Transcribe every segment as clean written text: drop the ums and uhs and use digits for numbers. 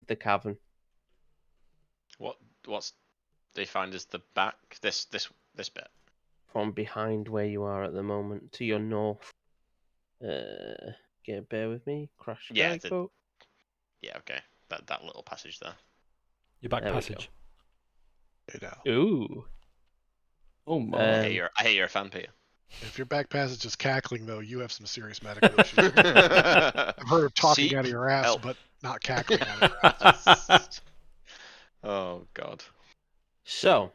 the cavern. What's defined as the back? This bit. From behind where you are at the moment to your north. Bear with me. Crash Yeah, guidebook. Yeah, okay. That little passage there. Your back There we passage. Ooh. Oh my. I hear you're a fan, Peter. If your back passage is cackling, though, you have some serious medical issues. I've heard of talking out of your ass, but not cackling out of your ass. Oh, God. So,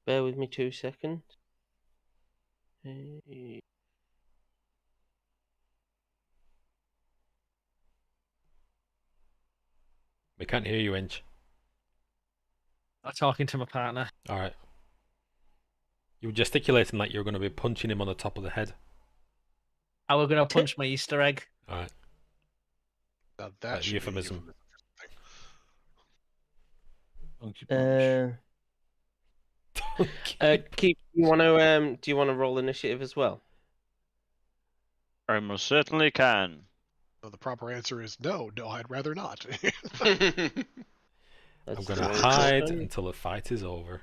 bear with me 2 seconds. We can't hear you, Inch. I'm talking to my partner. All right. You were gesticulating like you were going to be punching him on the top of the head. I was going to punch my Easter egg. All right. Now that should euphemism. be Keith, do you want to roll initiative as well? I most certainly can. So the proper answer is no. No, I'd rather not. I'm going to hide until the fight is over.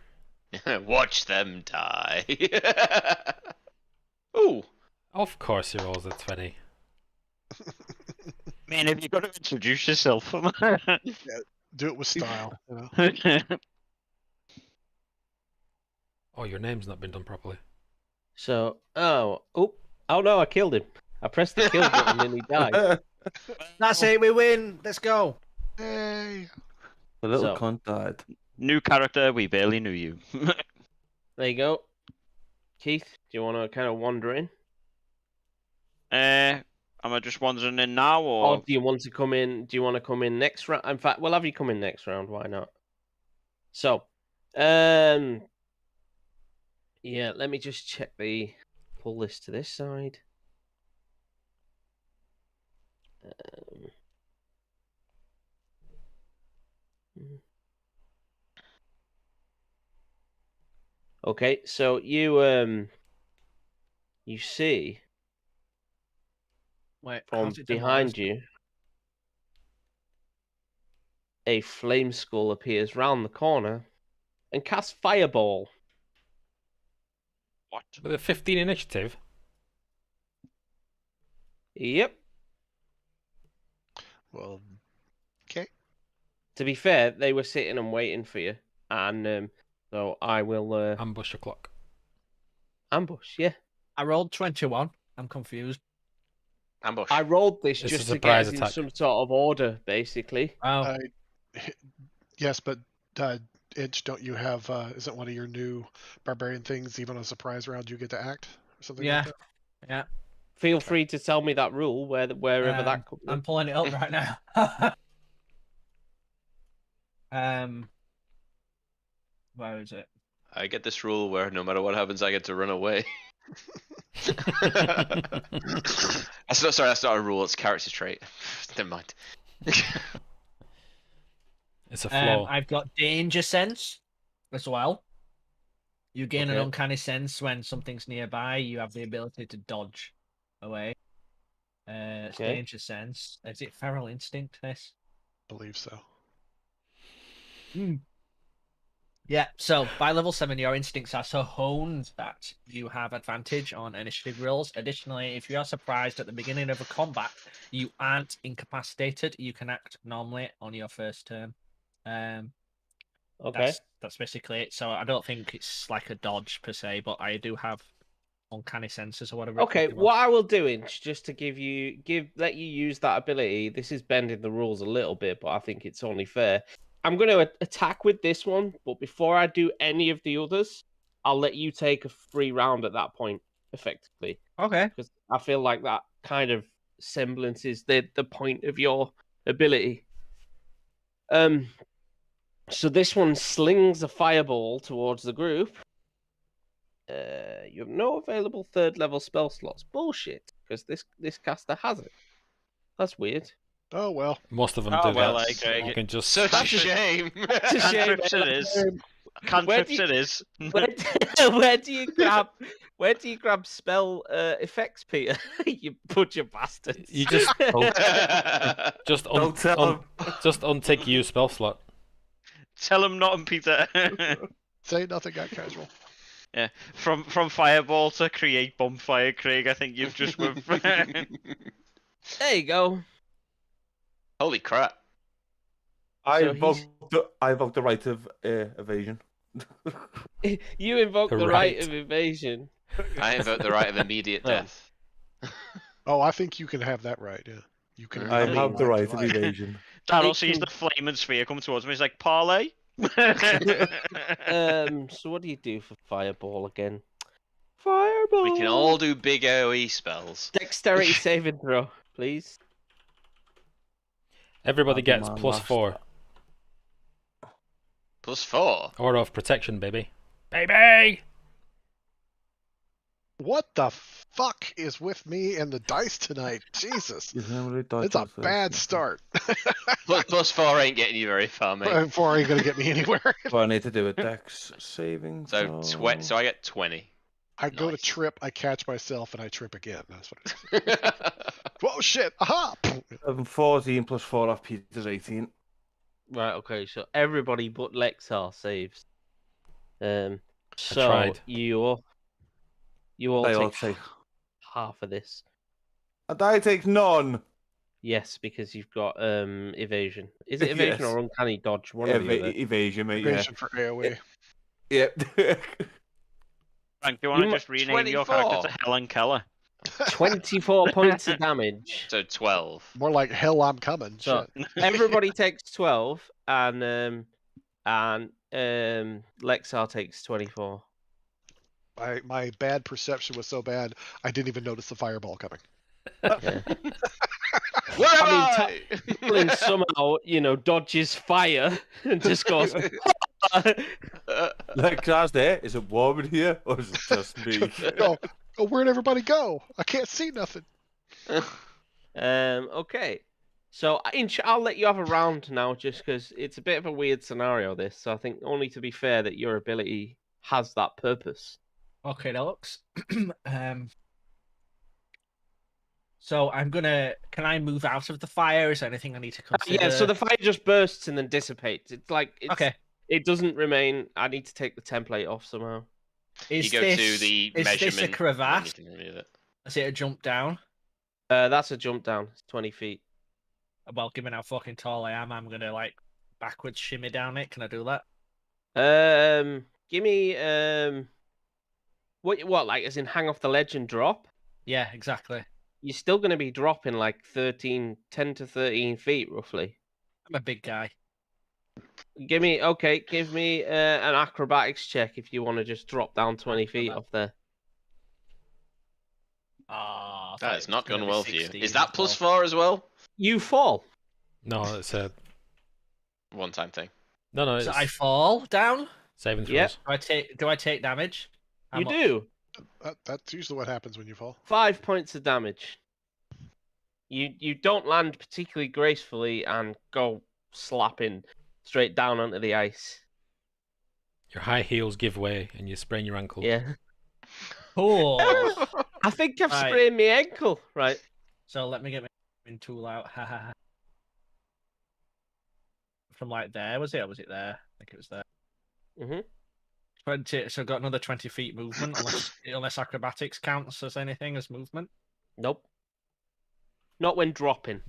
Watch them die. Ooh. Of course he rolls a 20. Man, have you got to introduce yourself? Yeah, do it with style. You know? Oh, your name's not been done properly. So, oh no, I killed him. I pressed the kill button and he died. That's it, we win. Let's go. Hey. The little cunt died. New character, we barely knew you. There you go. Keith, do you want to kind of wander in? Am I just wandering in now, or do you want to come in? Do you want to come in next round? In fact, we'll have you come in next round. Why not? So, yeah. Let me just check pull this to this side. Okay, so you see from behind you a flame skull appears round the corner and casts fireball. what? With a 15 initiative? Yep. Well, okay. To be fair, they were sitting and waiting for you, and so I will ambush the clock. Ambush, yeah. I rolled 21. I'm confused. Ambush. I rolled this It's just a to get us surprise in attack. some sort of order, basically. Oh, Yes, but Itch, don't you have? Isn't one of your new barbarian things even a surprise round you get to act or something? yeah, Like that? yeah. Feel free to tell me that rule wherever that comes. I'm pulling it up right now. Where is it? I get this rule where no matter what happens, I get to run away. That's not a rule. It's a character trait. Never mind. It's a flaw. I've got danger sense as well. You gain an Okay. uncanny sense when something's nearby. You have the ability to dodge away. It's Okay. danger sense. Is it feral instinct? This. Believe so. Yeah, so by level 7, your instincts are so honed that you have advantage on initiative rolls. Additionally, if you are surprised at the beginning of a combat, you aren't incapacitated. You can act normally on your first turn. Okay. That's basically it. So I don't think it's like a dodge per se, but I do have uncanny senses or whatever. Okay, what I will do is just to let you use that ability. This is bending the rules a little bit, but I think it's only fair. I'm going to attack with this one, but before I do any of the others, I'll let you take a free round at that point, effectively. Okay. Because I feel like that kind of semblance is the point of your ability. So this one slings a fireball towards the group. You have no available 3rd level spell slots. Bullshit, because this caster has it. That's weird. Oh well. Most of them Oh, do well, that. I agree. You can just Such a shame. It's a shame. Cantrips it is. cantrips do you- it is. Where do you grab spell effects, Peter? You bunch of bastards. You just just Don't tell him. just untick use spell slot. Tell him not, Peter. Say nothing, got casual. Yeah, from fireball to create bonfire, Craig. I think you've just moved. There you go. Holy crap! I So invoked the right of evasion. You invoke The the right right. of evasion. I invoke the right of immediate death. Oh, I think you can have that right. Yeah, you can. I mean, have the right of life. evasion. Daryl It sees can- the flaming sphere come towards him. He's like, parlay. So what do you do for fireball again? Fireball. We can all do big AoE spells. Dexterity saving throw, please. Everybody I'll do gets my last- +4. +4. Aura of protection, baby. Baby! What the fuck is with me and the dice tonight? Jesus, You can really dodge it's a those first, bad yeah. start. +4 ain't getting you very far, mate. Before ain't gonna get me anywhere. Well, I need to do a dex saving. So so I get 20. I go to Nice. trip, I catch myself, and I trip again. That's what it is. Whoa, shit! Aha! 14 plus 4 off Peter's 18. Right. Okay. So everybody but Lexar saves. So tried. you all They all take take. half of this. And I take none. Yes, because you've got evasion. Is it evasion Yes. or uncanny dodge? One or the other. Evasion, mate. Evasion for AoE. Yeah. Frank, do you want You to just rename your character to Helen Keller? 24 points of damage. So 12. More like hell, I'm coming. So Shit. everybody takes 12, and Lexar takes 24. My bad perception was so bad, I didn't even notice the fireball coming. Yeah. Where am I I? Colin somehow, dodges fire and just goes. Like, class there. Is it warm in here? Or is it just me? Oh, where'd everybody go? I can't see nothing. Okay. So I'll let you have a round now, just because it's a bit of a weird scenario. This, so I think only to be fair that your ability has that purpose. Okay, that looks. So I'm gonna. Can I move out of the fire? Is there anything I need to consider? Yeah. So the fire just bursts and then dissipates. It's like Okay. It doesn't remain. I need to take the template off somehow. Is You go this, to the is measurement. this a crevasse? and you can remove it. Is it a jump down? That's a jump down. It's 20 feet. Well, given how fucking tall I am, I'm gonna like backwards shimmy down it. Can I do that? Give me what like as in hang off the ledge and drop? Yeah, exactly. You're still going to be dropping like 10 to 13 feet roughly. I'm a big guy. Give me an acrobatics check if you want to just drop down 20 feet off there. Ah, That has not gone gonna be well for you. 16 Is that as well. +4 as well? You fall. No, it's a One-time thing. no. It's So I fall down. saving throws. Yep. Do I take damage? How You much? do. That's usually what happens when you fall. 5 points of damage. You don't land particularly gracefully and go slapping straight down onto the ice. Your high heels give way and you sprain your ankle. Yeah. Oh. I think I've Right. sprained my ankle. Right. So let me get my moving tool out. Ha ha ha. From like there, was it? Or was it there? I think it was there. Mhm. 20. So I've got another 20 feet movement, unless acrobatics counts as anything as movement. Nope. Not when dropping.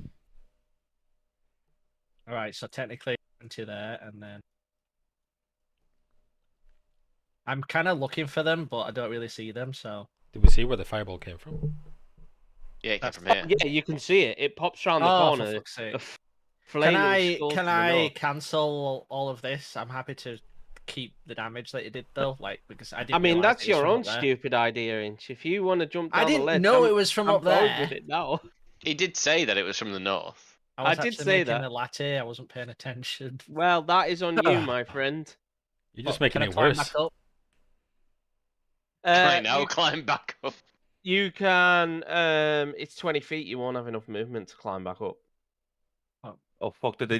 All right. So technically 20 there, and then I'm kind of looking for them, but I don't really see them. So Did we see where the fireball came from? Yeah, it came That's- from here. Yeah, you can see it. It pops around the oh, corner. for fuck's sake. A flaming skull to Can the I north. cancel all of this? I'm happy to keep the damage that you did though, like because I didn't. I mean, realise that's it was your from own up there. stupid idea, Inch. If you want to jump down I the didn't ledge, know it was from I'm up going there. with it now. He did say that it was from the north. I, was I did actually say making that. the latte. I wasn't paying attention. Well, that is on you, my friend. You're just What, making can I it climb worse. back up? Right now, You, climb back up. you can. It's 20 feet. You won't have enough movement to climb back up. Oh. Oh fuck! Did they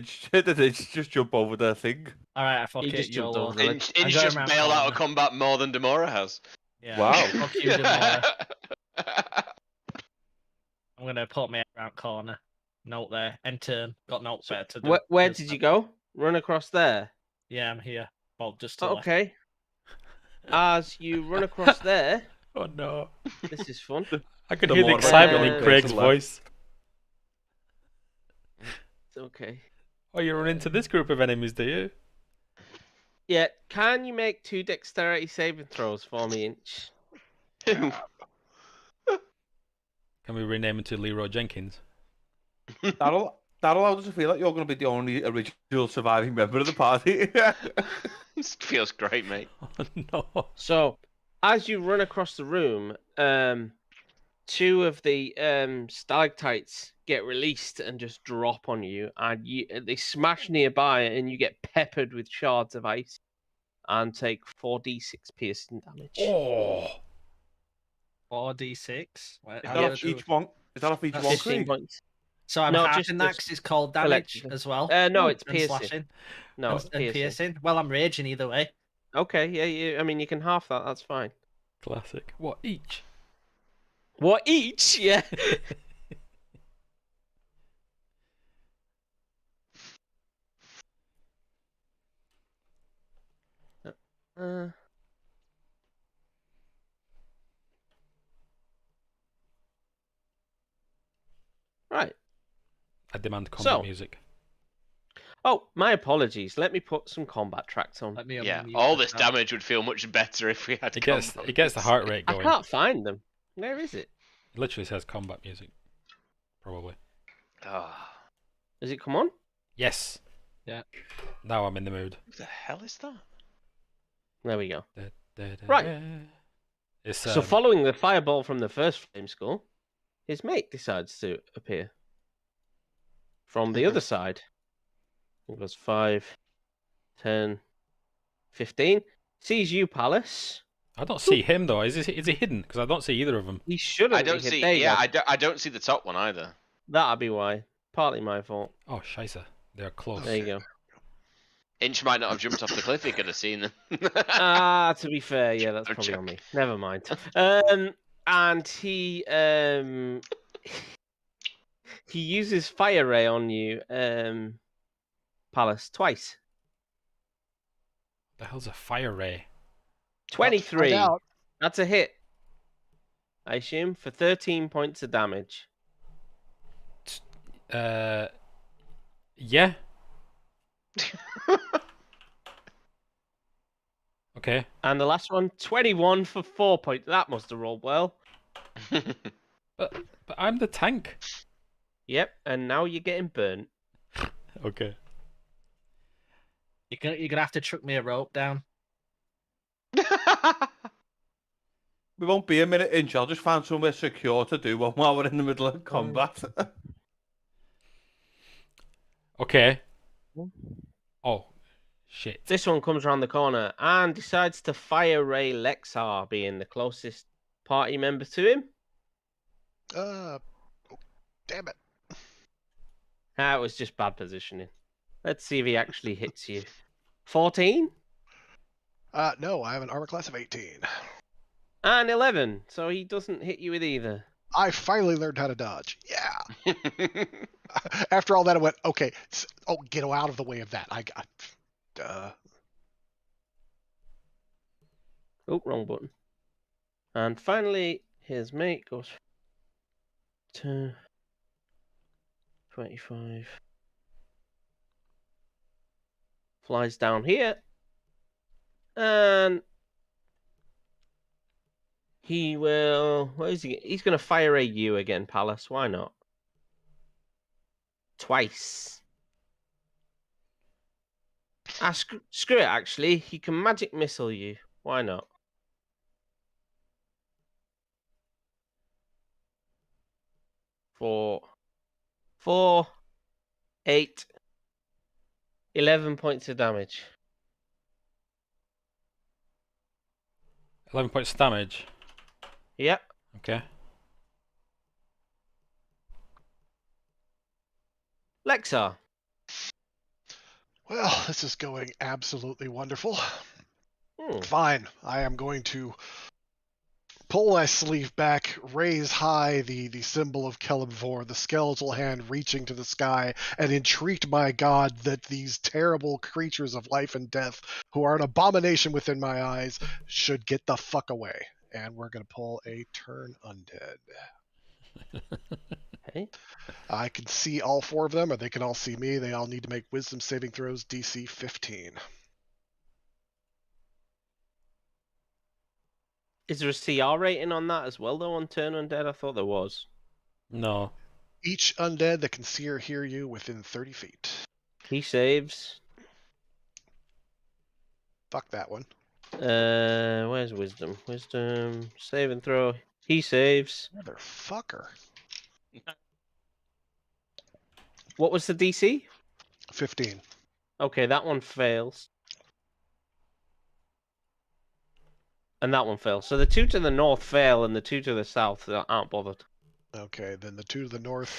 just jump over their thing? All right, I fuck He it. just jumped YOLO. over the Inch I'm going just round bailed out of corner. combat more than Demora has. Yeah. Wow. Fuck you, Demora. I'm gonna put my head round corner. Note there. End turn. Got note there to do. Where did you go? Run across there. Yeah, I'm here. Well, just to the left. Okay. As you run across there, Oh no. this is fun. I could The hear the more excitement random in Craig's person voice. It's okay. Oh, you run into this group of enemies, do you? Yeah, can you make 2 dexterity saving throws for me, Inch? Can we rename him to Leroy Jenkins? That'll allow us to feel like you're going to be the only original surviving member of the party. This feels great, mate. Oh no. So, as you run across the room, 2 of the stalactites get released and just drop on you, and they smash nearby, and you get peppered with shards of ice, and take 4d6 piercing damage. Oh. 4d6. Wait, Is how that do I off do- each one? Is that off each That's one? 15 Craig? points. So I'm No, halving just- that 'cause it's called damage collectively. as well. No, it's and piercing. slashing. No, and, it's and piercing. Well, I'm raging either way. Okay, yeah, I mean, you can half that. That's fine. Classic. What, each? What, each? Yeah. uh... Right. I demand combat So- music. Oh, my apologies. Let me put some combat tracks on. Let me Yeah, unmute all this myself. damage would feel much better if we had It gets combat it gets the music. heart rate I going. can't find them. Where is it? It literally says combat music. Probably. Ah, Does it come on? Yes. Yeah. Now I'm in the mood. what the hell is that? There we go. Right. Right. It's So following the fireball from the first flame skull, his mate decides to appear from the other side. It goes 5, 10, 15. Sees you, Palace. I don't see him though. Is he hidden? Because I don't see either of them. He shouldn't I don't be hit. see. There you Yeah, go. I don't see the top one either. That'll be why. Partly my fault. Oh, scheisse. They're close. There you go. Inch might not have jumped off the cliff. He could have seen them. To be fair, yeah, that's I'm probably on joking. me. Never mind. And he uses fire ray on you, Palace, twice. The hell's a fire ray? 23. Find out. That's a hit. I assume for 13 points of damage. Yeah. Okay. And the last one, 21 for 4 points. That must have rolled well. But I'm the tank. Yep, and now you're getting burnt. Okay. You're gonna have to chuck me a rope down. We won't be a minute, Inch. I'll just find somewhere secure to do one while we're in the middle of combat. Okay. Oh, shit. This one comes around the corner and decides to fire ray Lexar, being the closest party member to him. Oh, damn it. That was just bad positioning. Let's see if he actually hits you. 14 No, I have an armor class of 18. and 11, so he doesn't hit you with either. I finally learned how to dodge. Yeah. After all that, I went, okay. Oh, get out of the way of that. I got. Oh, wrong button. And finally, his mate goes to 25. Flies down here. And he will. What is he? He's going to fire at you again, Palace. Why not? Twice. Screw it, actually. He can magic missile you. Why not? Four, 8, 11 points of damage. 11 points of damage. Yep. Okay. Lexar. Well, this is going absolutely wonderful. Hmm. Fine. I am going to pull my sleeve back, raise high the symbol of Celeborn, the skeletal hand reaching to the sky, and entreat my god that these terrible creatures of life and death, who are an abomination within my eyes, should get the fuck away. And we're going to pull a turn undead. Hey. I can see all 4 of them, or they can all see me. They all need to make wisdom saving throws, DC 15. Is there a CR rating on that as well, though, on Turn Undead? I thought there was. No. Each undead that can see or hear you within 30 feet. He saves. Fuck that one. Where's wisdom? Wisdom, save and throw. He saves. Motherfucker. What was the DC? 15. Okay, that one fails. And that one fails. So the 2 to the north fail, and the 2 to the south aren't bothered. Okay, then the 2 to the north,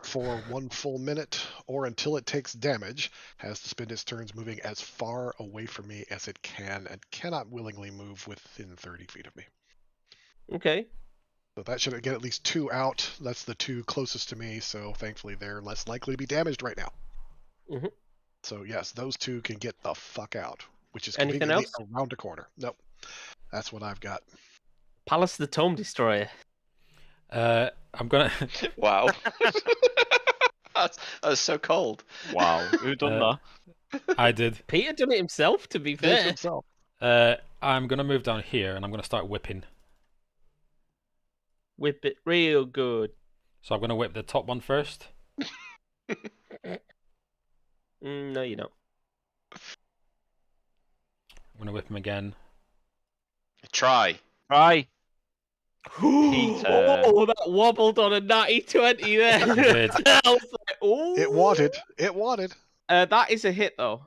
for 1 full minute, or until it takes damage, has to spend its turns moving as far away from me as it can, and cannot willingly move within 30 feet of me. Okay. So that should get at least 2 out. That's the 2 closest to me, so thankfully they're less likely to be damaged right now. Mm-hmm. So yes, those 2 can get the fuck out, which is Anything conveniently else? around a corner. Nope. That's what I've got. Palace of the Tome Destroyer. I'm gonna. Wow. That's so cold. Wow, who done Uh, that? I did. Peter done it himself, to be Finish fair. himself. I'm gonna move down here and I'm gonna start whipping. Whip it real good. So I'm gonna whip the top one first. No, you don't. I'm gonna whip him again. Try. Right. Oh, that wobbled on a natty 20 there. It did. I was like, ooh. It wanted. It wanted. That is a hit, though.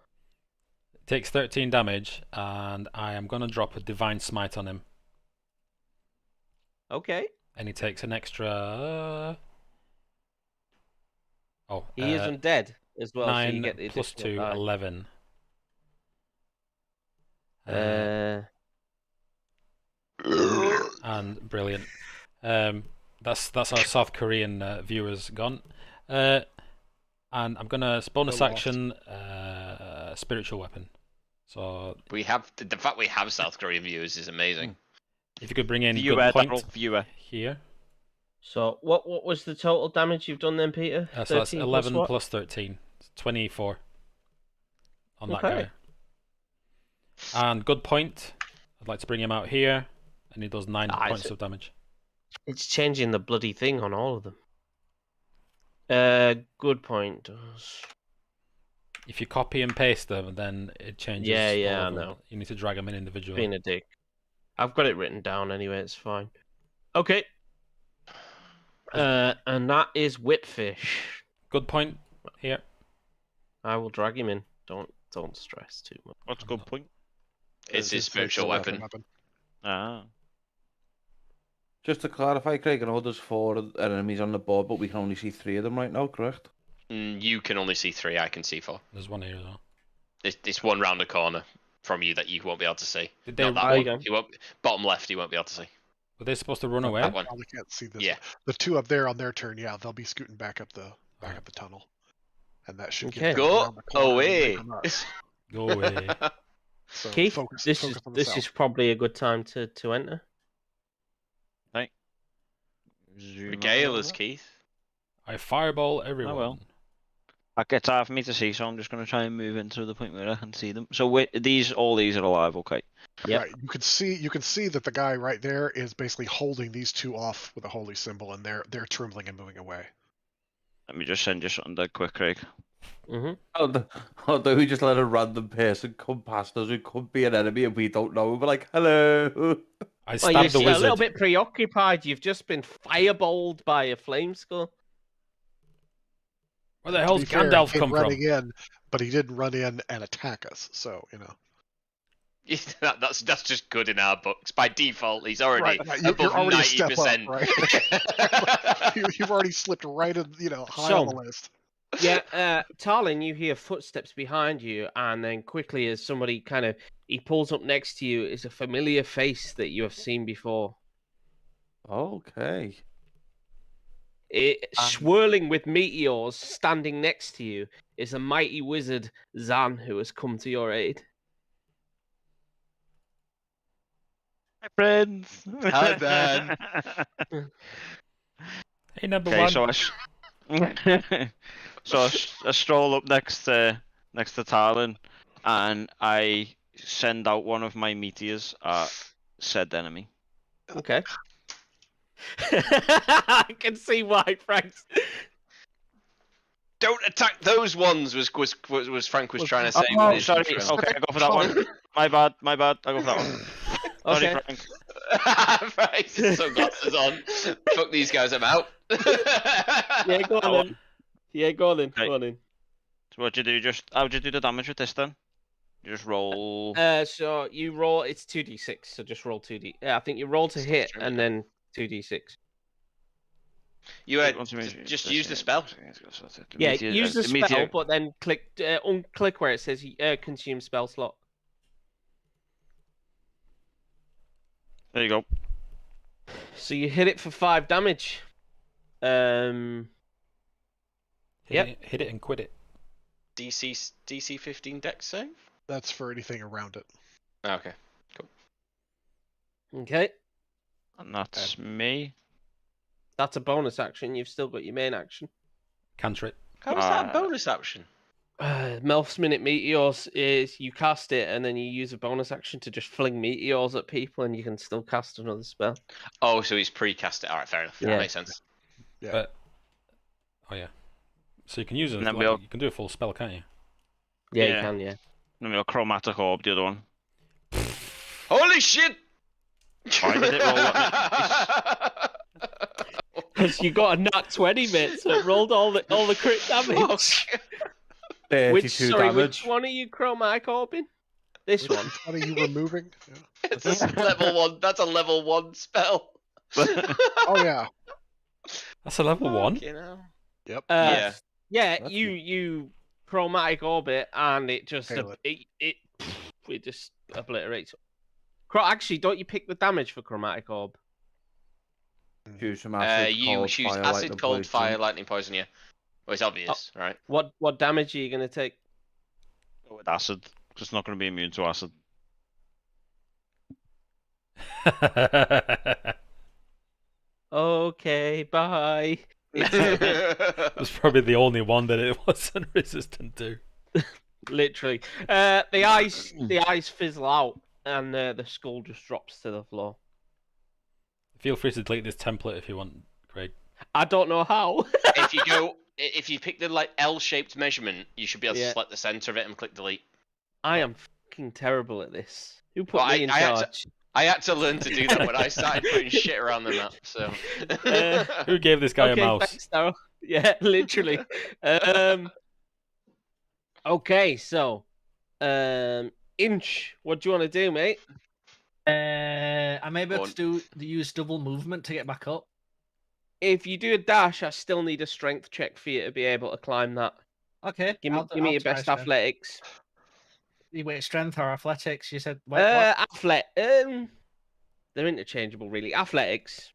Takes 13 damage, and I am gonna drop a divine smite on him. Okay. And he takes an extra. He is undead as well. 9 so you get the plus additional 2, die. 11. And brilliant. That's our South Korean viewers gone. And I'm gonna bonus They're lost. action spiritual weapon. So We have the fact we have South Korean viewers is amazing. if you could bring in Viewer, good point Daryl, viewer. here. So what was the total damage you've done then, Peter? So that's 13 11 what? plus 13. It's 24 on that Okay. guy. And good point. I'd like to bring him out here, and he does 9 Ah, points it's- of damage. It's changing the bloody thing on all of them. Good point. If you copy and paste them, then it changes. Yeah, all I of them. know. You need to drag them in individually. Being a dick. I've got it written down anyway. It's fine. Okay. And that is Whipfish. Good point here. I will drag him in. Don't stress too much. What's a good point? It's his spiritual weapon. Ah. Just to clarify, Craig, I know there's 4 enemies on the board, but we can only see 3 of them right now, correct? You can only see 3. I can see 4. There's one here though. It's one round the corner from you that you won't be able to see. Did they? Not that There you one. go. You won't. Bottom left, you won't be able to see. Were they supposed to run away? That one. Probably can't see this. Yeah. The 2 up there on their turn, yeah, they'll be scooting back up the tunnel, and that should Okay. get them Go around the corner and away. from us. Go away. So Keith, focus this on the is south. probably a good time to enter. Regale us, Keith. I fireball everyone. Oh, well. That gets hard for me to see, so I'm just going to try and move into the point where I can see them. So all these are alive, okay? Yep. Right. You can see that the guy right there is basically holding these 2 off with a holy symbol, and they're trembling and moving away. Let me just send you something dead quick, Craig. Mm-hmm. Although we just let a random person come past us who could be an enemy and we don't know, we're like, hello. I Well, stabbed you're the still a wizard. little bit preoccupied. You've just been fireballed by a flame skull. Where the To hell's be fair, Gandalf he came come from? running in, but he didn't run in and attack us. So That's just good in our books. By default, he's already Right, you're above already a step up, 90%. you've already slipped right in, high on the list. Tarlin, you hear footsteps behind you, and then quickly, as somebody he pulls up next to you, is a familiar face that you have seen before. Okay. Swirling with meteors, standing next to you, is a mighty wizard, Zan, who has come to your aid. My friends. Hi, Ben. Hey, number Okay, one. so I stroll up next to Talon, and I send out one of my meteors at said enemy. Okay. I can see why, Frank's. Don't attack those ones. Was Frank was trying to say. Oh, with his sorry. intro. Okay, I go for that one. My bad. I go for that one. Sorry, Okay. Frank. Right, sunglasses on. Fuck these guys, I'm out. Yeah, go on then. Yeah, go on then. Okay. Go on then. So how'd you do the damage with this then? You just roll. So you roll. It's 2d6. So just roll 2d. Yeah, I think you roll to hit and then 2d6. You just use the spell. Yeah, use the spell, but then click unclick where it says consume spell slot. There you go. So you hit it for 5 damage. Hit it and quit it. DC 15 dex save. That's for anything around it. Okay. Okay. And that's me. That's a bonus action. You've still got your main action. Cantrip. How is that a bonus action? Melf's Minute Meteors is you cast it and then you use a bonus action to just fling meteors at people and you can still cast another spell. Oh, so he's pre-cast it. All right, fair enough. Yeah. That makes sense. Yeah. But, oh yeah. So you can use it. And then You can do a full spell, can't you? Yeah, Yeah. you can, yeah. Then we got chromatic orb, the other one. Holy shit! Why did it roll that Because you got a nat 20, mate, so it rolled all the crit damage. 32 damage. Which one are you chromatic orbing? This one. What are you removing? Yeah. It's a level 1. That's a level 1 spell. Oh yeah. That's a level 1. You know. Yep. Yeah. Yeah, That's you chromatic orbit and it just Hail it just obliterates. Actually, don't you pick the damage for chromatic orb? Choose from acid, You cold, choose fire, acid, lightning, cold, poison. fire, lightning, poison. Yeah. Well, it's obvious, right? What damage are you gonna take? Go with acid, because it's not going to be immune to acid. Okay, bye. It's probably the only one that it wasn't resistant to. Literally, the eyes fizzle out and the skull just drops to the floor. Feel free to delete this template if you want, Craig. I don't know how. If you pick the L-shaped measurement, you should be able to select the center of it and click delete. I am fucking terrible at this. Who put me in charge? I had to learn to do that when I started putting shit around the map. So. Who gave this guy a mouse? Thanks, Daryl. Yeah, literally. Okay, so, Inch, what do you want to do, mate? I'm able to use double movement to get back up. If you do a dash, I still need a strength check for you to be able to climb that. Okay. Give me your best athletics. You wait, strength or athletics? You said what? They're interchangeable, really. Athletics.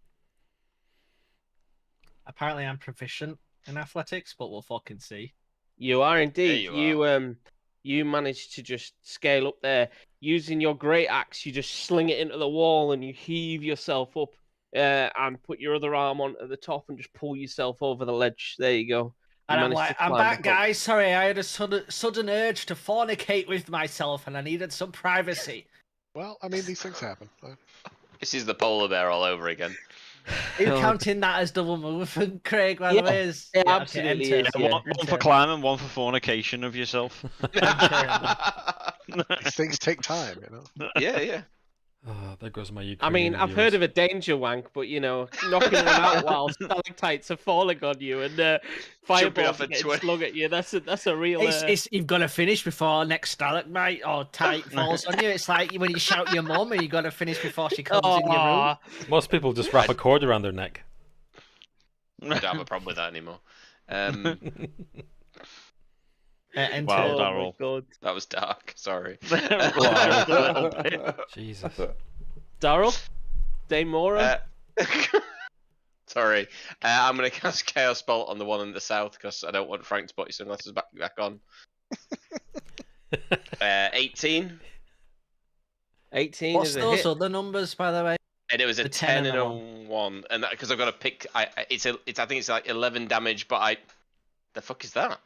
Apparently, I'm proficient in athletics, but we'll fucking see. You are indeed. You You managed to just scale up there using your great axe. You just sling it into the wall and you heave yourself up, and put your other arm onto the top and just pull yourself over the ledge. There you go. And I'm like, I'm back, guys. Sorry, I had a sudden urge to fornicate with myself, and I needed some privacy. Well, I mean, these things happen. This is the polar bear all over again. Are you counting that as double movement, Craig? By the way, yeah, absolutely. Okay, Yeah, one for climbing, one for fornication of yourself. These things take time, you know. Yeah. Oh, there goes my Ukrainian I mean, I've heard of a danger wank, but knocking one out while stalactites are falling on you and fireballs are getting slung at you. That's a real. You've got to finish before next stalagmite or tight falls on you. It's like when you shout your mum and you got to finish before she comes in your room. Most people just wrap a cord around their neck. I don't have a problem with that anymore. Enter. Wow, Oh my Daryl. god. That was dark. Sorry. Just a little bit. Jesus. Daryl? Daemora? Sorry. I'm going to cast Chaos Bolt on the one in the south because I don't want Frank to put his sunglasses back on. 18. 18 What's is a those hit. other numbers, by the way? And it was a The 10 and a 1. 1. And because I've got to pick. I think it's like 11 damage, but The fuck is that?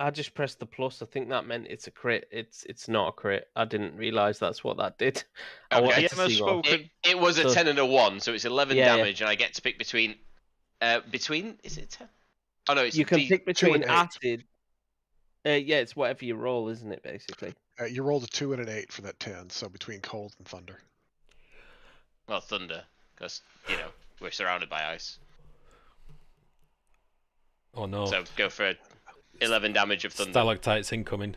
I just pressed the plus. I think that meant it's a crit. It's not a crit. I didn't realise that's what that did. I Okay. wanted to DM has see more. spoken. It was a So- 10 and a 1, so it's 11 Yeah, yeah. damage, and I get to pick between. Is it 10? Oh no, it's You can pick between 2 and 8. acid. Yeah, it's whatever you roll, isn't it? Basically. You rolled a 2 and an 8 for that 10, so between cold and thunder. Well, thunder, because we're surrounded by ice. Oh no. So go for 11 damage of thunder. Stalactites incoming.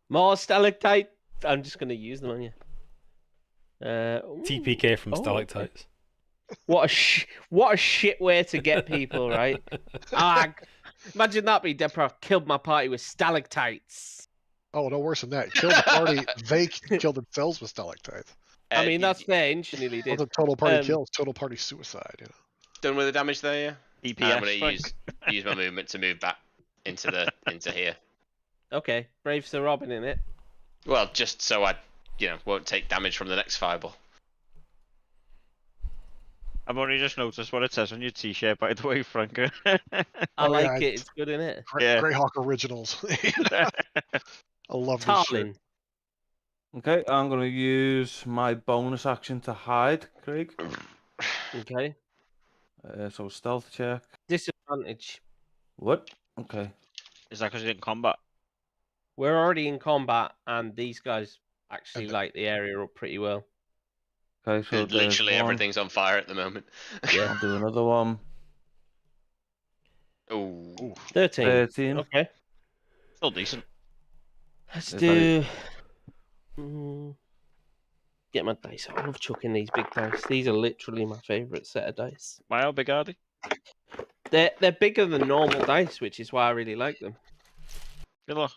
More stalactite. I'm just gonna use them on you. Ooh. TPK from Oh, stalactites. What a shit way to get people, right? Imagine that being Deborah killed my party with stalactites. Oh, no worse than that. Killed the party. They killed themselves with stalactites. I mean, that's fair. Inch nearly Well, did. the total party Um, kills, total party suicide. done with the damage there. Yeah. EPS. I'm gonna Frank. use my movement to move back into here. Okay, brave Sir Robin in it. Well, just so I won't take damage from the next fireball. I've only just noticed what it says on your t-shirt, by the way, Frank. I Oh, like yeah, it. It's good in it. Yeah. Greyhawk Originals. I love this shit. Tarlin. Okay, I'm going to use my bonus action to hide, Craig. Okay. So stealth check. Disadvantage. What? Okay. Is that because you're in combat? We're already in combat, and these guys actually And light the area up pretty well. Okay, so there's Literally one. everything's on fire at the moment. I'll do another one. Ooh. 13. 13. Okay. Still decent. Let's Is do. Get my dice. I love chucking these big dice. These are literally my favourite set of dice. Why how big are they? They're bigger than normal dice, which is why I really like them. Good luck.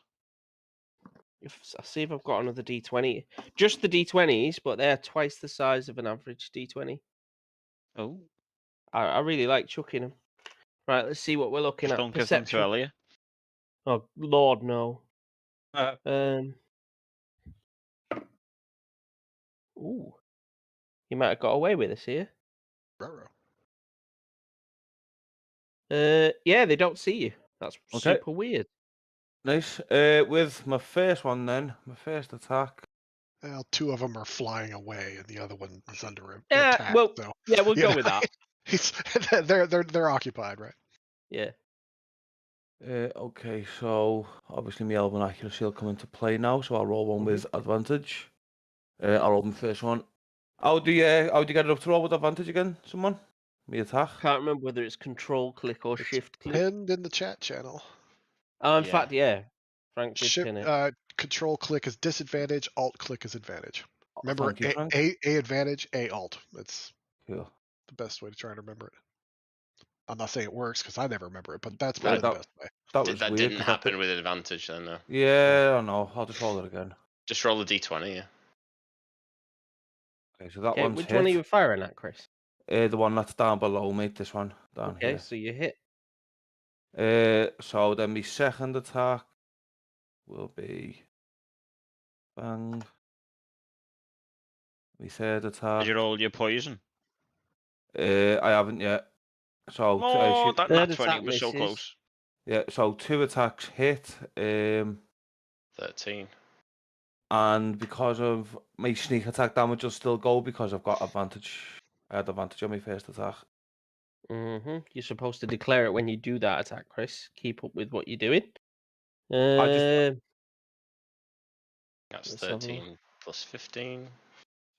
I'll see if I've got another D20. Just the D20s, but they're twice the size of an average D20. Oh. I really like chucking them. Right, let's see what we're looking Just at. don't give them to Elliot. Oh, Lord, no. Uh, Ooh. You might have got away with this here. Ruh-roh. Yeah, they don't see you. That's Okay. super weird. Nice. With my first one then, my first attack. Well, 2 of them are flying away, and the other one is under an Yeah, attack. well, So yeah, we'll you go know, with that. they're occupied, right? Yeah. Okay, so obviously my elven accuracy will come into play now, so I'll roll one with advantage. I'll roll my first one. How do you get it up to roll with advantage again, someone? Me attack? Can't remember whether it's control click or It's shift click. Pinned in the chat channel. Oh, in Yeah. fact, yeah. Frank did Shift, pin it. control click is disadvantage, alt click is advantage. Remember, Thank you, Frank. A advantage, A alt. That's Cool. the best way to try to remember it. I'm not saying it works because I never remember it, but that's Right, probably the best way. That was That weird. didn't 'cause I happen picked- with advantage then, no. Yeah, I know. I'll just roll it again. Just roll a d20, yeah. Okay, so that Okay, one's which hit. one are you firing at, Chris? The one that's down below me, this one down Okay, so you hit. here. So then my second attack will be bang. My third attack. Did you roll your poison? I haven't yet. So Oh, that Third nat 20 attack was so misses. close. yeah, so 2 attacks hit. 13. And because of my sneak attack damage will still go because I've got advantage. I had advantage on my first attack. You're supposed to declare it when you do that attack, Chris. Keep up with what you're doing. just- That's Let's have a 13 plus 15.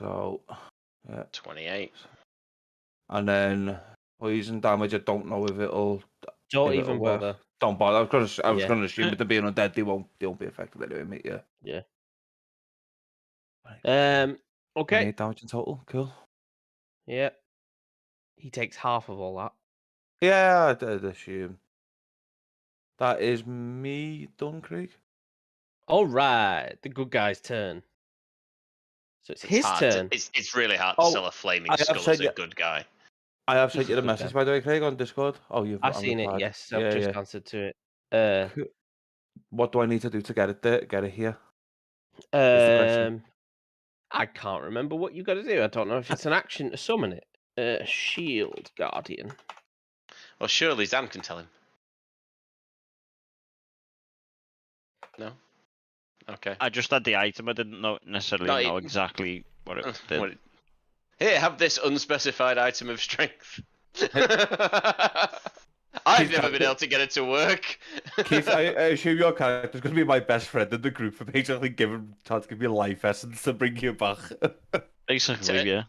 So yeah. 28. And then poison damage, I don't know if it'll Don't if even it'll work. bother. Don't bother. I was Yeah. gonna assume with them being undead they won't be affected anyway, mate, yeah. Yeah. Right, Okay. 28 damage in total, cool. Yeah. He takes half of all that. Yeah, I'd assume. That is me done, Craig. All right, the good guy's turn. So it's his hard turn. It's really hard to Oh, sell a flaming I have skull said as a it. good guy. I have sent He's you a the good message, guy. by the way, Craig, on Discord. Oh, I've seen it. replied. Yes, Yeah, I've just yeah. answered to it. What do I need to do to get it there? Get it here? Is the question. I can't remember what you got to do. I don't know if it's an action to summon it. Shield Guardian. Well, surely Zam can tell him. No? Okay. I just had the item. I didn't necessarily know exactly what it did. Here, have this unspecified item of strength. I've never been able to get it to work. Keith, I assume your character's going to be my best friend in the group for basically trying to give you life essence to bring you back. Basically, yeah.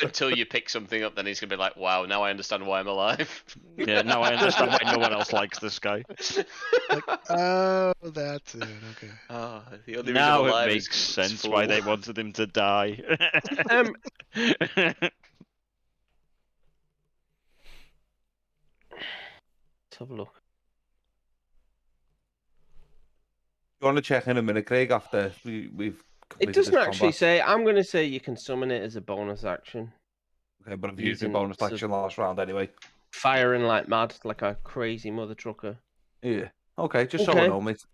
Until you pick something up, then he's going to be like, wow, now I understand why I'm alive. Yeah, now I understand why no one else likes this guy. Like, oh, that's it. Okay. Oh, the only Now reason I'm it alive makes is sense why they wanted him to die. Let's have a look. You want to check in a minute, Craig, after we've completed It doesn't this actually combat? say. I'm going to say you can summon it as a bonus action. Okay, but I've used the using bonus sort of- action last round anyway. Firing like mad, like a crazy mother trucker. Yeah. Okay, just so I Okay. know, mate.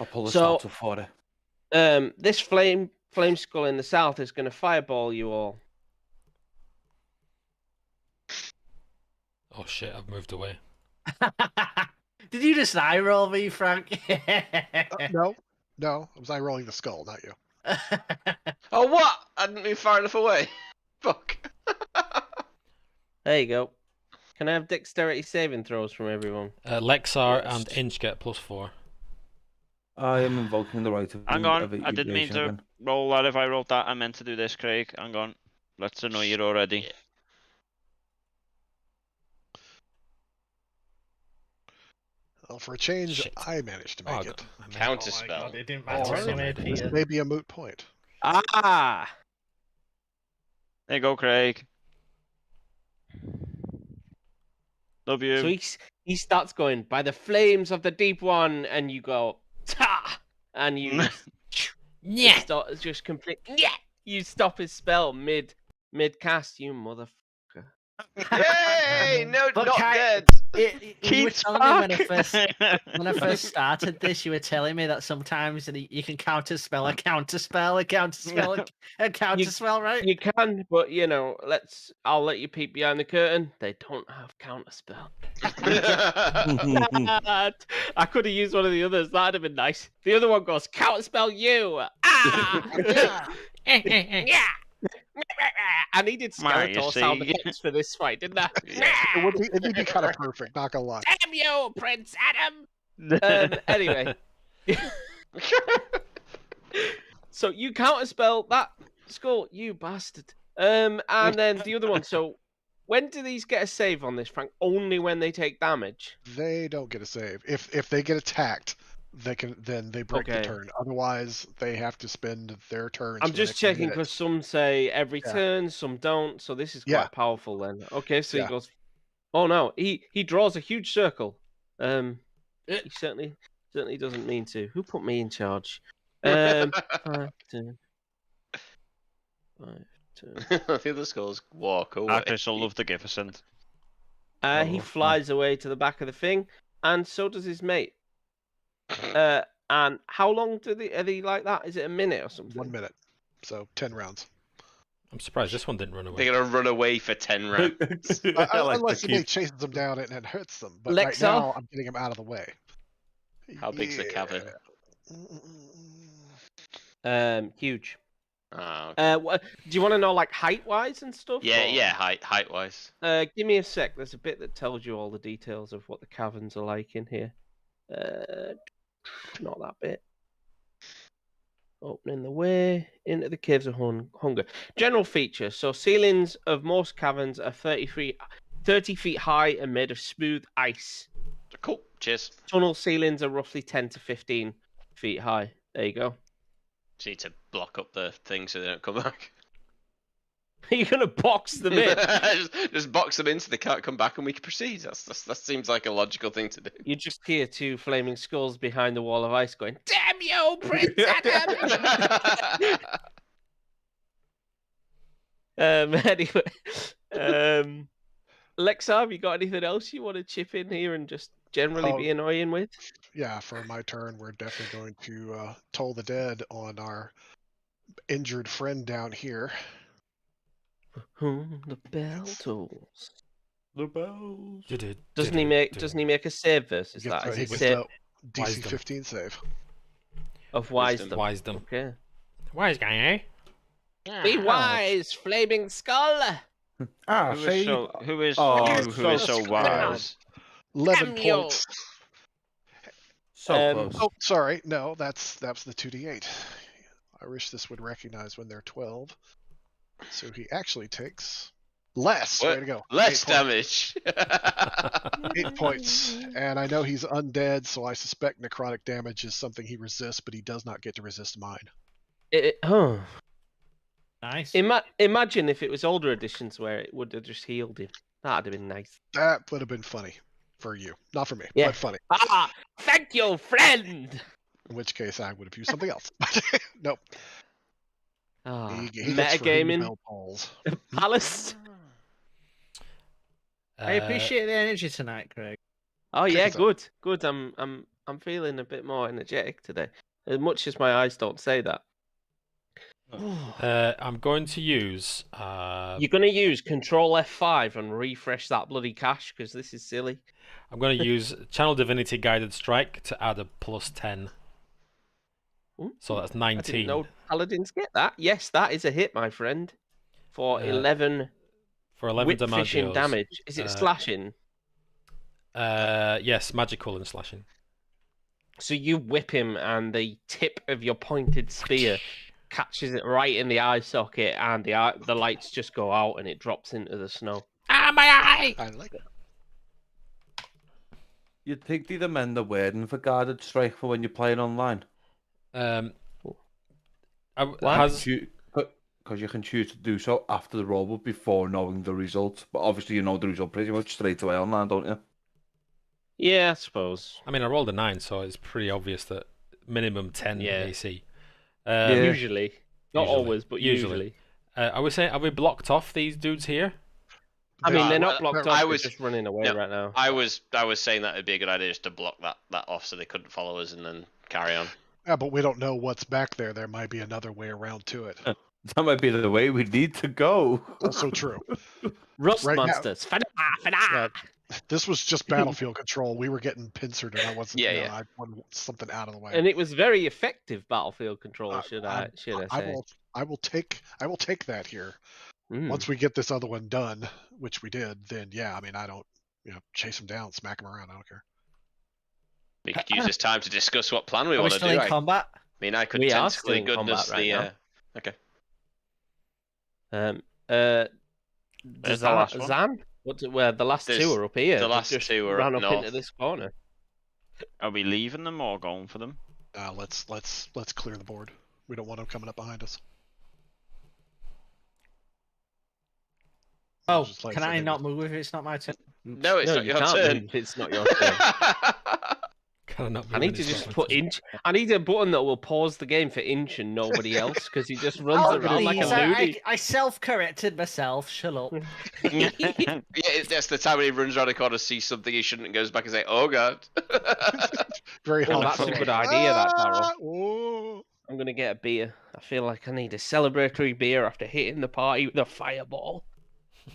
I'll pull the So- stats up for it. This flame skull in the south is going to fireball you all. Oh shit! I've moved away. Did you just eye roll me, Frank? No, was I rolling the skull, not you. Oh, what? I didn't move far enough away. Fuck. There you go. Can I have dexterity saving throws from everyone? Lexar and Inch get +4. I am invoking the right of Hang on, of I didn't mean evasion to again. roll that if I rolled that. I meant to do this, Craig. Hang on. Let's annoy you already. Yeah. Well, for a change, Shit. I managed to Oh, I make got- it. I made- Counter Oh my spell. God, it didn't Oh, matter right. anyway, This Peter. may be a moot point. Ah! There you go, Craig. Love you. So he starts going, by the flames of the deep one, and you go, ta! And you Yeah. just complete, yeah! You stop his spell mid cast, you motherfucker. Yay! No, But not Kai- dead. You were Keith's telling me back. when I first started this, you were telling me that sometimes you can counterspell a counterspell, a counterspell, a counterspell, right? You can, but I'll let you peek behind the curtain. They don't have counterspell. I could have used one of the others. That'd have been nice. The other one goes, counterspell you. Ah! Yeah. I needed Right, you Skeletor sound see. effects for this fight, didn't I? It would be kind of perfect, not gonna lie. Damn you, Prince Adam! Anyway. So you counterspell that skull, you bastard. And then the other one. So when do these get a save on this, Frank? Only when they take damage? They don't get a save. If they get attacked, then they break the Okay. turn. Otherwise, they have to spend their turns. I'm for the just next checking minute. because some say every Yeah. turn, some don't. So this is quite Yeah. powerful then. Okay, so Yeah. he goes. Oh no, he draws a huge circle. He certainly doesn't mean to. Who put me in charge? 5, 10, 5, 10. The other skulls walk away. Actually, so love the Gificent. He flies away to the back of the thing, and so does his mate. And how long are they like that? Is it a minute or something? 1 minute, so 10 rounds. I'm surprised this one didn't run away. They're gonna run away for 10 rounds. Unless somebody chases them down and hurts them. But right Lexa? now, I'm getting them out of the way. How big's the cavern? Huge. Oh, okay. Do you want to know like height wise and stuff? Yeah, or- yeah, height wise. Give me a sec. There's a bit that tells you all the details of what the caverns are like in here. Not that bit. Opening the way into the caves of hunger. General features. So ceilings of most caverns are 30 feet high and made of smooth ice. Cool. Cheers. Tunnel ceilings are roughly 10 to 15 feet high. There you go. Just need to block up the thing so they don't come back. Are you gonna box them in? just box them in so they can't come back and we can proceed. That seems like a logical thing to do. You just hear two flaming skulls behind the wall of ice going, "Damn you, Prince Adam!" Anyway, Lexa, have you got anything else you want to chip in here and just generally be annoying with? Yeah, for my turn, we're definitely going to toll the dead on our injured friend down here. The bell tolls. The bells. Doesn't he make a save versus that? Is He it gets save a DC Wisdom. 15 save. of wisdom? Wisdom. Okay. Wise guy, eh? Be wise, flaming skull. Ah, Who say is so who is Oh, who is so wise? 11 Damn you. points. so Um, close. Oh, sorry. No, that's the 2d8. I wish this would recognize when they're 12. So he actually takes less. What? Way to go. Less 8 points. damage. 8 points. And I know he's undead, so I suspect necrotic damage is something he resists, but he does not get to resist mine. Nice. Imagine if it was older editions where it would have just healed him. That'd have been nice. That would have been funny for you. Not for me, Yeah. but funny. Ah, thank you, friend. In which case I would have used something else. Nope. Ah, He gets for whom the metagaming, bell tolls. Palace. I appreciate the energy tonight, Craig. Oh yeah, us up. good. I'm feeling a bit more energetic today. As much as my eyes don't say that. I'm going to use. You're gonna use Control F5 and refresh that bloody cache because this is silly. I'm going to use Channel Divinity Guided Strike to add a +10. Ooh, So that's I 19. didn't know paladins get that. Yes, that is a hit, my friend. For 11 For 11 whip fishing damagios. damage. Is it slashing? Yes, magical and slashing. So you whip him, and the tip of your pointed spear catches it right in the eye socket, and the lights just go out, and it drops into the snow. Ah, my eye! I like it. You'd think they'd amend the wording for guarded strike for when you're playing online. Has Because you can choose to do so after the roll, but before knowing the result. But obviously you know the result pretty much straight away online, don't you? Yeah, I suppose. I mean, I rolled a 9, so it's pretty obvious that minimum 10 Yeah. AC. Usually. Not Usually. always, but usually. I would say, are we blocked off these dudes here? I mean, they're well, not blocked I off, they're was- just running away no, right now. I was saying that it'd be a good idea just to block that off so they couldn't follow us and then carry on. Yeah, but we don't know what's back there. There might be another way around to it. That might be the way we need to go. Also true. Rust right now- monsters. Fada! This was just battlefield control. We were getting pincered, and I wasn't. Yeah, you know, yeah. I wanted something out of the way. And it was very effective battlefield control, Uh, should I say. I will take that here. Mm. Once we get this other one done, which we did, then yeah, I mean, I don't, chase him down, smack him around. I don't care. We could use this time to discuss what plan we Are we want to still do. in combat? I mean, I could We are still tentacly in combat goodness right now. Okay. Does the last one? Zan? Where the last There's- two are up here. the They've last just two are ran up up into north. this corner. Are we leaving them or going for them? Let's clear the board. We don't want them coming up behind us. Oh, Just like can I said, not move if it's not my turn? No, it's No, not you your can't turn. move if it's not your turn. Can I not I need to just put Inch. I need a button that will pause the game for Inch and nobody else because he just runs Oh, around like a please, loony. I self-corrected myself. Shut up. Yeah, that's the time when he runs around a corner, sees something he shouldn't, and goes back and say, "Oh God." Very Oh, hard. that's a good idea, that, Darryl. Oh. I'm gonna get a beer. I feel like I need a celebratory beer after hitting the party with a fireball.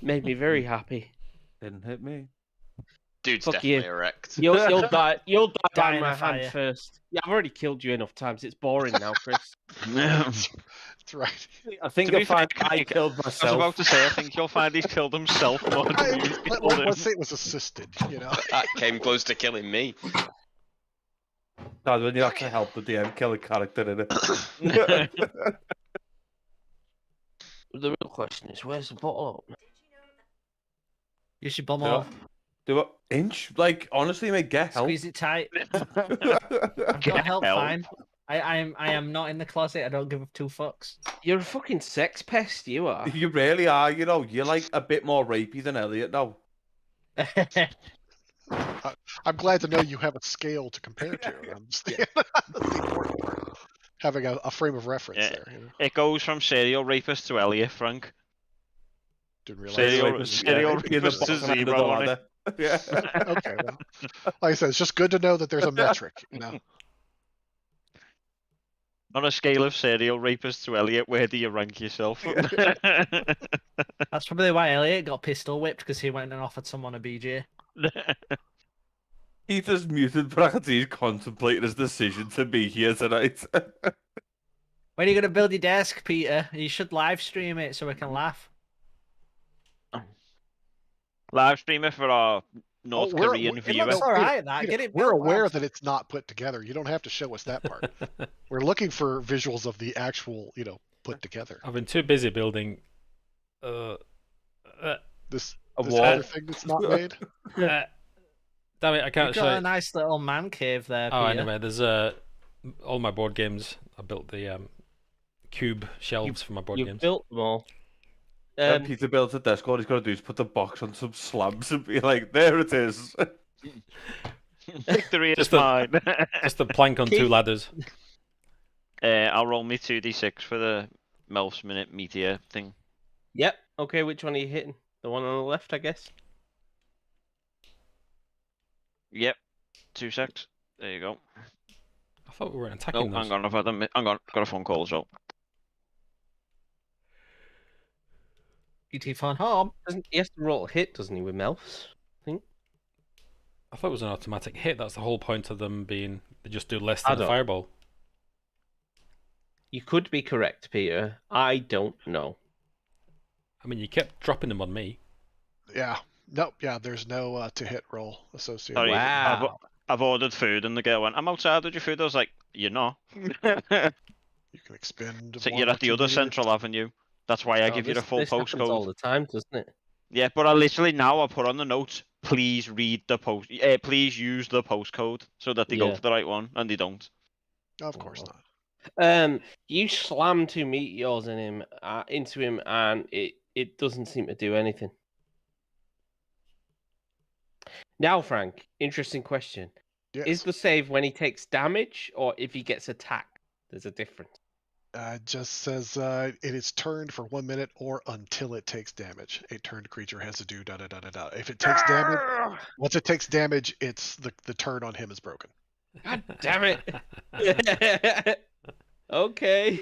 Made me very happy. Didn't hit me. Dude's Fuck definitely you. erect. You'll die. You'll die Die by in my a hand fire. first. Yeah, I've already killed you enough times. It's boring now, Chris. That's right. I think To be you'll find fair, I killed I was myself. about to say, I think you'll find he's killed himself more than you killed him. Let's say it was assisted. That came close to killing me. Dad, when you have to help the DM kill a character in it. The real question is, where's the bottle opener? You should bomb Do off. Do it. Inch? Like, honestly, mate, get help. Squeeze it tight. Get I've got help, help. fine. I am not in the closet. I don't give 2 fucks. You're a fucking sex pest, you are. You really are, you know. You're like a bit more rapey than Elliot now. I'm glad to know you have a scale to compare to. That's the important part. Having a frame of reference Yeah. there. You know? It goes from serial rapist to Elliot, Frank. Didn't realize. Serial rapist to zero on it. Yeah. Okay, well, like I said, it's just good to know that there's a metric. You know. On a scale of serial rapist to Elliot, where do you rank yourself? That's probably why Elliot got pistol whipped, because he went and offered someone a BJ. He just muted because he's contemplating his decision to be here tonight. When are you going to build your desk, Peter? You should live stream it so we can laugh. Live streamer for our North Korean viewer. That's all right. We're aware that it's not put together. You don't have to show us that part. We're looking for visuals of the actual, put together. I've been too busy building. This wall. other thing that's not made. Damn it! I can't You've show got you. a nice little man cave there, Peter. Oh, anyway, there's all my board games. I built the cube shelves for my board You've games. built them all. When Peter builds a desk, all he's got to do is put the box on some slabs and be like, there it is. Victory is Just mine. Just a plank on 2 ladders. I'll roll me 2d6 for the Melf's Minute Meteor thing. Yep. Okay, which one are you hitting? The one on the left, I guess. Yep. 2 secs. There you go. I thought we weren't attacking Oh, those. hang on. Got a phone call as well. PT phone home. He has to roll a hit, doesn't he, with Melfs? I thought it was an automatic hit. That's the whole point of them being. They just do less than I a don't. fireball. You could be correct, Peter. I don't know. I mean, you kept dropping them on me. Yeah. Nope. Yeah. There's no to hit roll associated. Sorry, Wow. I've ordered food and the girl went, I'm outside with your food. I was like, you're not. You can expend. So one you're or at the two other units. Central Avenue. That's why I Oh, give you the this- full this happens all postcode. the time, doesn't it? Yeah, but I literally now I put on the notes. Please read the post. Please use the postcode so that they go Yeah. for the right one, and they don't. Of course not. You slam 2 meteors into him, and it doesn't seem to do anything. Now, Frank, interesting question. Yes. Is the save when he takes damage or if he gets attacked? There's a difference. It just says it is turned for 1 minute or until it takes damage. A turned creature has to do da da da da da. If it takes damage, once it takes damage, it's the turn on him is broken. God damn it. Okay.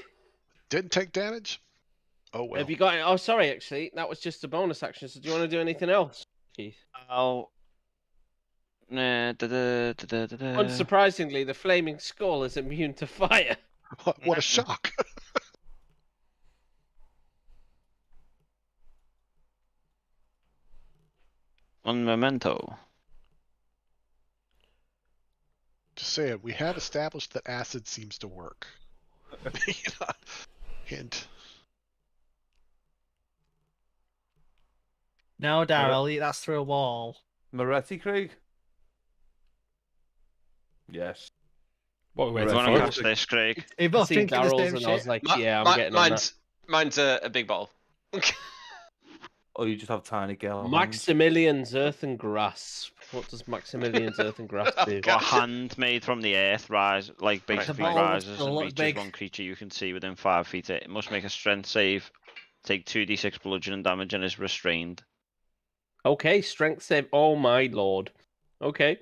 Didn't take damage? Oh well. Have you got? Oh, sorry. Actually, that was just a bonus action. So, do you want to do anything else, Keith? Unsurprisingly, the flaming skull is immune to fire. What a shock. On Memento. Just saying, we have established that acid seems to work. Hint. No, Daryl, that's through a wall. Moretti, Craig? Yes. What are we You waiting want to for? cast this, Craig? You're I both seen thinking the Daryl's same and I was shit. like, yeah, I'm getting on that. Mine's a big ball. Or you just have tiny girl. Maximilian's Earthen Grasp. What does Maximilian's Earthen Grasp do? A hand made from the earth basically The ball rises still and look reaches big. one creature you can see within 5 feet. It must make a strength save, take 2d6 bludgeoning damage, and is restrained. Okay, strength save. Oh my lord. Okay.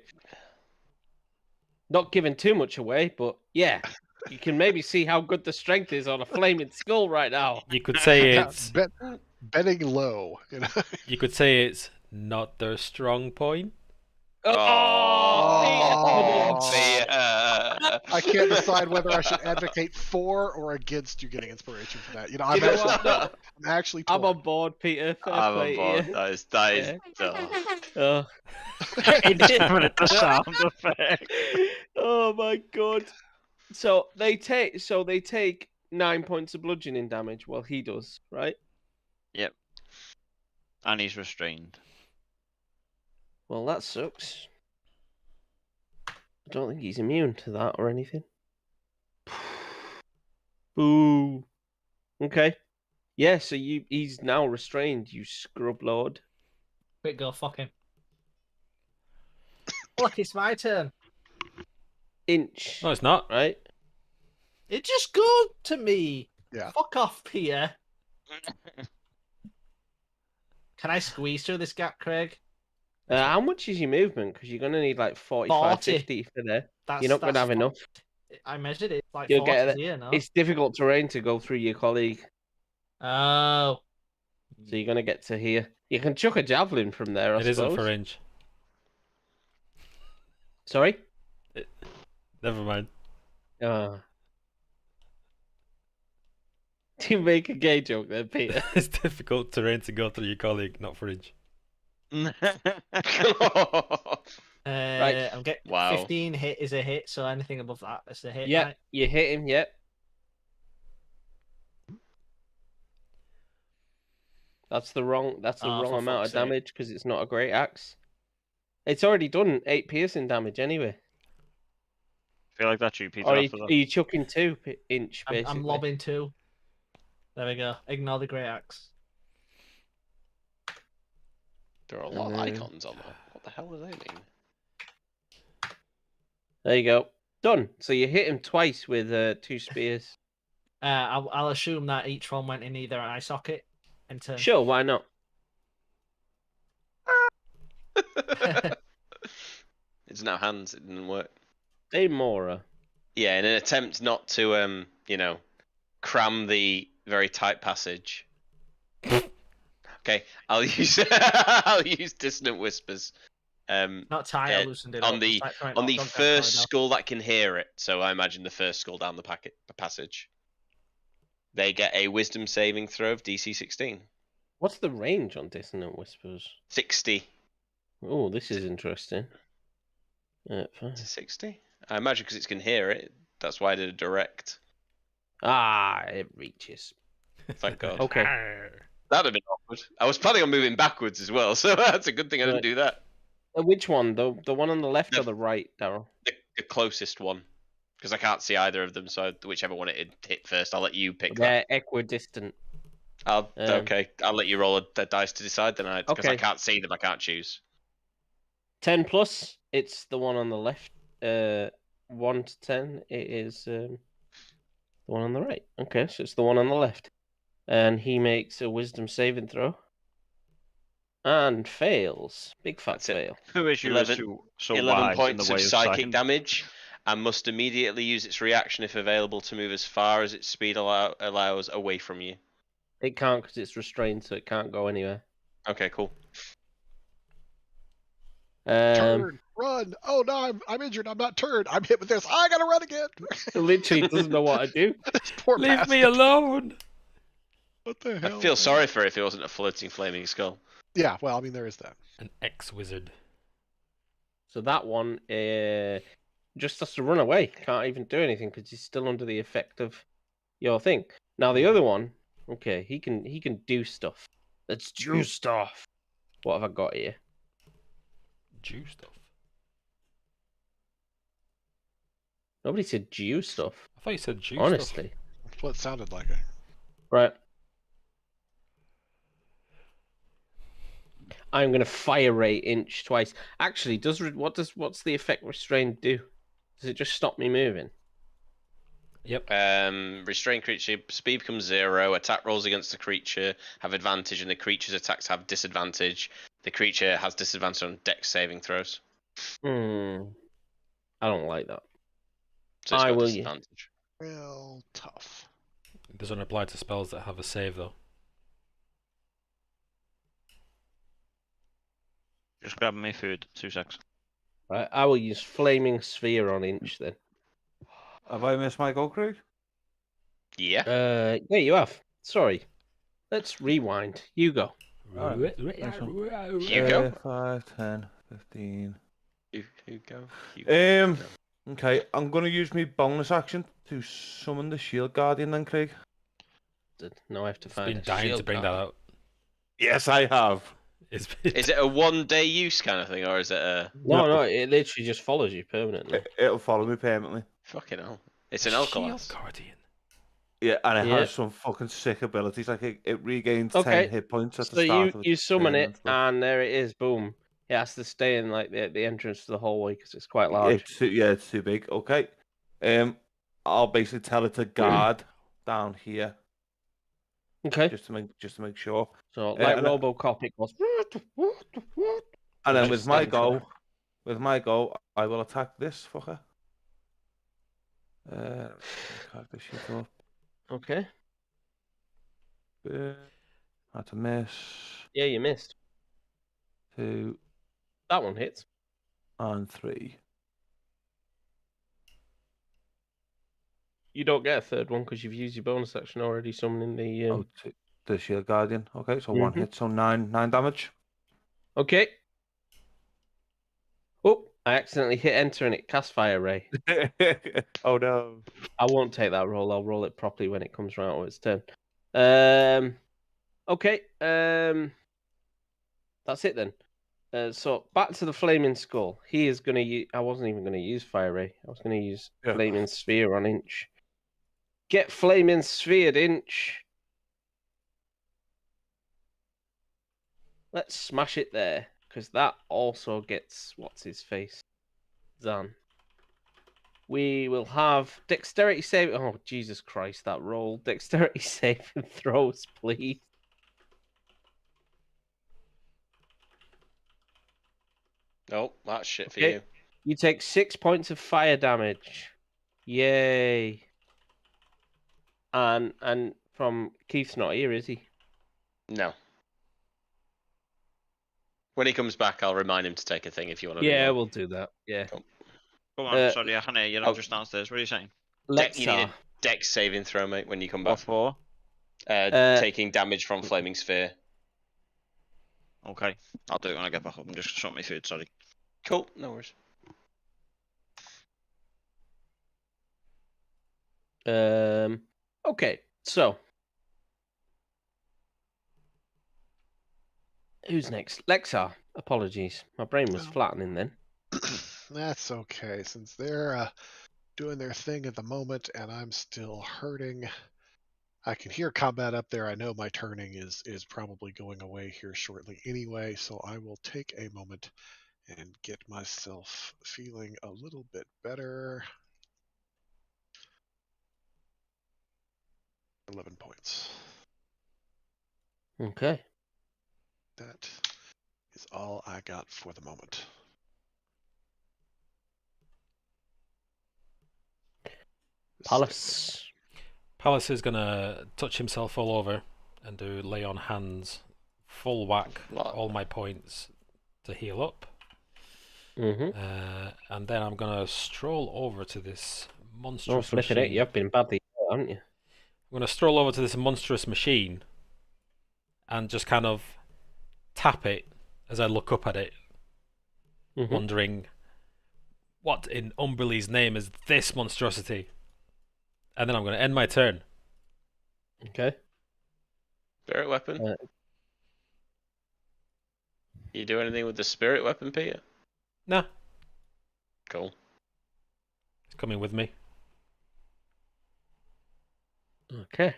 Not giving too much away, but yeah. You can maybe see how good the strength is on a flaming skull right now. You could say Yeah, it's. betting low. You could say it's not their strong point. Oh, I can't decide whether I should advocate for or against you getting inspiration for that. I'm You know what? No, I'm actually I'm torn. on board, Peter. Fair I'm play on to board. you. That is. Oh. The sound effect. Oh my god. So they take 9 points of bludgeoning damage. Well, he does, right? Yep. And he's restrained. Well, that sucks. I don't think he's immune to that or anything. Ooh. Okay. Yeah, so he's now restrained, you scrub lord. Quick, go fuck him. Look, it's my turn. Inch. No, it's not. Right? It just go to me. Yeah. Fuck off, Peter. Can I squeeze through this gap, Craig? How much is your movement? Because you're going to need like 45, 40. 50 for there. That's, You're not going to that's have enough. I measured it. Like You'll 40 get it. here, no? It's difficult terrain to go through your colleague. Oh. So you're going to get to here. You can chuck a javelin from there, I It suppose. isn't for range. Sorry? Never mind. Do you make a gay joke there, Peter? It's difficult terrain to go through your colleague, not for range. I'm getting Wow. 15 hit is a hit, so anything above that is a hit. Yep, Right? you hit him, yep. That's the wrong Oh, for amount of fuck's sake. damage because it's not a great axe. It's already done 8 piercing damage anyway. I feel like that's you, Peter. Or are After that. you chucking 2 inch, I'm basically? lobbing 2. There we go. Ignore the great axe. There are a lot of icons on there. What the hell do they mean? There you go. Done. So you hit him twice with 2 spears. I'll assume that each one went in either an eye socket and turn. Sure, why not? It doesn't have hands. It didn't work. Amora. Yeah, in an attempt not to, cram the very tight passage. Okay, I'll use dissonant whispers. Not tight, I loosened it on up. the It's like trying on to the knock down first corridor. skull that can hear it. So I imagine the first skull down the passage. They get a wisdom saving throw of DC 16. What's the range on Dissonant Whispers? 60 Oh, this is interesting. Fine. to 60. I imagine because it can hear it. That's why I did a direct. Ah, it reaches. Thank God. Okay. That'd have been awkward. I was planning on moving backwards as well, so that's a good thing I didn't Right. do that. Which one? The one on the left No. or the right, Daryl? The closest one. Because I can't see either of them, so whichever one it hit first, I'll let you pick that. They're equidistant. Okay, I'll let you roll a dice to decide then, because I Okay. can't see them, I can't choose. 10 plus, it's the one on the left. 1 to 10, it is the one on the right. Okay, so it's the one on the left. And he makes a wisdom saving throw. And fails. Big fat That's it. fail. Who is you 11 so 11 wise points in the way of of psychic damage, and must immediately use its reaction if available to move as far as its speed allows away from you. It can't because it's restrained, so it can't go anywhere. Okay, cool. Turn, run. Oh no, I'm injured. I'm not turned. I'm hit with this. I gotta run again. Literally doesn't know what to do. This poor Leave bastard. me alone. What the hell? I feel sorry for it if it wasn't a floating flaming skull. Yeah, well, I mean, there is that. An ex-wizard. So that one just has to run away. Can't even do anything because he's still under the effect of your thing. Now the other one, okay, he can do stuff. Let's do stuff. What have I got here? Jew stuff. Nobody said Jew stuff. I thought you said Jew Honestly. stuff. That's what it sounded like. Right. I'm gonna fire rate inch twice. Actually, what's the effect restrained do? Does it just stop me moving? Yep. Restrained creature speed becomes 0. Attack rolls against the creature have advantage, and the creature's attacks have disadvantage. The creature has disadvantage on dex saving throws. I don't like that. So it's I got will. disadvantage. Real tough. It doesn't apply to spells that have a save though. Just grabbing my food. 2 seconds. Right, I will use flaming sphere on inch then. Have I missed my go, Craig? Yeah. Yeah, you have. Sorry. Let's rewind. You go. Alright. You go. 5, 10, 15. You go. You go. Okay, I'm gonna use my bonus action to summon the Shield Guardian then, Craig. Now I have to It's find been a dying to shield bring card. that out. Yes, I have. It's been... Is it a 1-day use kind of thing, or is it a No, it literally just follows you permanently. It'll follow me permanently. fucking hell? It's an Shield Alcalas. Guardian. Yeah, and it Yeah. has some fucking sick abilities. Like it regains Okay. 10 hit points at the So start of you its summon turn it, and stuff. and there it is. Boom. It has to stay in like the entrance to the hallway because it's quite large. It's too big. Okay. I'll basically tell it to guard down here Okay. just to make sure. So like and RoboCop, it goes. And then Just with my stands there. go, I will attack this fucker. Character sheet up. Okay. Had to miss. Yeah, you missed. 2 That one hits. and 3. You don't get a third one because you've used your bonus action already summoning the. The Shield Guardian. Okay, so 1 hit, so 9 damage. Okay. Oh, I accidentally hit enter and it cast Fire Ray. Oh no. I won't take that roll. I'll roll it properly when it comes around to its turn. Okay. That's it then. So back to the Flaming Skull. He is going to use... I wasn't even going to use Fire Ray. I was going to use Flaming Sphere on Inch. Get Flaming Sphered, Inch. Let's smash it there. Because that also gets... What's his face? Zan. We will have Dexterity save... Oh, Jesus Christ, that roll. Dexterity save and throws, please. Oh, that's shit for you. You take 6 points of fire damage. Yay. And from Keith's not here, is he? No. When he comes back, I'll remind him to take a thing if you want to. Yeah, we'll do that. Yeah. Cool. Come on, sorry, I can't hear you. I'm just downstairs. What are you saying? You need a Dex saving throw, mate, when you come back. What for? Taking damage from Flaming Sphere. Okay, I'll do it when I get back up. I'm just shutting my food, sorry. Cool, no worries. Okay, so who's next? Lexar. Apologies, my brain was flattening then. That's okay, since they're doing their thing at the moment, and I'm still hurting. I can hear combat up there. I know my turning is probably going away here shortly anyway, so I will take a moment and get myself feeling a little bit better. 11 points. Okay. That is all I got for the moment. Palace. Palace is gonna touch himself all over and do lay on hands, full whack, all my points to heal up. And then I'm gonna stroll over to this monstrous machine. It. You've been badly, haven't you? I'm gonna stroll over to this monstrous machine and just kind of tap it as I look up at it, wondering what in Umberlee's name is this monstrosity. And then I'm going to end my turn. Okay. Spirit weapon? You do anything with the spirit weapon, Peter? Nah. Cool. It's coming with me. Okay.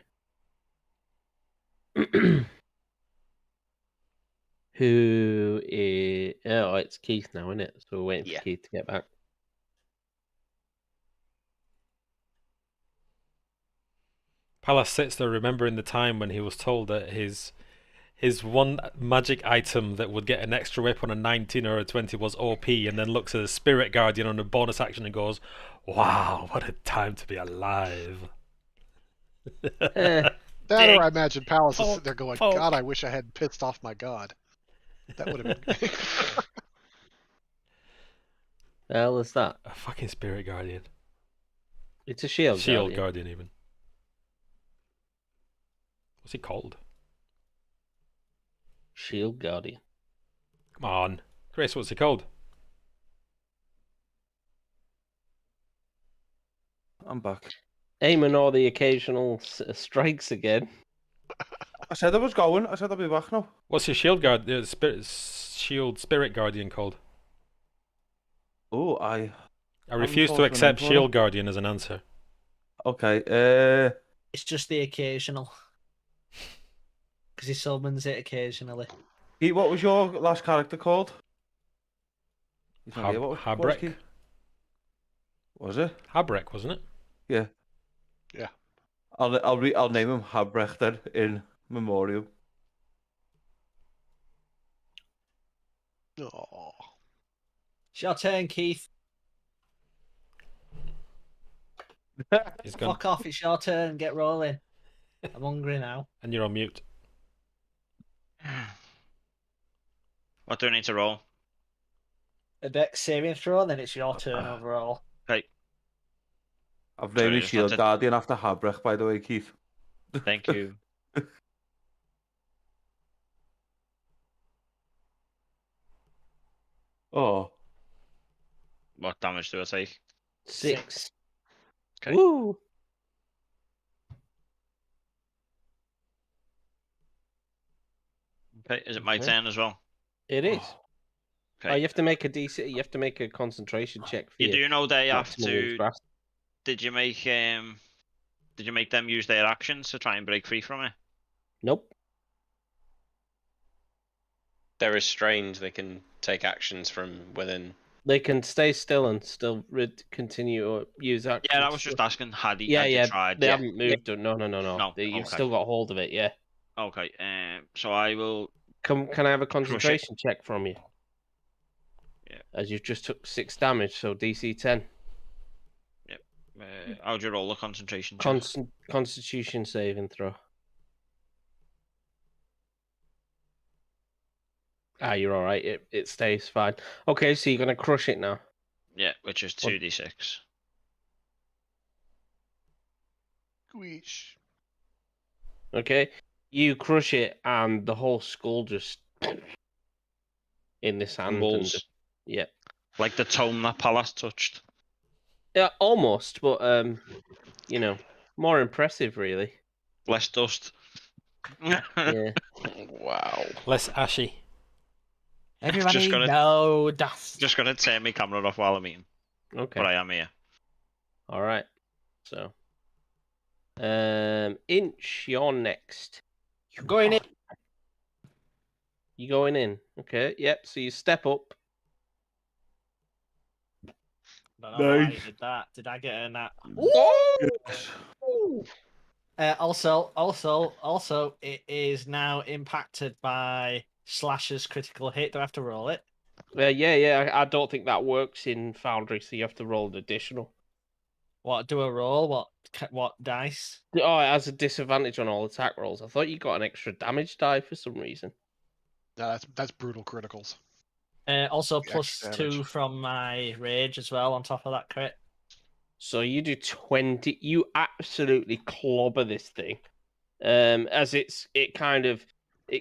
Who is... Oh, it's Keith now, isn't it? So we're waiting for Keith to get back. Pallas sits there remembering the time when he was told that his one magic item that would get an extra whip on a 19 or a 20 was OP, and then looks at a Spirit Guardian on a bonus action and goes, wow, what a time to be alive. That or I imagine Palace is sitting there going, God, I wish I hadn't pissed off my god. That would have been... The hell is that? A fucking Spirit Guardian. It's a shield Guardian even. What's he called? Shield Guardian. Come on. Chris, what's he called? I'm back. Aiming all the occasional strikes again. I said I was going. I said I'll be back now. What's your Shield Spirit Guardian called? Oh, I refuse to accept Shield Guardian as an answer. Okay. It's just the occasional. Because he summons it occasionally. Keith, what was your last character called? He's not here. What was it called, Habrek. Keith? Was it? Habrek, wasn't it? Yeah. Yeah. I'll name him Habrek then in memoriam. Oh. It's your turn, Keith. He's gone, Fuck off, it's your turn. Get rolling. I'm hungry now. and you're on mute. What do I need to roll? A dex saving throw, then it's your turn overall. Okay, I've Sorry, named his just shield wanted- guardian after Habrek, by the way, Keith. thank you. Oh. What damage do I take? 6. Okay. Woo! Okay, is it my Okay. turn as well? It is. Okay. Oh, you have to make a DC. You have to make a concentration check for You your do know they have maximum to. interest. Did you make them use their actions to try and break free from it? Nope. They're restrained. They can take actions from within. They can stay still and still continue or use actions. Yeah, I was just asking. Had you tried? They Yeah. haven't moved. No. No, You've okay. still got hold of it. Yeah. Okay. So I will. Can I have a concentration check from you? Yeah. As you've just took 6 damage, so DC 10. How do you roll a concentration check? Constitution saving throw. You're all right. It stays fine. Okay, so you're gonna crush it now. Yeah, which is 2d6. Squeesh. Okay, you crush it, and the whole skull just in this hand. Balls. Yeah. Like the tome that Pallas touched. Yeah, almost, but more impressive, really. Less dust. Yeah. Wow. Less ashy. Everybody, Just gonna- no dust. Just gonna turn my camera off while I'm eating, Okay. but I am here. All right. So, Inch, you're next. You're going in. You going in? Okay. Yep. So you step up. Don't know why I Nice. did that. Did I get a nat? Yes. Also, it is now impacted by Slasher's critical hit. Do I have to roll it? Yeah. I don't think that works in Foundry, so you have to roll an additional. What, do a roll? What dice? Oh, it has a disadvantage on all attack rolls. I thought you got an extra damage die for some reason. No, that's brutal criticals. Also The plus extra 2 damage. from my rage as well on top of that crit. So you do 20. You absolutely clobber this thing. As it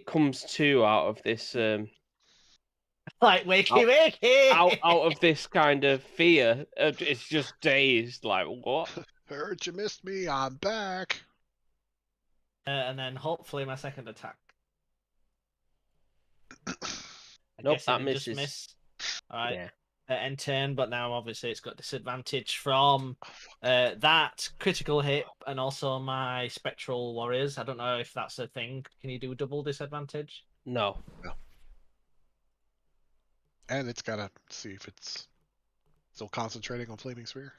comes to out of this Like wakey. out of this kind of fear. It's just dazed, like what? Heard you missed me. I'm back. And then hopefully my second attack. I Nope, guess that it'll just misses. miss. Alright. Yeah. End turn, but now obviously it's got disadvantage from that critical hit and also my spectral warriors. I don't know if that's a thing. Can you do double disadvantage? No. And it's gotta see if it's still concentrating on Flaming Sphere.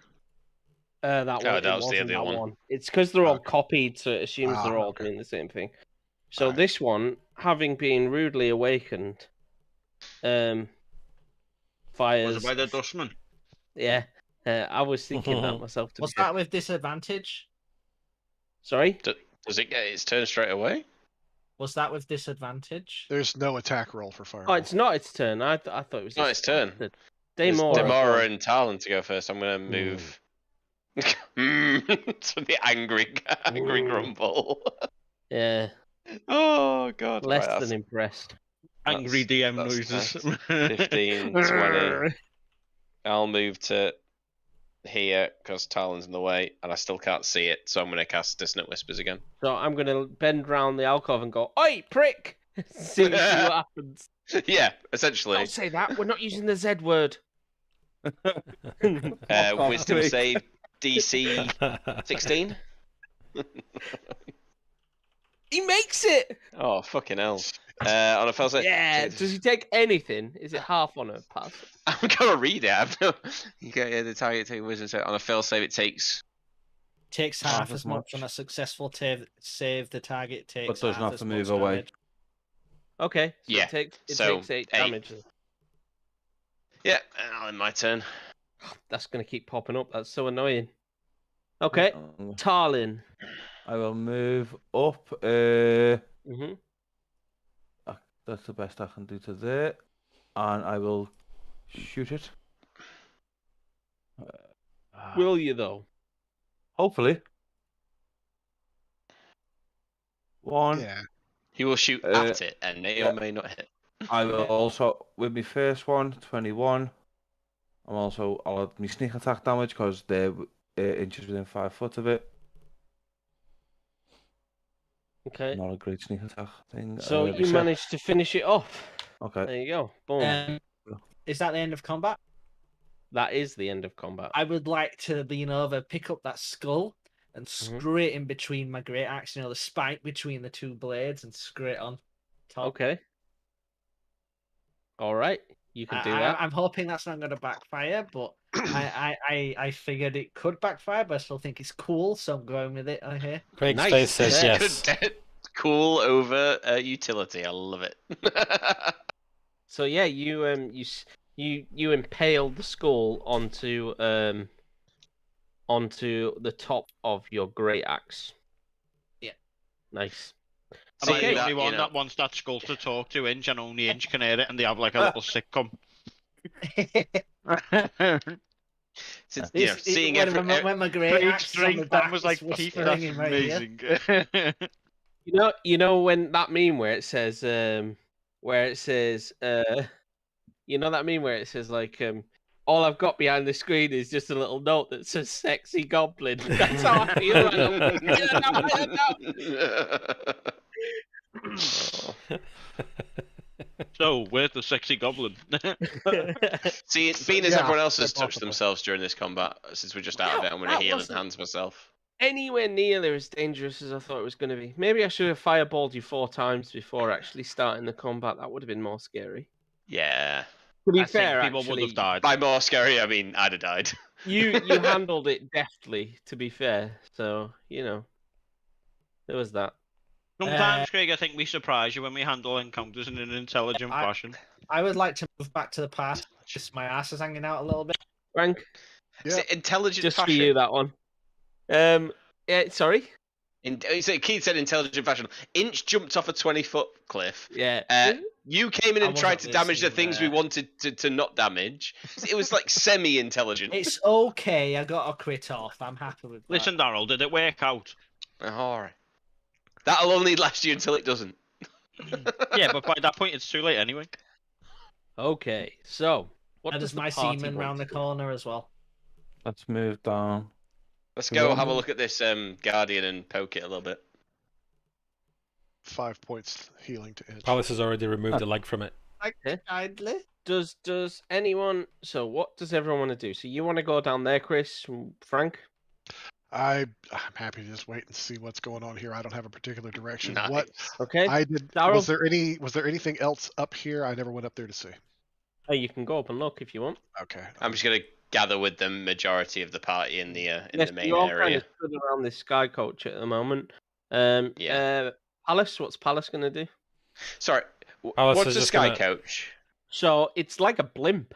That Oh, one. that It was the wasn't other that one. It's because they're all Okay. copied, so it assumes they're all Okay. doing the same thing. So Alright. this one, having been rudely awakened, Was fires. it by the dustman? Yeah. I was thinking that myself. To Was be fair. that with disadvantage? Sorry? Does it get its turn straight away? Was that with disadvantage? There's no attack roll for Oh, Fireball. it's not its turn. I thought it was. Not its turn. It's It's Daemora. Demora and Talon to go first. I'm gonna move. So the angry grumble. Yeah, Oh god. less right, than impressed. Angry DM that's noises. 15, 20. I'll move to here because Talon's in the way, and I still can't see it, so I'm gonna cast Dissonant Whispers again. So I'm gonna bend round the alcove and go, "Oi, prick!" see what happens. Yeah, essentially. Don't say that. We're not using the Z word. Wisdom save DC 16. He makes it. Oh, fucking hell. On a fail save. Yeah. Does he take anything? Is it half on a pass? I'm gonna read it. I've no... Okay, the target take wisdom save. On a fail save, it takes. Takes Half half as as much on a much. successful save. The target takes doesn't half have as to much move away. damage. Okay. So Yeah, it so takes 8 8. damage. Yeah, now in my turn. That's gonna keep popping up. That's so annoying. Okay. Tarlin. I will move up. Mhm. That's the best I can do to there, and I will shoot it. Will you though? Hopefully. One. Yeah. He will shoot at it and may or may not hit. I will also, with my first one, 21. I'll add my sneak attack damage because they're inches within 5 foot of it. Okay. Not a great sneak attack thing. So you except- managed to finish it off. Okay. There you go. Boom. Is that the end of combat? That is the end of combat. I would like to lean over, pick up that skull, and screw it in between my great axe. You know, the spike between the two blades, and screw it on top. Okay. All right. You can do that. I'm hoping that's not going to backfire, but I figured it could backfire, but I still think it's cool, so I'm going with it. I hear. Craig's Nice. face says Yeah. yes. Cool over utility. I love it. So yeah, you impaled the skull onto the top of your great axe. Yeah. Nice. Am I Okay. the only You one know. that wants that skull to talk to Inch and only Inch can hear it and they have like a little sitcom? Since, Seeing when my great Craig's axe is on the drink, back, that was like, it's Keith, whispering that's in my ear. amazing. You know when that meme where it says you know that meme where it says like all I've got behind the screen is just a little note that says "sexy goblin." That's how I feel right now. So, where's the sexy goblin? See, being as everyone else has they're touched possible. themselves during this combat, since we're just out of it, I'm going to That heal and wasn't- enhance myself. Anywhere near as dangerous as I thought it was going to be. Maybe I should have fireballed you 4 times before actually starting the combat. That would have been more scary. Yeah. To be I fair, think people actually, would have died. By more scary, I mean I'd have died. you handled it deftly. To be fair, so there was that. Sometimes, Craig, I think we surprise you when we handle encounters in an intelligent fashion. I would like to move back to the past. Just my ass is hanging out a little bit. Frank, Is it intelligent just fashion? for you that one. Yeah, sorry. Keith said intelligent fashion. Inch jumped off a 20-foot cliff. Yeah. You came in I and tried wasn't to damage the listening things we there. wanted to not damage. It was like semi-intelligent. It's okay. I got a crit off. I'm happy with that. Listen, Daryl, did it work out? All right. That'll only last you until it doesn't. Yeah, but by that point, it's too late anyway. Okay, so what And does there's my the party seaman want round the to do? corner as well. Let's move down. Let's You go want have a me- look at this Guardian and poke it a little bit. 5 points healing to Inch. Palace has already removed a leg from it. Kindly. Does anyone? So what does everyone want to do? So you want to go down there, Chris, Frank? I'm happy to just wait and see what's going on here. I don't have a particular direction. Nice. What Okay. I did Daryl? was there anything else up here? I never went up there to see. Oh, you can go up and look if you want. Okay. I'm just gonna gather with the majority of the party in the Yes, the main you're all kind area. of stood around this sky coach at the moment. Palace, what's Palace gonna do? Sorry, Palace what's is the just sky gonna- coach? So it's like a blimp.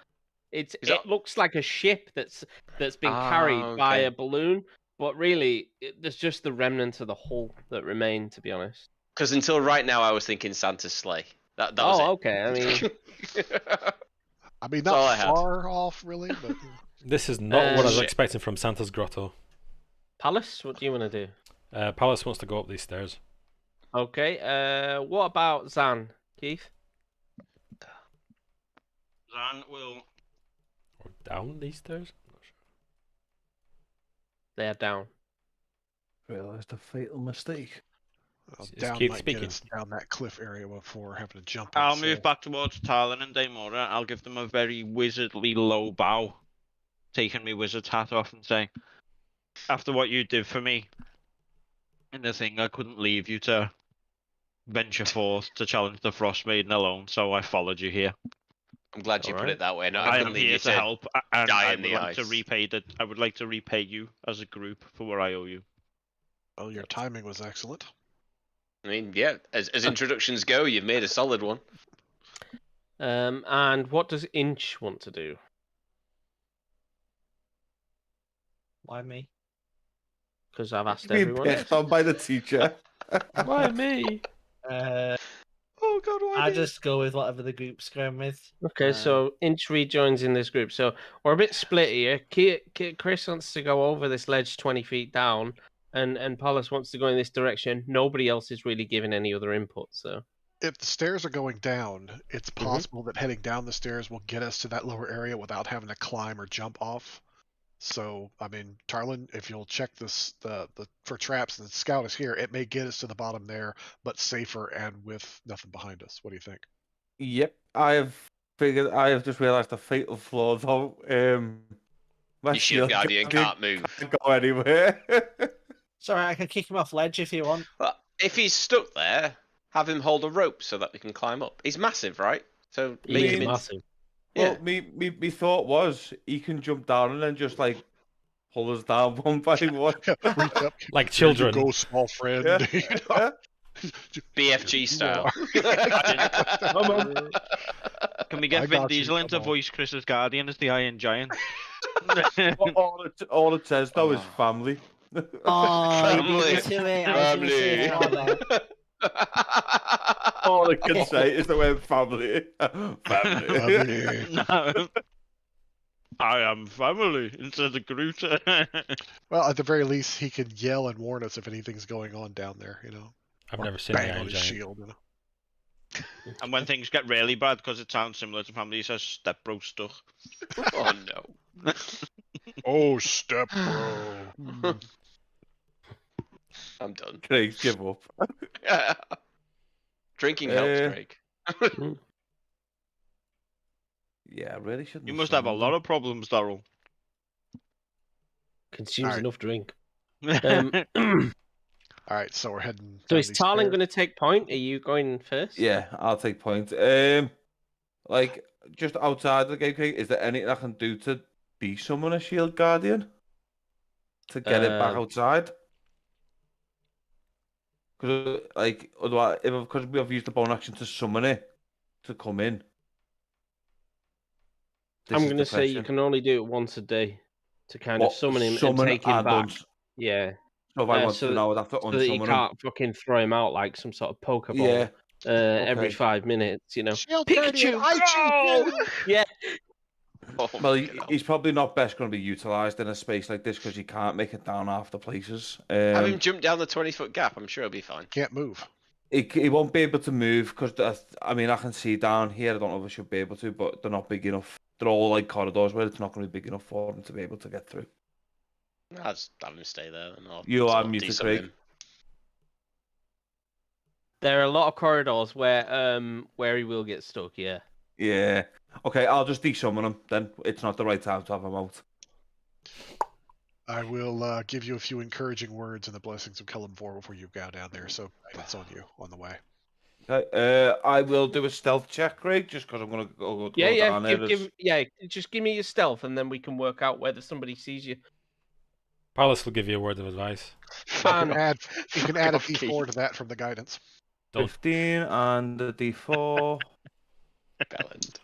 It that- looks like a ship that's been carried by okay. a balloon, but really there's just the remnant of the hull that remain. To be honest. Because until right now, I was thinking Santa's sleigh. That was it. Okay. I mean, I mean, That's all I not had. far off, really, but This is not what I was shit. expecting from Santa's grotto. Palace, what do you want to do? Palace wants to go up these stairs. Okay. What about Zan, Keith? Zan will. Or down these stairs? Not sure. They're down. Realised a fatal mistake. well, Is down Keith might speaking? get us down that cliff area before having to jump. it, I'll so- move back towards Talon and Daemora. I'll give them a very wizardly low bow, taking my wizard's hat off and say, after what you did for me, in the thing, I couldn't leave you to venture forth to challenge the Frostmaiden alone, so I followed you here. I'm glad you put it that way. No, I I am couldn't leave here you to help, and die I in would the like to ice. repay I would like to repay you as a group for what I owe you. Well, your timing was excellent. I mean, yeah, as introductions go, you've made a solid one. And what does Inch want to do? Why me? Because I've asked Being everyone. pissed on by the teacher. Why me? Oh God, why I me? just go with whatever the group's going with. Okay, so Inch rejoins in this group. So we're a bit split here. Chris wants to go over this ledge 20 feet down, and Paulus wants to go in this direction. Nobody else is really giving any other input. So If the stairs are going down, it's possible that heading down the stairs will get us to that lower area without having to climb or jump off. So, I mean, Tarlin, if you'll check this for traps, the scout is here. It may get us to the bottom there, but safer and with nothing behind us. What do you think? Yep, I have just realised the fatal flaw though. My Your shield guardian can't move. Can't go anywhere. Sorry, I can kick him off ledge if you want. Well, if he's stuck there, have him hold a rope so that we can climb up. He's massive, right? So make he's him in... massive. Well, Yeah. me thought was he can jump down and then just like pull us down one by one. Reach up, Like "Here you children. go, small friend. Yeah. You know? BFG style. Can we get I Vin got you, Diesel in to come on. voice Chris's guardian as the Iron Giant? all it says though is family. Oh, you beat me Family. to it. I was going to say Family. father. All I can say is the word family. Family. No. I am family instead of Groot. Well, at the very least, he can yell and warn us if anything's going on down there. You know, I've Or never seen the bang Iron on his Giant. shield. You know? And when things get really bad, because it sounds similar to family, he says step bro stuck. Oh no. Oh, step bro. I'm done. Craig, give up. Drinking helps, Uh, Craig. Yeah, I really shouldn't. You must have a lot of problems, Daryl. Consumes Alright. enough drink. All right, so we're heading. So down is these Tarlin stairs. going to take point? Are you going first? Yeah, I'll take point. Like just outside the gate, Craig, is there anything I can do to summon a shield guardian to get it back outside? Because like otherwise, because we have used the bone action to summon it to come in. I'm going to say you can only do it once a day to kind of summon him and take him back. Yeah. So if I want so to now, I'd have to So that you unsummon him. can't fucking throw him out like some sort of Pokeball. Yeah. Every Okay. 5 minutes, you know. Shield Pikachu, guardian, I choose you! Yeah. Oh, Well, fucking hell. he's probably not best going to be utilised in a space like this because you can't make it down half the places. Have him jump down the 20-foot gap. I'm sure he'll be fine. Can't move. He won't be able to move because I mean I can see down here. I don't know if I should be able to, but they're not big enough. They're all like corridors where it's not going to be big enough for him to be able to get through. I'll just have him stay there. And I'll You sort are of muted, desummon Craig. him. There are a lot of corridors where he will get stuck, yeah. Yeah. Okay, I'll just desummon him then. It's not the right time to have him out. I will give you a few encouraging words and the blessings of Kellamvor before you go down there. So it's on you on the way. Okay, I will do a stealth check, Craig, just because I'm going to go down there. Just give me your stealth and then we can work out whether somebody sees you. Paulus will give you a word of advice. Fuck off. You can add a Fuck off, D4 Keith. to that from the guidance. 15 and a D4. Bellend.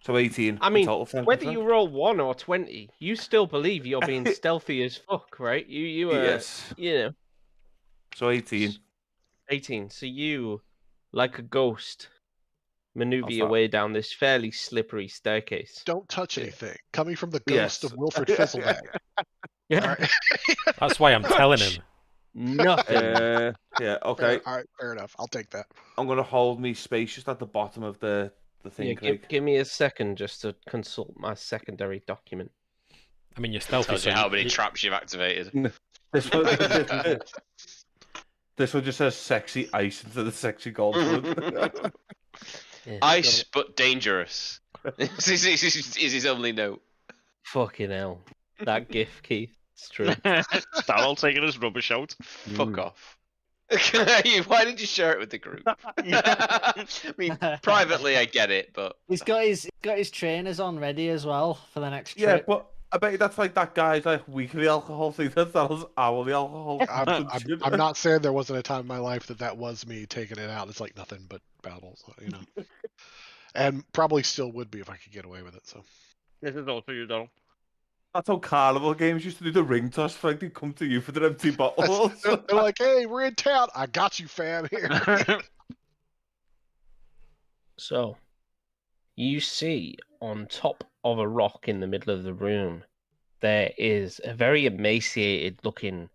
So 18. I mean, in total, Frank, whether is you roll 1 or 20, you still believe you're being stealthy as fuck, right? You are, Yes. you know, So 18. 18. So you, like a ghost, maneuver How's your that? way down this fairly slippery staircase. Don't touch anything. Coming from the Yes. ghost of Wilfred Fizzleback. Yeah. All right. That's why I'm telling him. Nothing. Yeah, okay. All right, fair enough. I'll take that. I'm going to hold me space just at the bottom of the thing, Yeah, Craig. give me a second just to consult my secondary document. I mean, you're stealthy. Tells you So how many traps you've activated. This one, this one just says sexy ice into the sexy gold one. Yeah, Ice, but dangerous. is his only note. Fucking hell. That gif, Keith. It's true. Daryl taking his rubbish out. Fuck off. Why did you share it with the group? I mean, privately I get it, but He's got his trainers on ready as well for the next Yeah, trip. but I bet you that's like that guy's like weekly alcohol thing. That's hourly alcohol consumption. I'm not saying there wasn't a time in my life that was me taking it out. It's like nothing but babble, you know. And probably still would be if I could get away with it. So This is also you, Donald. That's how carnival games used to do the ring toss. For, like they come to you for their empty bottles. they're like, "Hey, we're in town. I got you, fam. Here." So, you see on top of a rock in the middle of the room, there is a very emaciated looking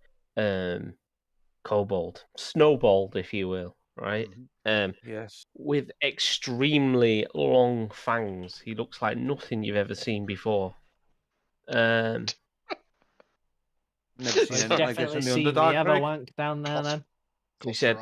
kobold, snowballed, if you will, right? Yes. With extremely long fangs. He looks like nothing you've ever seen before. Never seen anything like this Definitely in the see me Underdark. have a Craig. wank down there then. He said,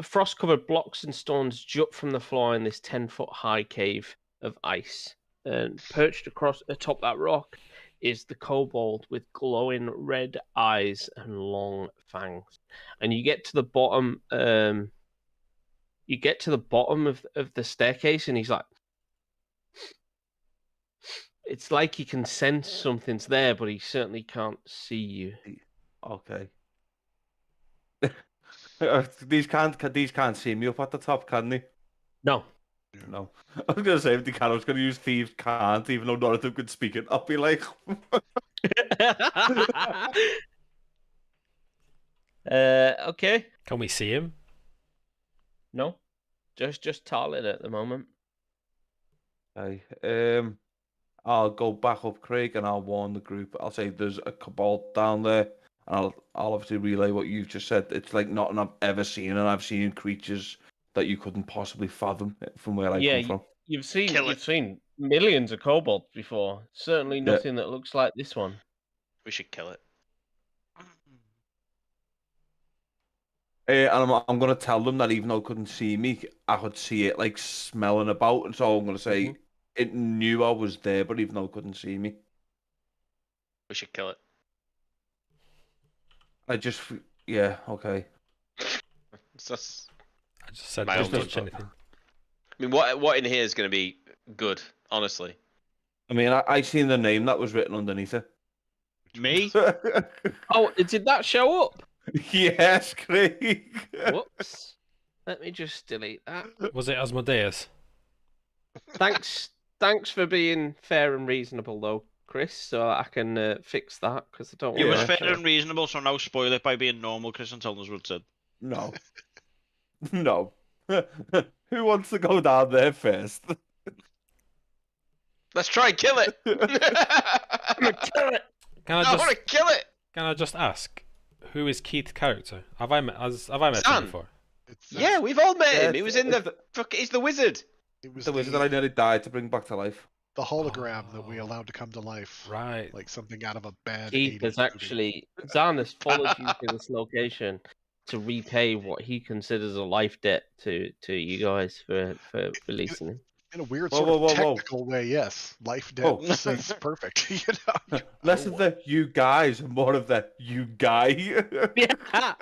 frost-covered blocks and stones jut from the floor in this 10-foot high cave of ice. And perched across atop that rock is the kobold with glowing red eyes and long fangs. And you get to the bottom. You get to the bottom of the staircase, and he's like, it's like he can sense something's there, but he certainly can't see you. Okay. These can't see me up at the top, can they? No. No. I was gonna say if they can, I was gonna use thieves can't, even though none of them could speak it. I'll be like, Okay. Can we see him? No. Just Tarlin at the moment. hey, I'll go back up, Craig, and I'll warn the group. I'll say there's a kobold down there. And I'll obviously relay what you've just said. It's like nothing I've ever seen, and I've seen creatures that you couldn't possibly fathom from where I come from. You've seen millions of kobolds before. Certainly nothing that looks like this one. we should kill it. And I'm going to tell them that even though it couldn't see me, I could see it like smelling about. And so I'm going to say it knew I was there, but even though it couldn't see me. We should kill it. Yeah, okay. That's I just said My don't only touch thought. anything. I mean, what in here is going to be good? Honestly, I mean, I seen the name that was written underneath it. Me? Oh, did that show up? Yes, Craig. Whoops. Let me just delete that. Was it Asmodeus? Thanks for being fair and reasonable, though, Chris, so I can fix that, because I don't It want was to... fair and reasonable, so now spoil it by being normal, Chris and Tellers would said. No. No. Who wants to go down there first? let's try and kill it. I'm gonna kill it! I want to kill it. Can I just ask, who is Keith's character? Have I met him Sam. before? Yeah, we've all met him. Yeah, He was in the. He's the wizard. It was The wizard that I nearly died to bring back to life. the hologram that we allowed to come to life. Right. Like something out of a bad Keith 80s has movie. actually... Zan has followed you to this location to repay what he considers a life debt to you guys for releasing him. In a weird Whoa, sort whoa, of whoa, whoa. technical way, yes. Life debt Oh. is perfect. You know? Less of the you guys and more of the you guy. Yeah.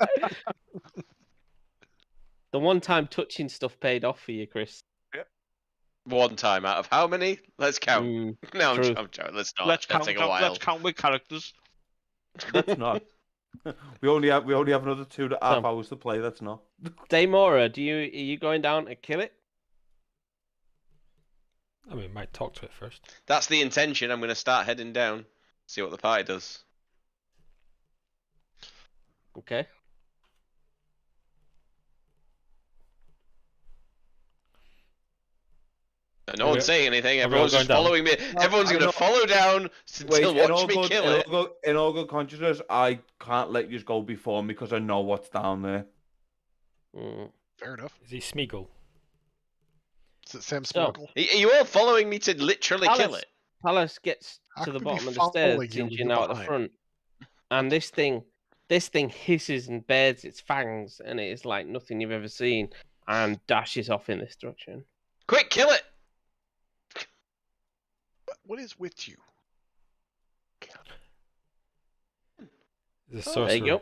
The one-time touching stuff paid off for you, Chris. One time out of how many? Let's count. No, true. I'm joking. Let's not. Let's That'd count. take a while. Let's count with characters. That's not. We only have another 2.5 hours to play. That's not. Daemora, are you going down to kill it? I mean, we might talk to it first. That's the intention. I'm going to start heading down. See what the party does. Okay. No one's saying anything. we all Everyone's just going down? following me. Everyone's going to follow down until watch me kill it. In all good consciousness, I can't let you go before me because I know what's down there. Fair enough. Is he Smeagol? Is it Sam So- Smeagol? Are you all following me to literally kill it? Palace gets How to the could we bottom of the follow stairs you since with you're you now at the behind? front. And this thing hisses and bares its fangs, and it is like nothing you've ever seen, and dashes off in this direction. Quick, kill it! What is with you? The Oh, there you go.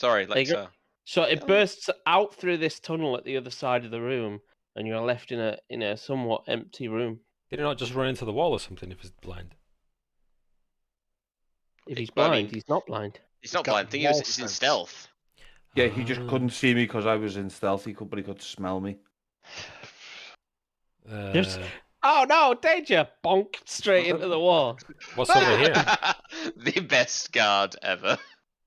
Sorry, There you go. Lexa. So it Yeah. bursts out through this tunnel at the other side of the room, and you're left in a somewhat empty room. Did he not just run into the wall or something if he's blind? If he's But I blind, mean- he's not blind. It's not got blind. I think wall it's in sense. stealth. Yeah, he just Ah. couldn't see me because I was in stealth. But he could smell me. There's- Oh no, danger! Bonk straight into the wall. What's over here? The best guard ever.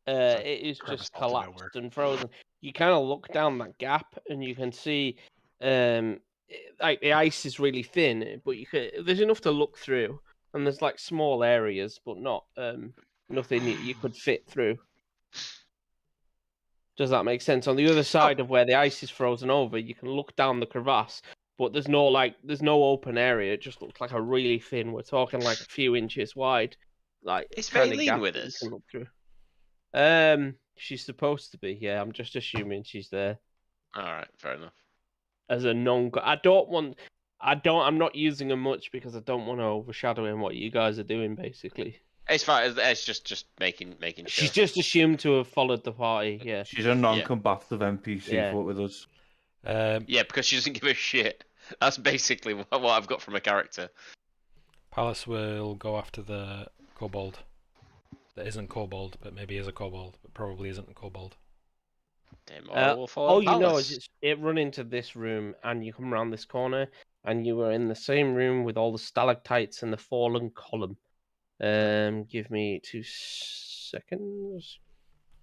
It is Crevice just off to nowhere. collapsed and frozen. You kind of look down that gap, and you can see, like the ice is really thin, but there's enough to look through, and there's like small areas, but not nothing you could fit through. Does that make sense? On the other side of where the ice is frozen over, you can look down the crevasse, but there's no open area. It just looks like a really thin. We're talking like a few inches wide, like Is kind of Valine gap with that you us? can look through. She's supposed to be. Yeah, I'm just assuming she's there All right, fair enough. as a non. I'm not using her much because I don't want to overshadow in what you guys are doing. Basically, It's fine. It's just making sure. she's just assumed to have followed the party. Yeah. She's a non-combative NPC Yeah. with us. Yeah, because she doesn't give a shit. That's basically what I've got from a character. Palace will go after the kobold. That isn't kobold, but maybe is a kobold, but probably isn't a kobold. We'll follow All you know Palace. is it run into this room, and you come around this corner, and you were in the same room with all the stalactites and the fallen column. Give me 2 seconds.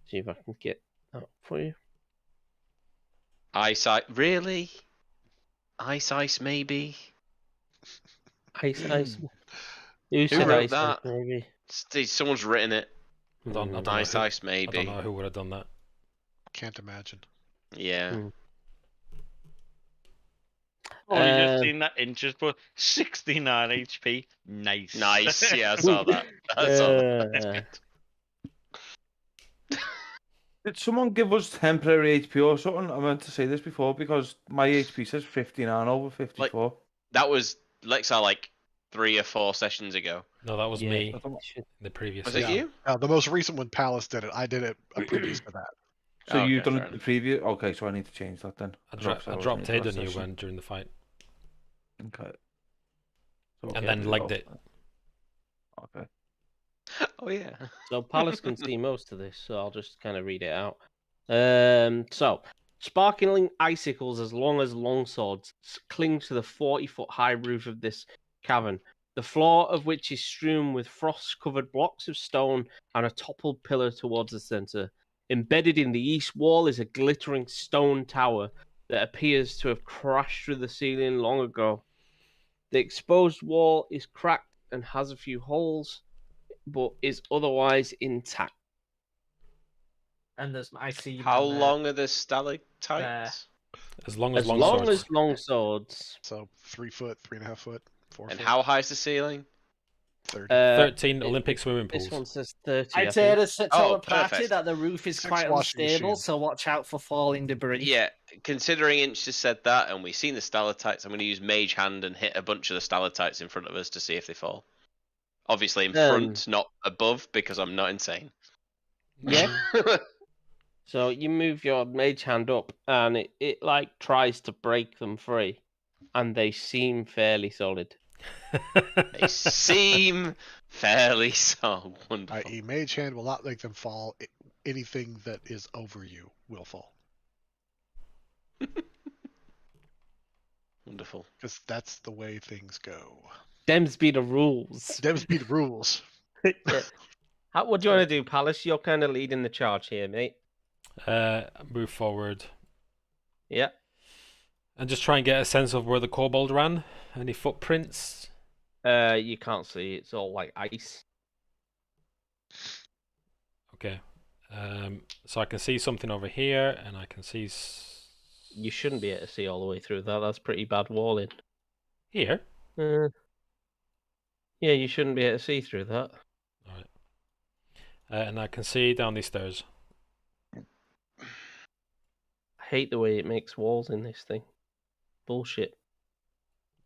See if I can get that for you. Eyesight, really? Ice, maybe. Ice. Who said wrote ice? that? Maybe. Someone's written it. I don't know Ice, who, I maybe. don't know who would have done that. Can't imagine. Yeah. Hmm. Oh, you just Um, seen that inches, but 69 HP. Nice. Nice. Yeah, I saw that. I saw that. Did someone give us temporary HP or something? I meant to say this before because my HP says 59 over 54. That was Lexar like 3 or 4 sessions ago. No, that was Yeah. me. I don't- The previous. Was it session. you? The most recent one, Palace did it. I did it previous to that. So Oh, you've okay, done fair it the previous. Okay, so I need to change that then. I, 'cause dro- obviously I wasn't dropped in in last on you session. when during the fight, Okay. and then legged it. Okay. Oh yeah. So Palace can see most of this, so I'll just kind of read it out. So sparkling icicles as long as longswords cling to the 40-foot high roof of this cavern, the floor of which is strewn with frost-covered blocks of stone and a toppled pillar towards the center. Embedded in the east wall is a glittering stone tower that appears to have crashed through the ceiling long ago. The exposed wall is cracked and has a few holes, but is otherwise intact. And I see. How them, long are the stalactites? As long as As long long swords. as long swords. So 3 foot, 3.5 foot, 4 And foot, how high is the ceiling? 30. 13 Olympic swimming pools. This one says 30. I'd I say think. to Oh, tell the party perfect. that the roof is 6 quite washing unstable, machines. so watch out for falling debris. Yeah, considering Inch just said that, and we've seen the stalactites, I'm going to use Mage Hand and hit a bunch of the stalactites in front of us to see if they fall. Obviously in front, not above, because I'm not insane. Yeah. So you move your mage hand up, and it like tries to break them free, and they seem fairly solid. They seem fairly so wonderful. I.e., Mage Hand will not make them fall. Anything that is over you will fall. Wonderful. Because that's the way things go. Them's be the rules. Devs be the rules. Yeah. What do you want to do, Palace? You're kind of leading the charge here, mate. Move forward Yeah. and just try and get a sense of where the kobold ran. Any footprints? You can't see. It's all like ice. Okay. So I can see something over here, and I can see You shouldn't be able to see all the way through that. That's pretty bad walling. here. Yeah, you shouldn't be able to see through that. All right. And I can see down these stairs. I hate the way it makes walls in this thing. Bullshit.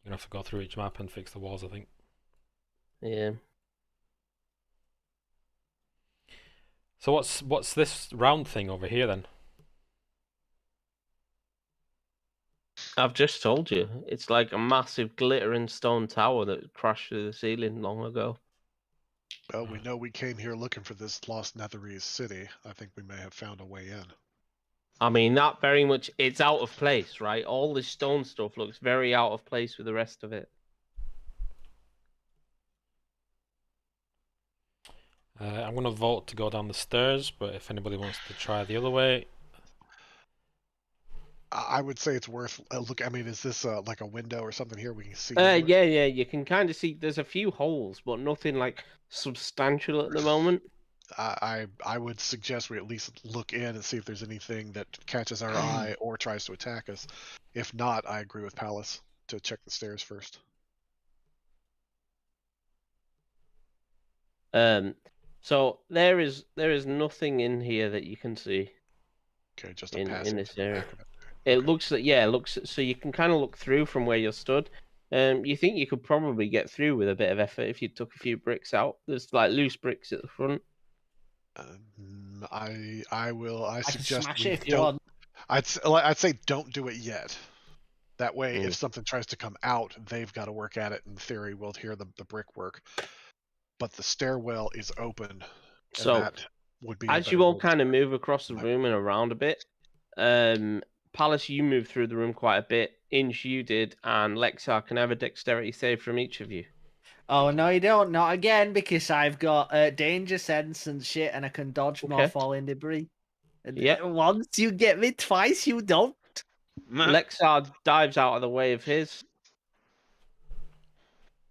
You're gonna have to go through each map and fix the walls, I think. Yeah. So what's this round thing over here then? I've just told you. It's like a massive glittering stone tower that crashed through the ceiling long ago. Well, we know we came here looking for this lost Netherese city. I think we may have found a way in. I mean, that very much, it's out of place, right? All this stone stuff looks very out of place with the rest of it. I'm going to vote to go down the stairs, but if anybody wants to try the other way... I would say it's worth a look. I mean, is this like a window or something here we can see? Yeah, you can kind of see there's a few holes, but nothing like substantial at the moment. I would suggest we at least look in and see if there's anything that catches our eye or tries to attack us. If not, I agree with Palace to check the stairs first. So there is nothing in here that you can see. Okay, just a in passage this to the area. back of it. It looks like, yeah, it looks so you can kind of look through from where you're stood. You think you could probably get through with a bit of effort if you took a few bricks out. There's like loose bricks at the front. I I can suggest smash we it if you don't. want. I'd say don't do it yet. That way, Mm. if something tries to come out, they've got to work at it. In theory, we'll hear the brickwork. But the stairwell is open. And So that would be as you all kind of move across the room and around a bit, Palace, you moved through the room quite a bit. Inch, you did, and Lexar can have a dexterity save from each of you. Oh no, you don't. Not again, because I've got danger sense and shit, and I can dodge more Okay. falling debris. Yep. Once you get me, twice you don't. Lexar dives out of the way of his.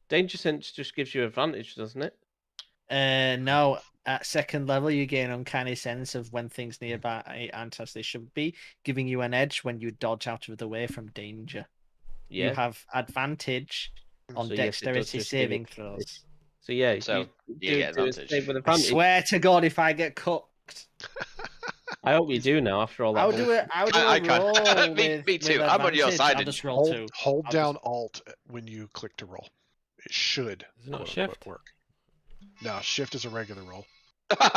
Danger sense just gives you advantage, doesn't it? No. At second level, you gain uncanny sense of when things nearby aren't as they should be, giving you an edge when you dodge out of the way from danger. Yeah. You have advantage on So yes, it does dexterity just give saving it- throws. So yeah, So, you you get do a advantage. save with I advantage. swear to God, if I get cooked, I hope you do now. After all that, I'll do it. I'll do I a can't. roll Me with too. with I'm on your advantage. side, I'll and just roll two. Hold I'll down just- Alt when you click to roll. It should Is it not quote, shift? work. No, shift is a regular roll. Well,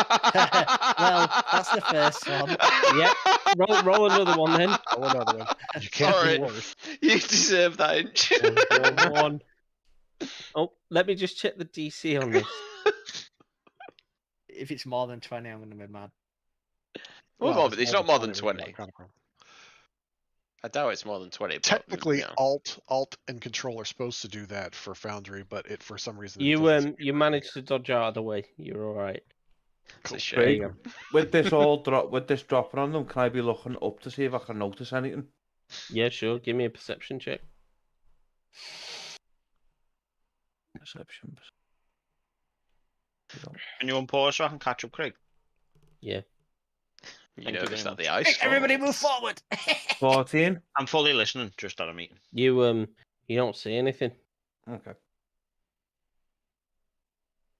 that's the first one. Yep. Roll another one then. Roll another one. You can't Sorry. do worse. You deserve that inch. 1. Oh, let me just check the DC on this. If it's more than 20, I'm going to be mad. Well, if it's not more than it would be 20. kind of problem. I doubt it's more than 20. But, Technically, you know. Alt, and Control are supposed to do that for Foundry, but it for some reason it You doesn't seem to you work managed here. to dodge out of the way. You're all right. It's a Cool. shame. There you go. With this all with this dropping on them, can I be looking up to see if I can notice anything? Yeah, sure. Give me a perception check. Perception. Can you unpause so I can catch up, Craig? Yeah. You Thank you noticed very that the ice. Everybody falls. move forward. 14. I'm fully listening, just at a meeting. You don't see anything. Okay.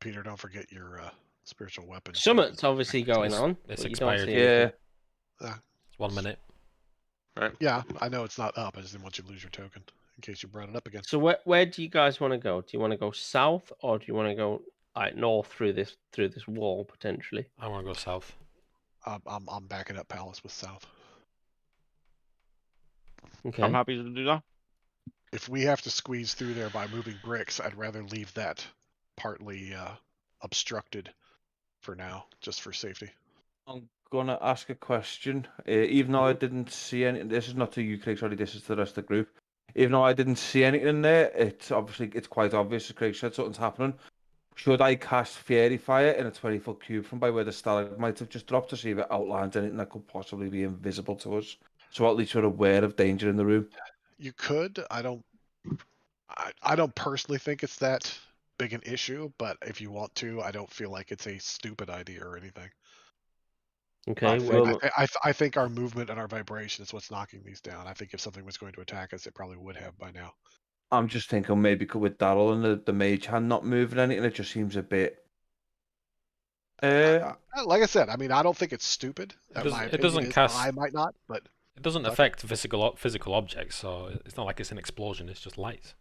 Peter, don't forget your spiritual weapon. Summit's obviously going It's- on. it's but you don't expired. see anything. Yeah. It's 1 minute. Yeah, I know it's not up. I just didn't want you to lose your token in case you brought it up again. So where do you guys want to go? Do you want to go south or do you want to go like north through this wall potentially? I want to go south. I'm backing up Palace with South. Okay. I'm happy to do that. If we have to squeeze through there by moving bricks, I'd rather leave that partly obstructed for now, just for safety. I'm gonna ask a question. Even though I didn't see any, this is not to you, Craig. Sorry, this is to the rest of the group. Even though I didn't see anything in there, it's quite obvious. As Craig said, something's happening. Should I cast Fairy Fire in a 20-foot cube from by where the stalagmite might have just dropped to see if it outlines anything that could possibly be invisible to us? So at least we're aware of danger in the room. You could. I don't personally think it's that big an issue, but if you want to, I don't feel like it's a stupid idea or anything. Okay. I think our movement and our vibration is what's knocking these down. I think if something was going to attack us, it probably would have by now. I'm just thinking maybe with Daryl and the mage hand not moving anything, it just seems a bit. Like I said, I mean, I don't think it's stupid. It doesn't cast. I might not, but It doesn't affect physical objects, so it's not like it's an explosion. It's just light.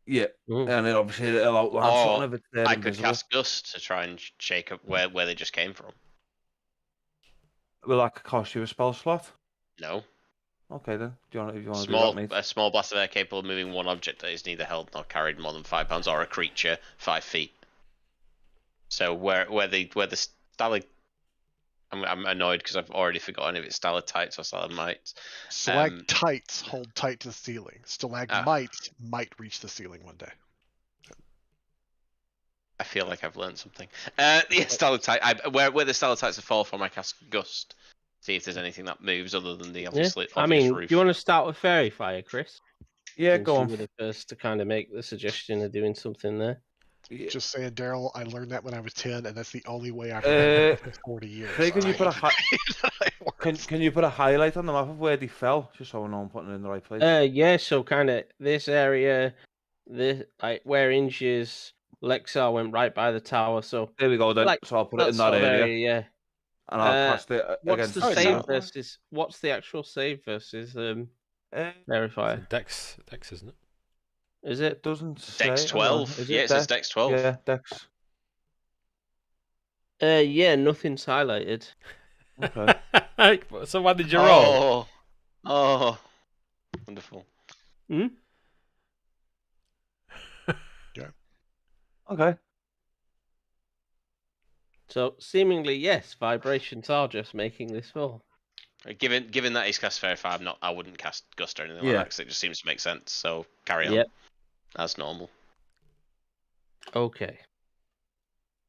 Yeah, Mm. and it obviously it'll outline Or something if it's there I could invisible. cast Gust to try and shake up where they just came from. Will that cost you a spell slot? No. Okay then. If you want to do that, mate. A small blast of air capable of moving one object that is neither held nor carried more than 5 pounds, or a creature 5 feet. So where the I'm annoyed because I've already forgotten if it's stalactites or stalagmites. Stalactites hold tight to the ceiling. Stalagmites might reach the ceiling one day. I feel like I've learned something. The stalactite. Where the stalactites fall from, I cast Gust. See if there's anything that moves other than the obvious roof. Do you want to start with Fairy Fire, Chris? Yeah, Since go you on. were the first to kind of make the suggestion of doing something there. Yeah. Just saying, Daryl, I learned that when I was 10, and that's the only way I've learned it for 40 years. Craig, can you put a It works. can you put a highlight on the map of where they fell, just so I know I'm putting it in the right place? Yeah, so kind of this area, this like where Inge's Lexar went right by the tower. So There we go then. like So I'll put it in that sort of area, yeah. and I'll cast it What's against the Oh, it's save not. versus? What's the actual save versus Fairy It's Fire? a Dex, isn't it? Is It it? doesn't say. Dex Hang on, 12. is Yeah, it says Dex 12. Yeah, Dex. Yeah, nothing's highlighted. Okay. So why did you roll? Oh, wonderful. Okay. So seemingly, yes, vibrations are just making this fall. Given that he's cast Fairy Fire, I wouldn't cast Gust or anything like Yeah. that because it just seems to make sense. So carry on. Yep. As normal. Okay.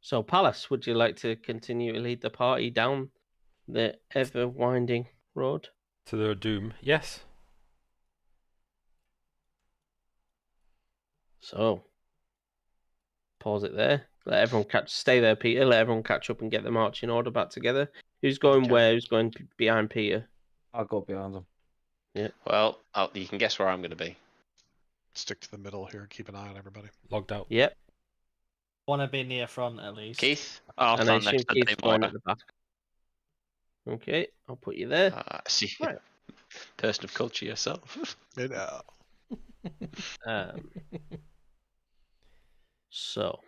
So, Palace, would you like to continue to lead the party down the ever winding road? To their doom, yes. So, pause it there. Let everyone stay there, Peter. Let everyone catch up and get the marching order back together. Who's going Okay. where? Who's going behind Peter? I'll go behind them. Yeah. Well, you can guess where I'm going to be. Stick to the middle here. Keep an eye on everybody. Logged out. Yep. Want to be near front at least. Keith? I'll And I stand assume next to Keith's going Daymore. at the back. Okay, I'll put you there. See, Right. person of culture yourself. And, So,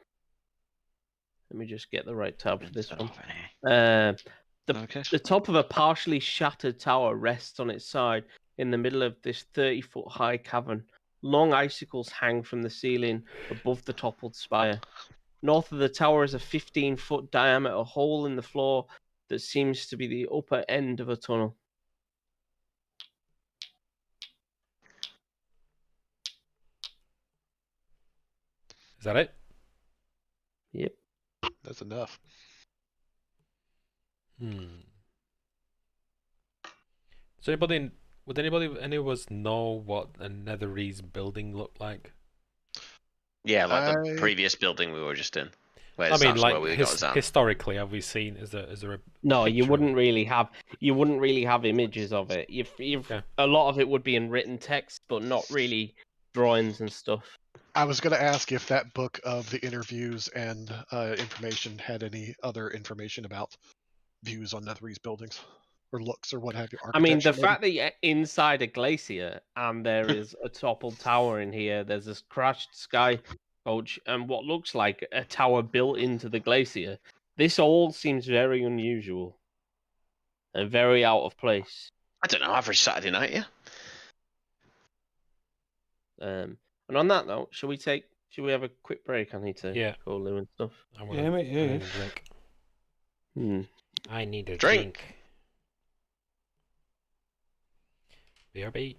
let me just get the right tab for this one. Okay. The top of a partially shattered tower rests on its side in the middle of this 30-foot high cavern. Long icicles hang from the ceiling above the toppled spire. North of the tower is a 15-foot diameter hole in the floor that seems to be the upper end of a tunnel. Is that it? Yep. that's enough. So would any of us know what a Netherese building looked like? Yeah, like the previous building we were just in. I mean, like where we got Zan. historically, have we seen? Is there a No, you picture wouldn't really have images of it. A lot of it would be in written text, but not really drawings and stuff. I was going to ask if that book of the interviews and information had any other information about views on Netherese buildings or looks or what have you. I mean, the architecture, maybe? fact that you're inside a glacier and there is a toppled tower in here, there's this crashed sky coach and what looks like a tower built into the glacier. This all seems very unusual and very out of place. I don't know, average Saturday night, yeah. And on that note, should we have a quick break? I need to call Lou and stuff. Yeah, mate, yeah. I need a drink. I need a drink. BRB.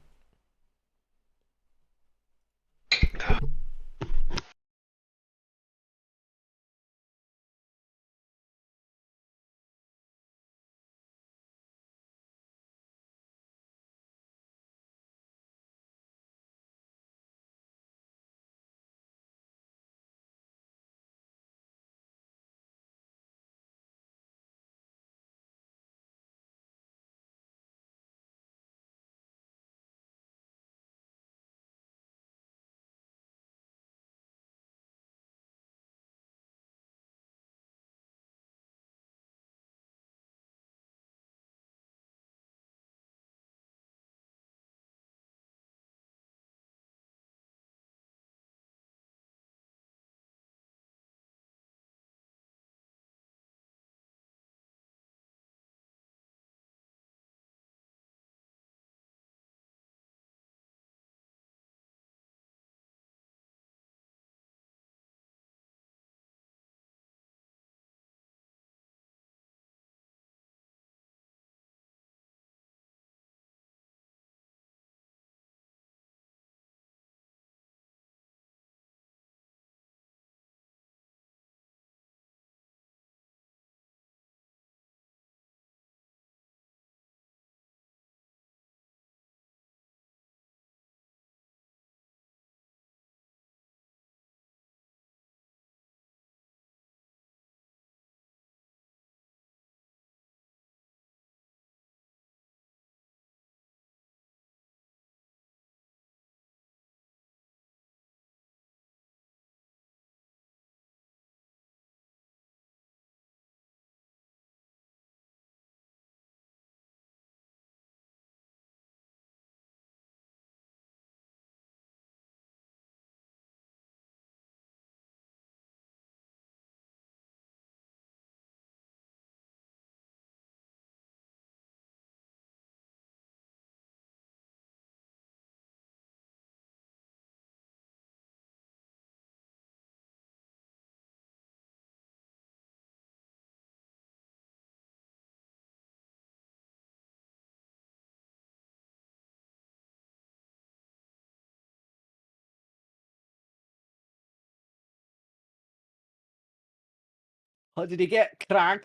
What did he get, Crag?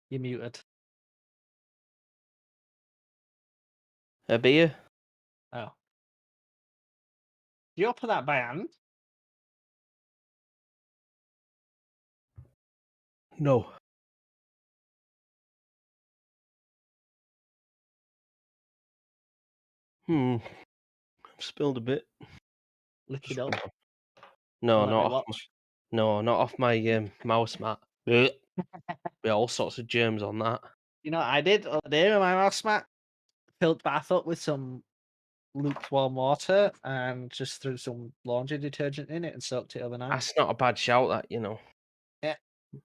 You're muted. A beer? Oh. Do you open that by hand? No. I've spilled a bit. Lick it up. No, Let me not off watch. not off my mouse mat. Yeah, all sorts of germs on that. You know what I did the other day with my mouse mat? Filled bath up with some lukewarm water and just threw some laundry detergent in it and soaked it overnight. That's not a bad shout, that, you know. Yeah.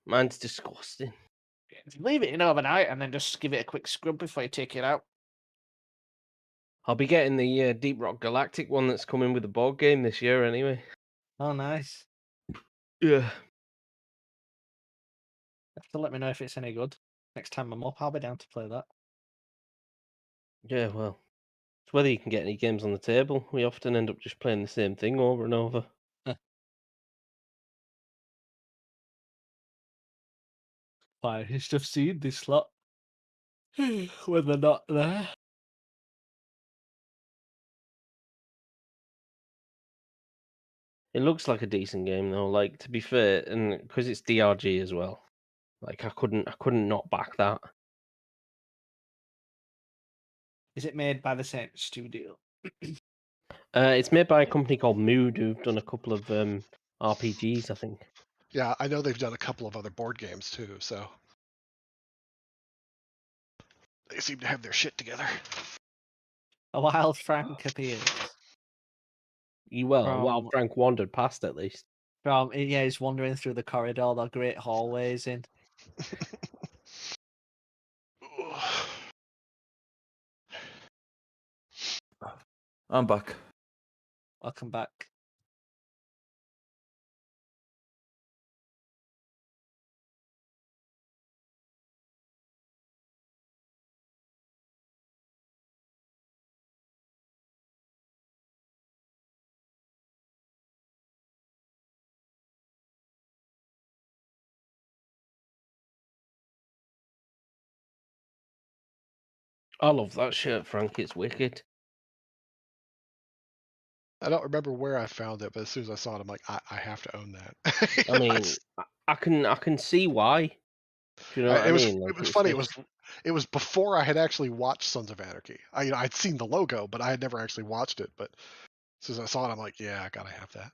Mine's disgusting. Leave it in overnight and then just give it a quick scrub before you take it out. I'll be getting the Deep Rock Galactic one that's coming with the board game this year anyway. Oh, nice. Yeah. Have to let me know if it's any good. Next time I'm up, I'll be down to play that. Yeah, well. It's whether you can get any games on the table. We often end up just playing the same thing over and over. I just have seen this lot when they're not there. It looks like a decent game though. Like, to be fair, and because it's DRG as well. Like, I couldn't not back that. Is it made by the same studio? It's made by a company called Mood, who've done a couple of RPGs, I think. Yeah, I know they've done a couple of other board games too, so they seem to have their shit together. A wild Frank appears. While Frank wandered past at least. Yeah, he's wandering through the corridor, the great hallways in. I'm back. Welcome back. I love that shirt, Frank. It's wicked. I don't remember where I found it, but as soon as I saw it, I'm like, I have to own that. I mean, I can see why. Do you know what I mean? Like, it was funny. It was before I had actually watched Sons of Anarchy. I'd seen the logo, but I had never actually watched it. But as soon as I saw it, I'm like, yeah, I gotta have that.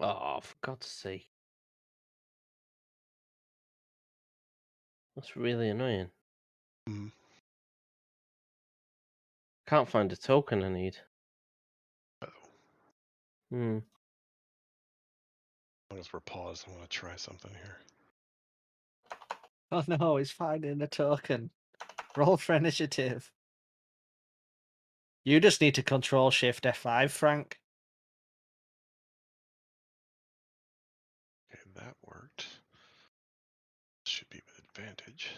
Oh, for God's sake. That's really annoying. Mm. Can't find a token I need. As long as we're paused, I want to try something here. Oh no, he's finding a token. Roll for initiative. You just need to control Shift F5, Frank. Okay, that worked. Should be with advantage.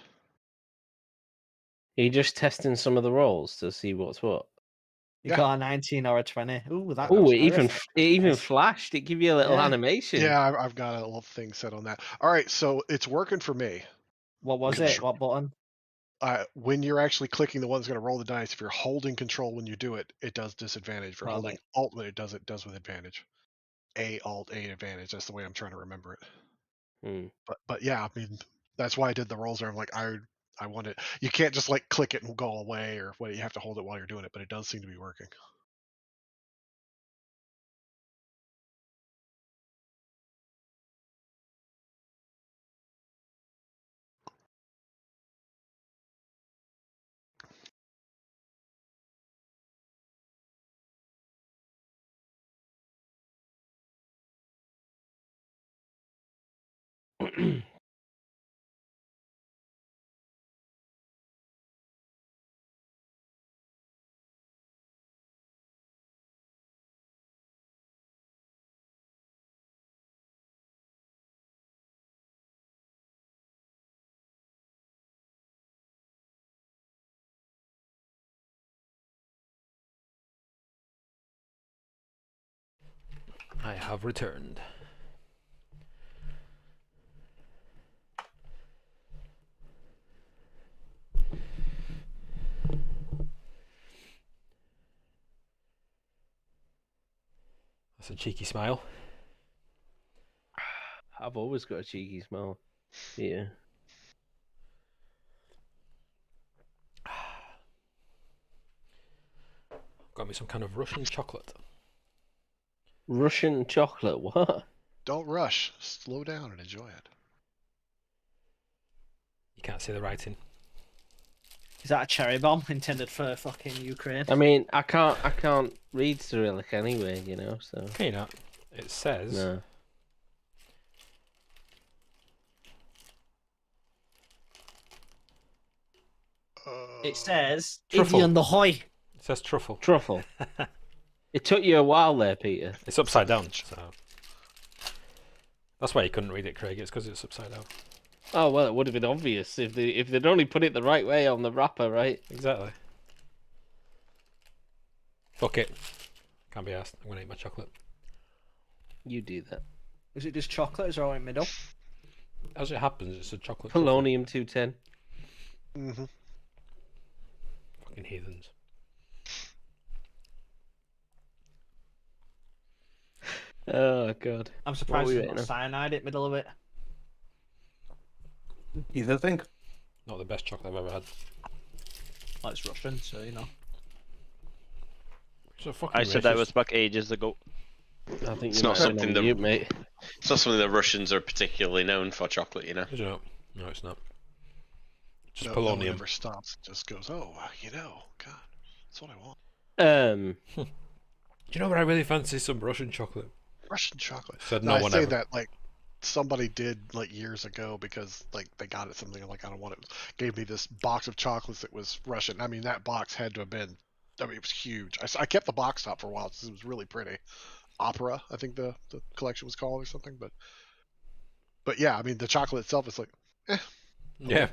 Are you just testing some of the rolls to see what's what? You Yeah. got a 19 or a 20. Ooh, that Oh, was it even nice. flashed. It give you a little Yeah. animation. Yeah, I've got a little thing set on that. All right, so it's working for me. What was it? What button? When you're actually clicking the one that's going to roll the dice, if you're holding control when you do it, it does disadvantage. If you're Hold holding Alt when it does with advantage. Alt A advantage. That's the way I'm trying to remember it. But yeah, I mean that's why I did the rolls there. I'm like I want it. You can't just like click it and go away or what. You have to hold it while you're doing it. But it does seem to be working. I have returned. That's a cheeky smile. I've always got a cheeky smile. Yeah. Got me some kind of Russian chocolate. Russian chocolate, what? Don't rush. Slow down and enjoy it. You can't see the writing. Is that a cherry bomb intended for fucking Ukraine? I mean, I can't read Cyrillic anyway, you know, so. Can you not? It says. No. It says Truffle. Indian the Hoy. It says truffle. Truffle. It took you a while there, Peter. It's upside down, so that's why you couldn't read it, Craig. It's because it's upside down. Oh well, it would have been obvious if they'd only put it the right way on the wrapper, right? Exactly. Fuck it. Can't be asked. I'm gonna eat my chocolate. You do that. Is it just chocolate? Is it all in the middle? As it happens, it's a chocolate. truffle. Polonium 210. Mm-hmm. Fucking heathens. Oh god. I'm surprised were you there's not eating? cyanide in the middle of it. Either think. Not the best chocolate I've ever had. Well, it's Russian, so you know. It's a fucking I said that racist. was back ages ago. I think It's you not might have something been that- on mute, mate. It's not something the Russians are particularly known for, chocolate, you know. Is it not? No, it's not. Just No one polonium. ever stops. It just goes, oh, you know, God, that's what I want. Do you know what I really fancy? Some Russian chocolate. Russian chocolate. Said No, no I one say ever. that like somebody did like years ago because like they got it something like I don't want it. Gave me this box of chocolates that was Russian. I mean that box had to have been. I mean it was huge. I kept the box top for a while because it was really pretty. Opera, I think the collection was called or something. But yeah, I mean the chocolate itself is like, Yeah.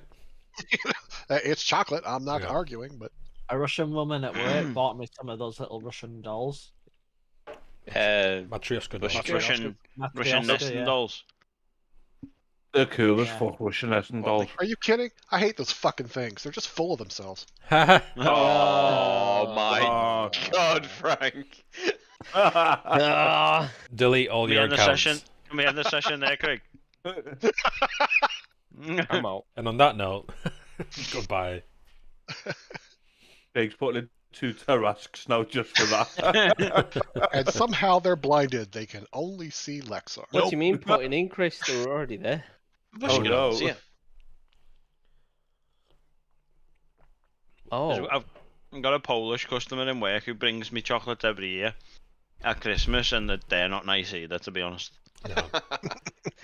it's chocolate. I'm not Yeah. arguing, but A Russian woman at work bought me some of those little Russian dolls. Matryoshka dolls. Russian- Russian Matryoshka, nesting yeah. dolls. They're cool as Yeah. fuck, Russian nesting dolls. are you kidding? I hate those fucking things. They're just full of themselves. Oh my Oh, god, Frank. Ah, Delete all Can we your end the accounts. session? Can we end the session there, Craig? I'm out. And on that note, goodbye. Craig's putting in 2 Tarasks now just for that. And somehow they're blinded. They can only see Lexar. What do you mean putting in, Chris? They were already there. Oh, no. Yeah. Oh, I've got a Polish customer in work who brings me chocolates every year at Christmas, and they're not nice either, to be honest. No.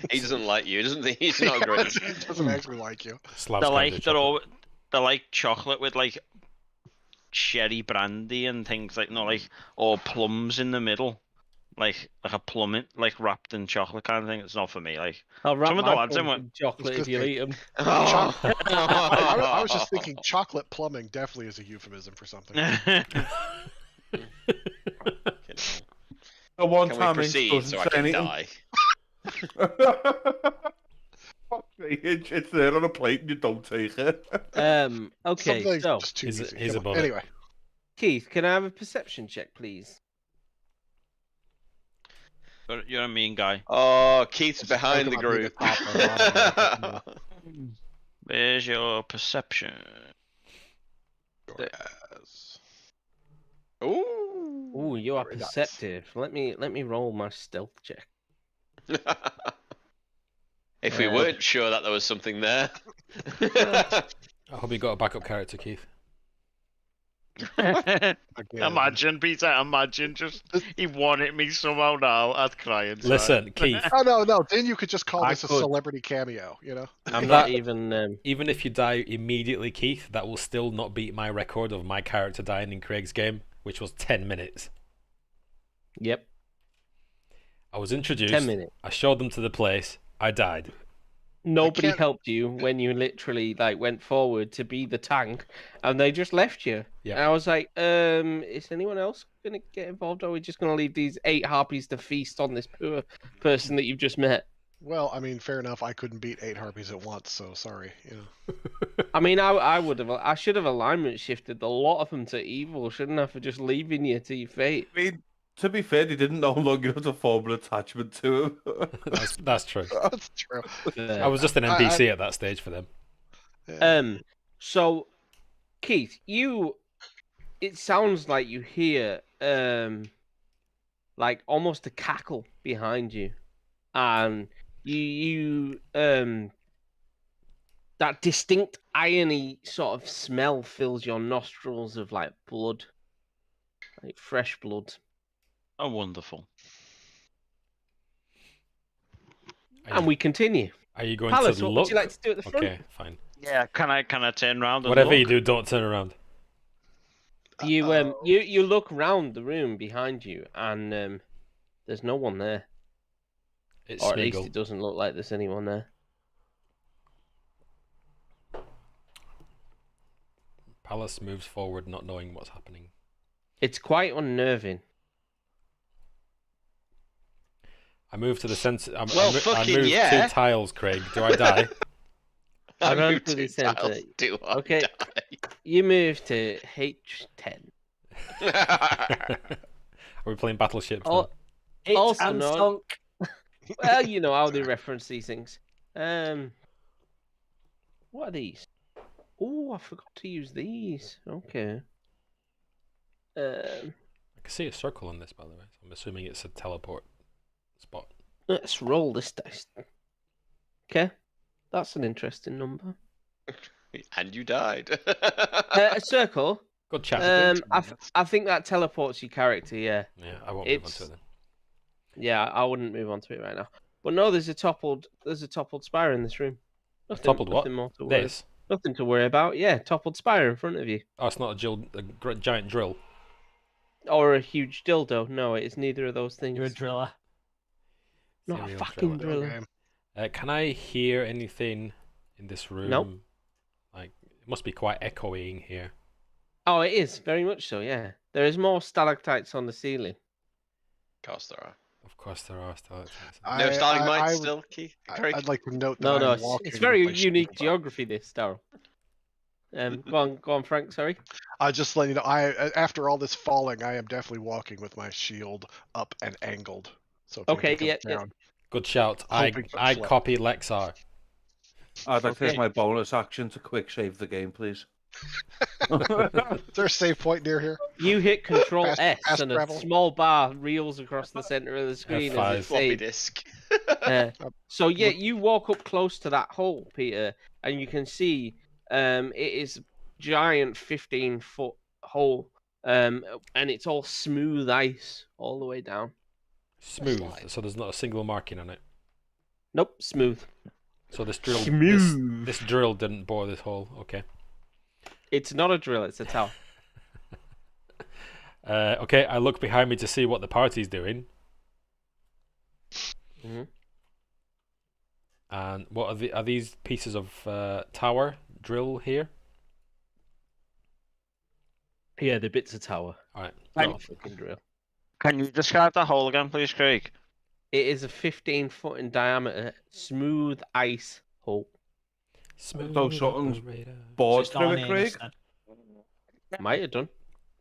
He doesn't like you, doesn't he? He's not great. He doesn't actually like you. Slavs They're can't like do they're chocolate. all they're like chocolate with like cherry brandy and things like or plums in the middle, like a plum like wrapped in chocolate kind of thing. It's not for me. Like I'll wrap some of the my lads in plums in chocolate if you eat them. Oh. I was just thinking chocolate plumbing definitely is a euphemism for something. The one Can we time proceed Inch so I doesn't say can anything. die? Fuck me, it's there on a plate and you don't take it. Okay, Something's so just too He's- easy. he's Come on. above it. Anyway, Keith, can I have a perception check, please? You're a mean guy. Oh, Keith's It's a behind the joke about being group. a top of Where's your perception? yes. Ooh. Ooh, you are Very nice. perceptive. Let me roll my stealth check. If we weren't sure that there was something there. I hope you got a backup character, Keith. Again. Imagine, Peter. Imagine just he wanted me somehow now. I'd cry inside. Listen, Keith. Oh no! Then you could just call I this a could. celebrity cameo. You know. I'm That- not even. Even if you die immediately, Keith, that will still not beat my record of my character dying in Craig's game, which was 10 minutes. Yep, I was introduced. 10 minutes. I showed them to the place. I died. Nobody can't- helped you when you literally went forward to be the tank, and they just left you. Yeah. And I was like, is anyone else gonna get involved? Or are we just gonna leave these 8 harpies to feast on this poor person that you've just met? Well, I mean, fair enough. I couldn't beat 8 harpies at once, so sorry. I mean, I should have alignment shifted a lot of them to evil, shouldn't I, for just leaving you to your fate? I mean, to be fair, they didn't know long enough to form an attachment to him. That's true. That's true. I was just an NPC at that stage for them. Yeah. So, Keith, it sounds like you hear like almost a cackle behind you, and you that distinct irony sort of smell fills your nostrils of like blood, like fresh blood. Oh, wonderful. And we continue. Are you going Palace, to what look? would you like to do at the front? Okay, fine. Yeah, can I turn around and Whatever look? you do, don't turn around. You look round the room behind you, and there's no one there, It's or at least Smeagol. it doesn't look like there's anyone there. Palace moves forward, not knowing what's happening. It's quite unnerving. I move to the center. I fucking move yeah. 2 tiles, Craig. Do I die? I run moved to the 2 tiles. centre. Do I Okay. die? You move to H10. Are we playing battleships? Oh, now? Also known- Well, you know how they reference these things. What are these? Oh, I forgot to use these. Okay. I can see a circle on this, by the way. So I'm assuming it's a teleport spot. Let's roll this dice. Okay, that's an interesting number. And you died. A circle. Good chat. I think that teleports your character. Yeah. Yeah, I won't move on to it then. Yeah, I wouldn't move on to it right now. But no, there's a toppled spire in this room. Toppled what? Nothing more to worry. This? Nothing to worry about. Yeah, toppled spire in front of you. Oh, it's not a giant drill. Or a huge dildo. No, it is neither of those things. You're a driller. Not a Serial fucking driller. driller. Can I hear anything in this room? Nope. Like, it must be quite echoing here. Oh, it is very much so. Yeah, there is more stalactites on the ceiling. Of course there are. Of course, there are stalactites. No stalagmites I would- still, Keith? Craig? I'd like to note that No, I'm walking it's very with my unique shield up. geography. This, Daryl. Go on, Frank. Sorry. Just let you know, after all this falling, I am definitely walking with my shield up and angled. So if Okay, anything comes yeah. down, Good shout. I Hoping for I flat. copy Lexar. I'd like to Okay. take my bonus action to quick save the game, please. Is there a save point near here? You hit Control Fast- S, fast and travel? a small bar reels across the center of the screen F5. as it Floppy saves. disk. So yeah, you walk up close to that hole, Peter, and you can see it is giant 15-foot hole, and it's all smooth ice all the way down. Smooth. So there's not a single marking on it. Nope, smooth. So this drill, Smooth. this drill didn't bore this hole. Okay. It's not a drill; it's a tower. Okay, I look behind me to see what the party's doing. Mhm. And what are these pieces of tower drill here? Yeah, the bits of tower. All right. Not a fucking drill. Can you describe the hole again, please, Craig? It is a 15-foot in diameter, smooth ice hole. Smooth So something's operator. bored Just through on it, in, Craig. then. Might have done.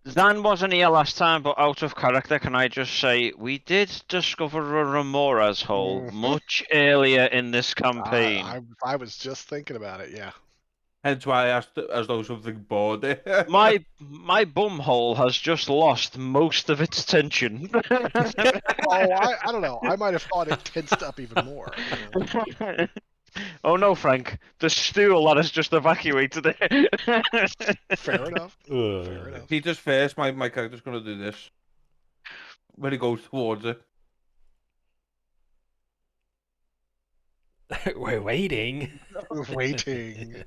Zan wasn't here last time, but out of character, can I just say we did discover a Remora's hole Mhm. much earlier in this campaign. I was just thinking about it. Yeah. Hence why I asked as though something bored it. My bum hole has just lost most of its tension. I don't know. I might have thought it tensed up even more. Oh no, Frank! The stool that has just evacuated it. Fair enough. Ugh. Fair enough. He just first, my character's gonna do this. When he goes towards it. We're waiting. We're waiting.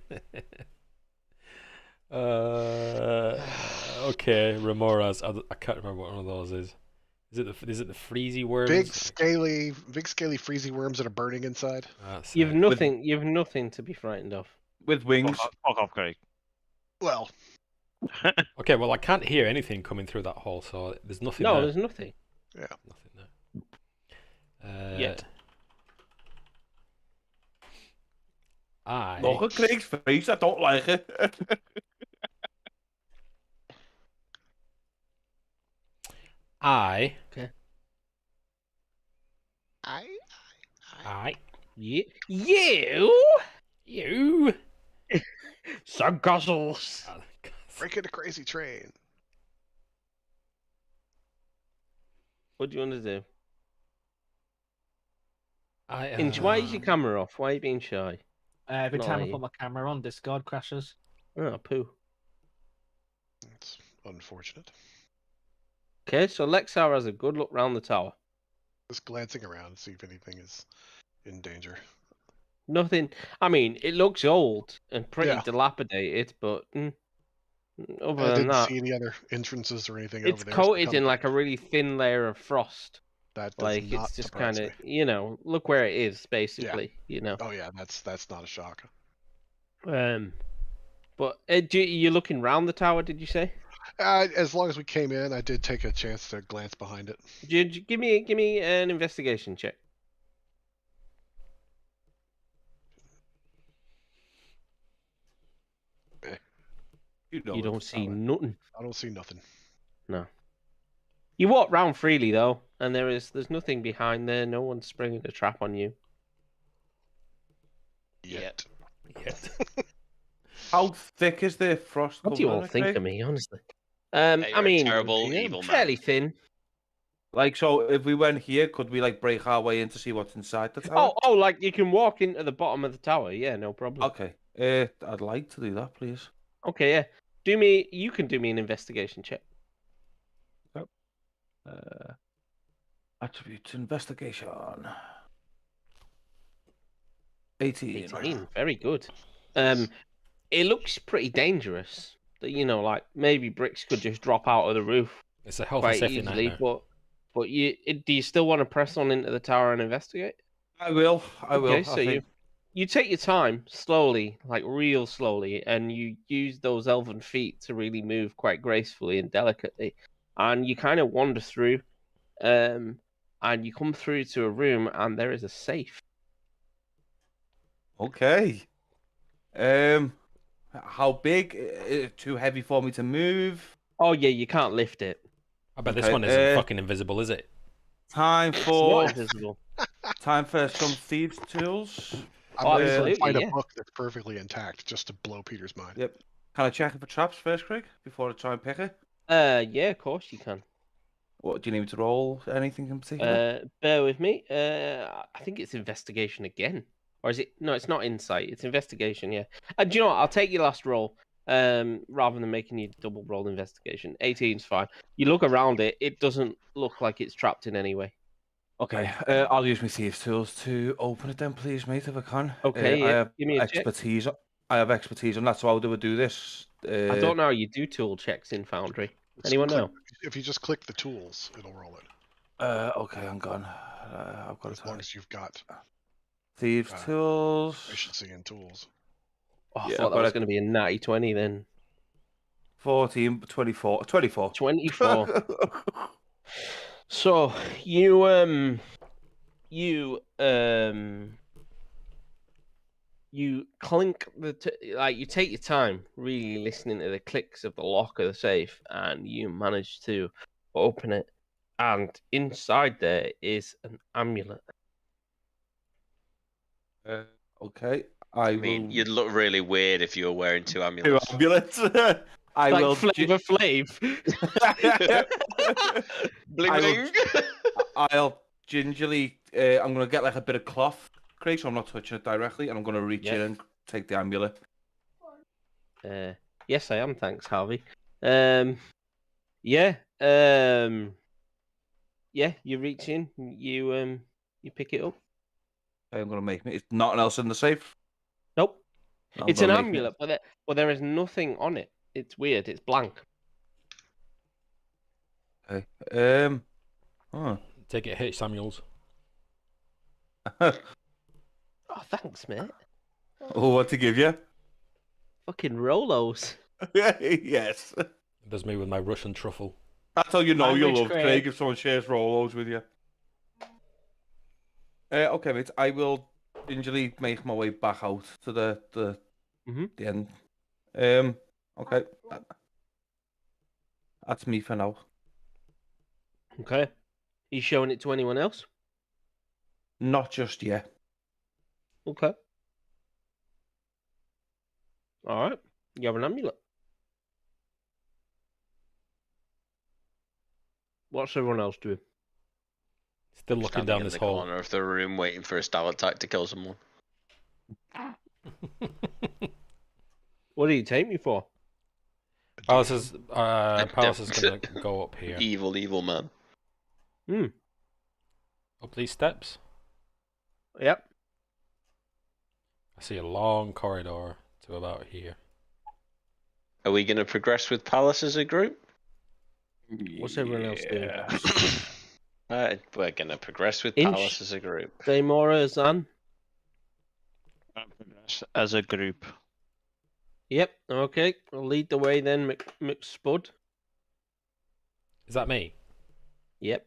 Okay, Remoras. I can't remember what one of those is. Is it the freezy worms? Big scaly freezy worms that are burning inside. That's You've it. nothing. You've nothing to be frightened of. With wings. Fuck off, Craig. Well, Okay, well I can't hear anything coming through that hole, so there's nothing No, there. there's nothing. Yeah. Nothing there. Yet. Look at Craig's face. I don't like it. I. Okay. You. Sandcastles. Break into Crazy Train. What do you want to do? I. Inch, why is your camera off? Why are you being shy? Every Not time I like put you. my camera on, Discord crashes. Oh, poo. It's unfortunate. Okay, so Lexar has a good look round the tower. Just glancing around, see if anything is in danger. Nothing. I mean, it looks old and pretty Yeah. dilapidated, but other I than didn't that, see any other entrances or anything it's over there. so coated come in back. like a really thin layer of frost. That does Like not it's just surprise kind of, me. look where it is, basically. Oh yeah, that's not a shock. But you're looking round the tower, did you say? As long as we came in, I did take a chance to glance behind it. Give me an investigation check. You don't see nothing. I don't see nothing. No. You walk round freely though, and there's nothing behind there. No one's springing a trap on you. Yet. How thick is the frost? What do you all cover, think Craig? of me, honestly? Yeah, I you're a mean, terrible, evil fairly man. thin. Like, so if we went here, could we like break our way in to see what's inside the tower? Oh, like you can walk into the bottom of the tower. Yeah, no problem. Okay. I'd like to do that, please. Okay, yeah. You can do me an investigation check. Attributes investigation. 18. 18, very good. It looks pretty dangerous. Like maybe bricks could just drop out of the roof It's a health and quite safety easily. nightmare. But do you still want to press on into the tower and investigate? I will. Okay, so you take your time slowly, like real slowly, and you use those elven feet to really move quite gracefully and delicately, and you kind of wander through, and you come through to a room, and there is a safe. Okay. How big? Is it too heavy for me to move? Oh yeah, you can't lift it. I bet this Okay, one isn't fucking invisible, is it? Time It's for not invisible. time for some thieves' tools. I'm Oh, ready to absolutely, find yeah. a book that's perfectly intact, just to blow Peter's mind. Yep. Can I check for traps first, Craig, before I try and pick it? Yeah, of course you can. What do you need me to roll? Anything in particular? Bear with me. I think it's investigation again, or is it? No, it's not insight. It's investigation. Yeah. Do you know what? I'll take your last roll. Rather than making you double roll investigation. 18's fine. You look around it. It doesn't look like it's trapped in any way. Okay. I'll use my thieves' tools to open it then, please, mate, if I can. Okay. I Yeah. have Give me a check. expertise. I have expertise on that, so how do I do this? I don't know how you do tool checks in Foundry. Anyone know? If you just click the tools, it'll roll it. Okay, I'm gone. I've got As long as you've got thieves' tools. efficiency in tools. Oh, I Yeah, thought that but was going to be a natty 20 then. 14, 24. 24. 24. So you clink you take your time really listening to the clicks of the lock of the safe, and you manage to open it, and inside there is an amulet. Okay. I mean, you'd look really weird if you were wearing two Two amulets. amulets. I like will. Flavor Flav. Bling I will- bling. I'll gingerly. I'm gonna get like a bit of cloth, Craig, so I'm not touching it directly, and I'm gonna reach in and take the amulet. Yes, I am. Thanks, Harvey. Yeah. Yeah. You reach in. You pick it up. I'm gonna make me. It's nothing else in the safe. Nope. I'm It's an gonna make me- amulet, but there is nothing on it. It's weird. It's blank. Okay. Oh. Take it, H. Samuels. Oh, thanks, mate. Oh, what to give you? Fucking Rolos. Yes. There's me with my Russian truffle. That's how you know you Language love Craig. Craig if someone shares Rolos with you. Okay, mate. I will gingerly make my way back out to the end. Okay. That's me for now. Okay. Are you showing it to anyone else? Not just yet. Okay. All right. You have an amulet. What's everyone else doing? Still looking Standing down in this the hole. corner of the room, waiting for a stalactite to kill someone. What do you take me for? Palace is gonna go up here. Evil man. Up these steps. Yep. I see a long corridor to about here. Are we going to progress with Palace as a group? What's everyone else doing? We're going to progress with Inch. Palace as a group. Daemora, Zan? As a group. Yep. Okay. I'll lead the way then, McSpud. Is that me? Yep.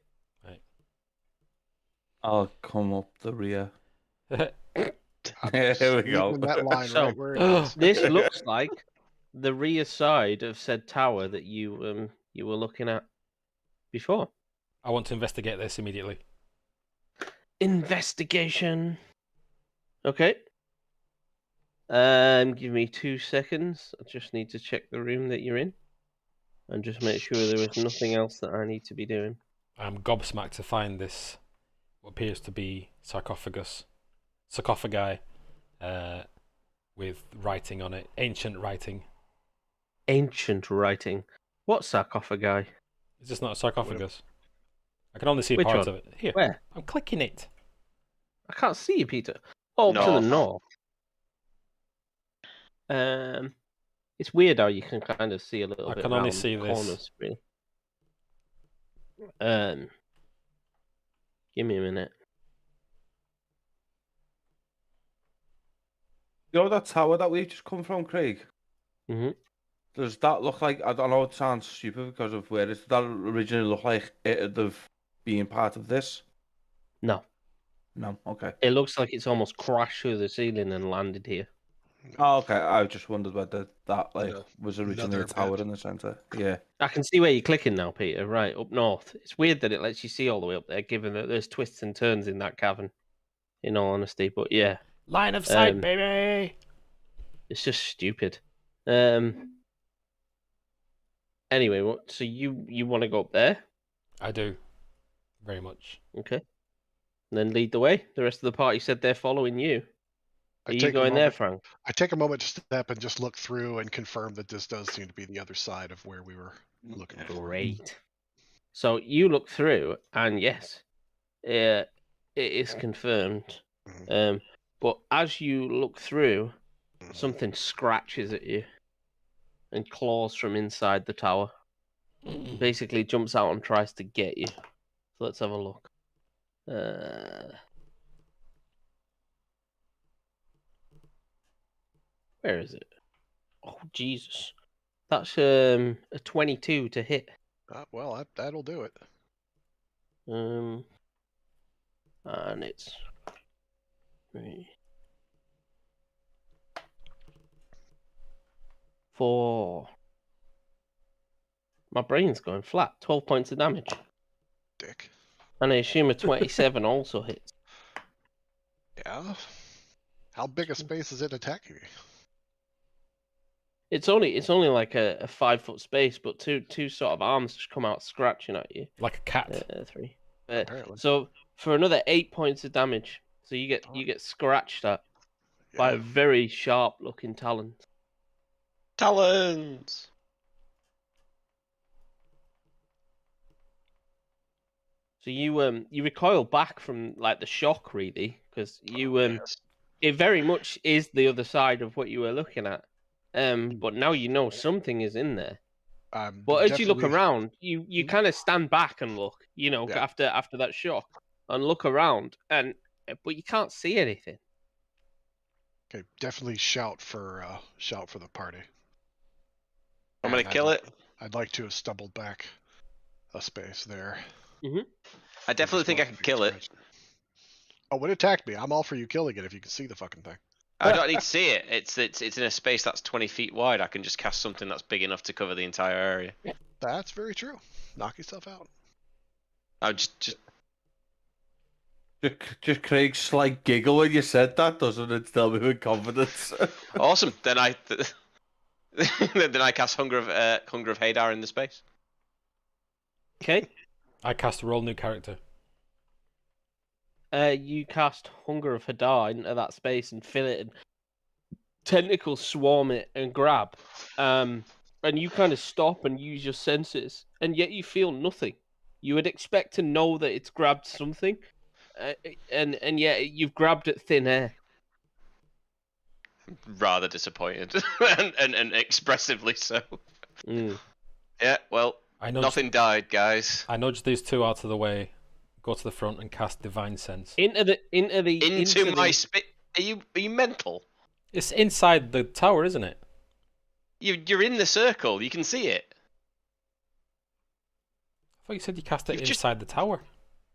I'll come up the rear. I'm Here we go. leaving that line So- right where it is. This looks like the rear side of said tower that you were looking at before. I want to investigate this immediately. Investigation. Okay. Give me 2 seconds. I just need to check the room that you're in, and just make sure there is nothing else that I need to be doing. I'm gobsmacked to find this, what appears to be sarcophagi, with writing on it, ancient writing. Ancient writing. What sarcophagi? Is this not a sarcophagus? I can only see Which parts one? of it. Here, Where? I'm clicking it. I can't see you, Peter. Oh, to the North. north. It's weird how you can kind of see a little I bit. can only around see the this. corners, really. Give me a minute. You know that tower that we've just come from, Craig? Mm-hmm. Does that look like, I don't know, it sounds stupid because of where it, did that originally look like it'd have been part of this? No, No, okay. it looks like it's almost crashed through the ceiling and landed here. Oh, okay. I just wondered whether that No, was originally another a tower bit. in the centre. Yeah. I can see where you're clicking now, Peter. Right up north. It's weird that it lets you see all the way up there, given that there's twists and turns in that cavern. In all honesty, but yeah, Line of sight, Um, baby. it's just stupid. Anyway, what? So you want to go up there? I do, very much. Okay. And then lead the way. The rest of the party said they're following you. I Are you take a going there, moment- Frank? I take a moment to step and just look through and confirm that this does seem to be the other side of where we were looking for. Great. So you look through, and yes, it is confirmed. Mhm. But as you look through, something scratches at you and claws from inside the tower. Basically jumps out and tries to get you. So let's have a look. Where is it? Oh Jesus, that's a 22 to hit. Well, that'll do it. And it's 3, 4. My brain's going flat. 12 points of damage. Dick. And I assume a 27 also hits. Yeah. How big a space is it attacking me? It's only like a 5-foot space, but two sort of arms just come out scratching at you. Like a cat. 3. Apparently. So for another 8 points of damage, so you get scratched at by a Yeah. very sharp looking talon. Talons! So you recoil back from like the shock, really, because Yes. it very much is the other side of what you were looking at. But now you know something is in there. But as you look Definitely- around, you kind of stand back and look, Yeah. after that shock, and look around, but you can't see anything. Okay, definitely shout for the party. gonna And kill it. I'd like to have stumbled back a space there. I definitely think I can kill it. Oh, when it attacked me, I'm all for you killing it if you can see the fucking thing. I don't need to see it. It's in a space that's 20 feet wide. I can just cast something that's big enough to cover the entire area. That's very true. Knock yourself out. I just Just Craig's slight giggle when you said that, doesn't it? Still me with confidence. awesome. Then I cast Hunger of Hadar in the space. Okay. I cast a roll new character. You cast Hunger of Hadar into that space and fill it, and tentacles swarm it and grab. And you kind of stop and use your senses, and yet you feel nothing. You would expect to know that it's grabbed something, and yet you've grabbed at thin air. Rather disappointed, and expressively so. Mm. Yeah, well, nothing died, guys. I nudge these two out of the way, go to the front, and cast Divine Sense. Into my spit. Are you mental? It's inside the tower, isn't it? You're in the circle. You can see it. I thought you said you cast it inside the tower.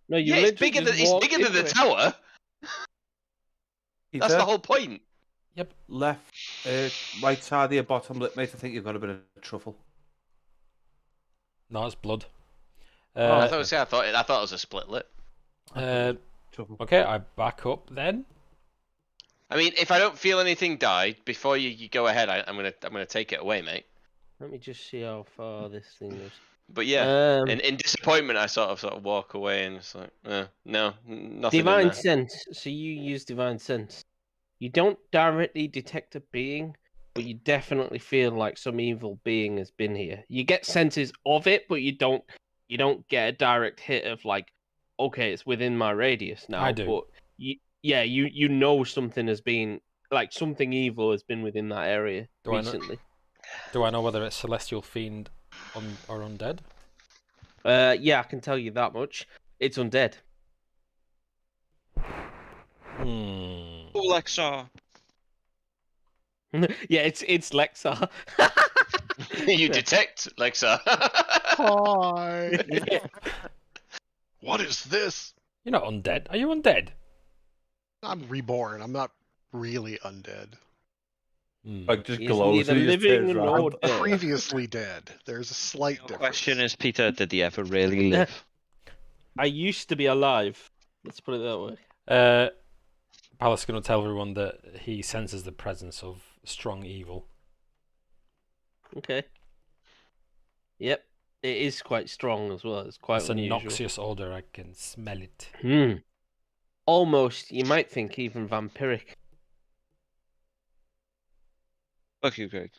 No, it's bigger than the tower. That's the whole point. Yep. Left, right side of your bottom lip, mate. I think you've got a bit of truffle. No, it's blood. I thought it was a split lip. Okay, I back up then. I mean, if I don't feel anything die before you go ahead, I'm gonna take it away, mate. Let me just see how far this thing is. But yeah, in disappointment, I sort of walk away and it's like, no, nothing. Divine Sense. So you use Divine Sense. You don't directly detect a being, but you definitely feel like some evil being has been here. You get senses of it, but you don't get a direct hit of like, okay, it's within my radius now. I do. But you know something has been, like, something evil has been within that area recently. Do I know whether it's Celestial Fiend or undead? Yeah, I can tell you that much. It's undead. Lexar. Yeah, it's Lexar. You detect Lexar. Hi. What is this? You're not undead. Are you undead? I'm reborn. I'm not really undead. Like just He's glows. neither living nor I'm dead. previously dead. There's a slight The difference. question is, Peter, did he ever really live? I used to be alive. Let's put it that way. Palace is going to tell everyone that he senses the presence of strong evil. Okay. Yep. It is quite strong as well. It's quite It's unusual. a noxious odor. I can smell it. Almost, you might think even vampiric. Fuck you, Greg.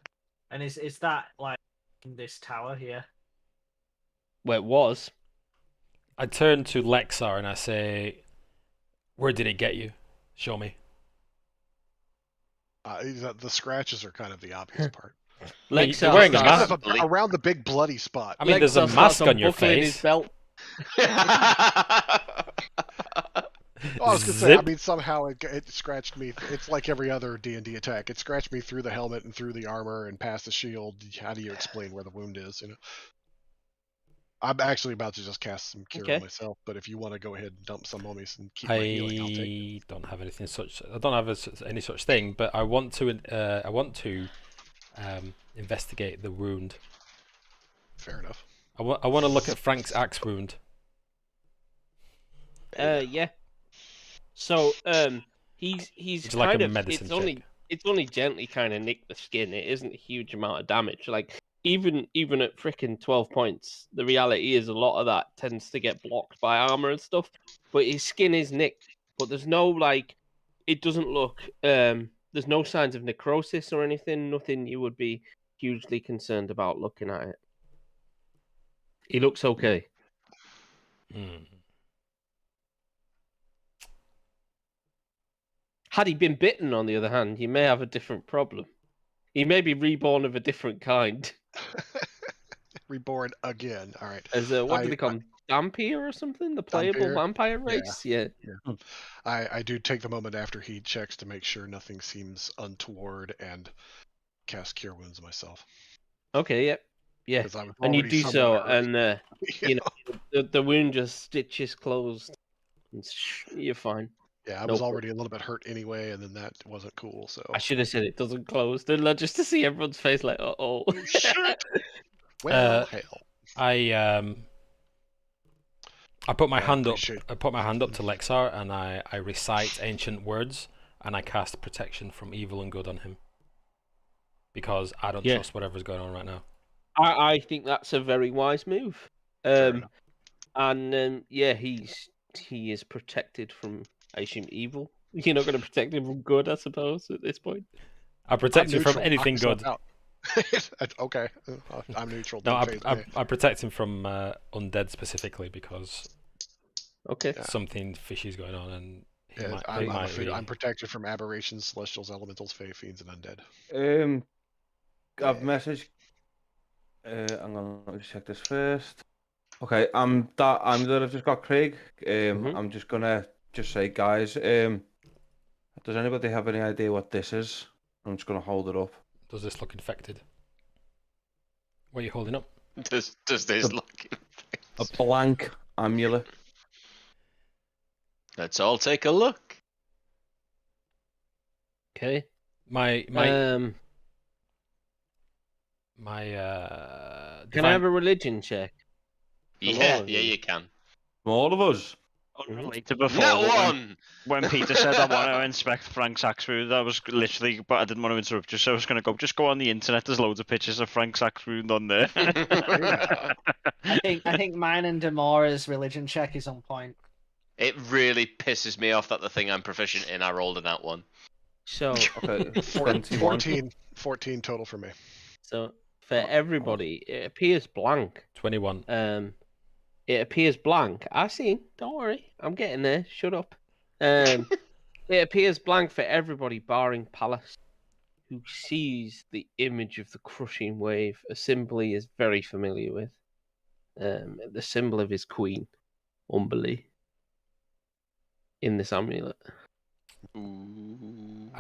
And is that like in this tower here? Well, it was. I turn to Lexar and I say, "Where did it get you? Show me." The scratches are kind of the obvious part. Lexar you're wearing a starts- mask. Around the big bloody spot. I mean, there's a Lexar mask starts on your unbuckling his face. belt. Oh, I was gonna say, I Zip. mean, somehow it scratched me. It's like every other D&D attack. It scratched me through the helmet and through the armor and past the shield. How do you explain where the wound is? You know, I'm actually about to just cast some cure on myself. But if you want to go ahead and dump some on me and keep my healing, I'll take it. I don't have anything such. I don't have any such thing. But I want to. Investigate the wound. Fair enough. I want to look at Frank's axe wound. Yeah. So, he's It's like kind a of medicine check. it's only gently kind of nicked the skin. It isn't a huge amount of damage. Like even at frickin' 12 points, the reality is a lot of that tends to get blocked by armor and stuff. But his skin is nicked. But there's no like, it doesn't look. There's no signs of necrosis or anything. Nothing you would be hugely concerned about looking at it. He looks okay. Had he been bitten, on the other hand, he may have a different problem. He may be reborn of a different kind. Reborn again. All right. As what do they call him? Dampier or something? The playable Dampier? vampire race? Yeah. I do take the moment after he checks to make sure nothing seems untoward and cast Cure Wounds myself. Okay, yep. Yeah, 'Cause I was and you already do so, somewhat hurt. and You the wound just stitches closed. And you're fine. Yeah, I No was problem. already a little bit hurt anyway, and then that wasn't cool. So I should have said it doesn't close, didn't I? Just to see everyone's face, like, oh. Oh, shit. Well, hell. I put my I hand up. appreciate- I put my hand up to Lexar, and I recite ancient words, and I cast protection from evil and good on him. Because I don't Yeah. trust whatever's going on right now. I think that's a very wise move. Fair enough. And yeah, he is protected from, I assume, evil. You're not going to protect him from good, I suppose, at this point. I protect him from neutral. anything Knock good. yourself out. Okay, I'm neutral. No, Don't phase me. I protect him from undead specifically because Okay. Yeah. something fishy's going on, and he Yeah, might, I'm, they I'm, might I'm protected from aberrations, celestials, elementals, fae, fiends, and undead. I've messaged. I'm gonna just check this first. Okay, I'm that. I've just got Craig. Mhm. I'm just gonna say, guys. Does anybody have any idea what this is? I'm just gonna hold it up. Does this look infected? What are you holding up? Does this The- look? A blank amulet. Let's all take a look. Okay. My Can I have a religion check? Yeah, all of yeah, you. you can. From all of us. Unrelated before. Net but one. when Peter said I want to inspect Frank Saxfood, that was literally, but I didn't want to interrupt you, so I was going to just go on the internet. There's loads of pictures of Frank Saxfood on there. I think mine and Demora's religion check is on point. It really pisses me off that the thing I'm proficient in, I rolled an out one. So, Okay, 21. 14 total for me. so for everybody, it appears blank. 21. It appears blank. I see. Don't worry, I'm getting there. Shut up. It appears blank for everybody, barring Pallas, who sees the image of the crushing wave, a symbol he is very familiar with. The symbol of his queen, Umberly, in this amulet. Ooh.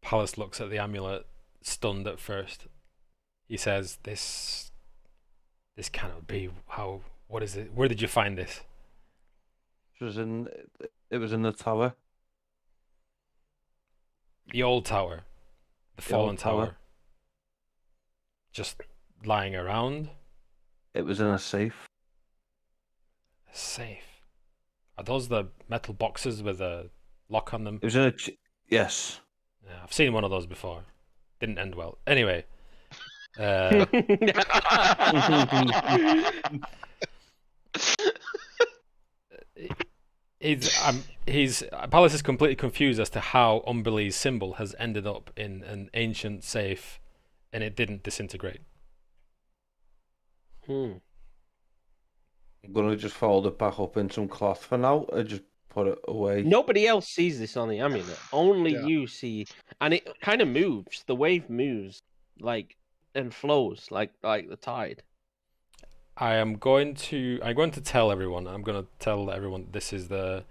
Pallas looks at the amulet, stunned at first. He says, This cannot be. How? What is it? Where did you find this? It was in the tower. The old tower. The fallen old tower. tower. Just lying around. It was in a safe. A safe. Are those the metal boxes with a lock on them? It was in a yes. Yeah, I've seen one of those before. Didn't end well. Anyway. Pallas is completely confused as to how Umberly's symbol has ended up in an ancient safe and it didn't disintegrate. I'm gonna just fold it back up in some cloth for now and just put it away. Nobody else sees this on the amulet. Only Yeah. you see, and it kind of moves. The wave moves and flows like the tide. I'm going to tell everyone. I'm going to tell everyone this is the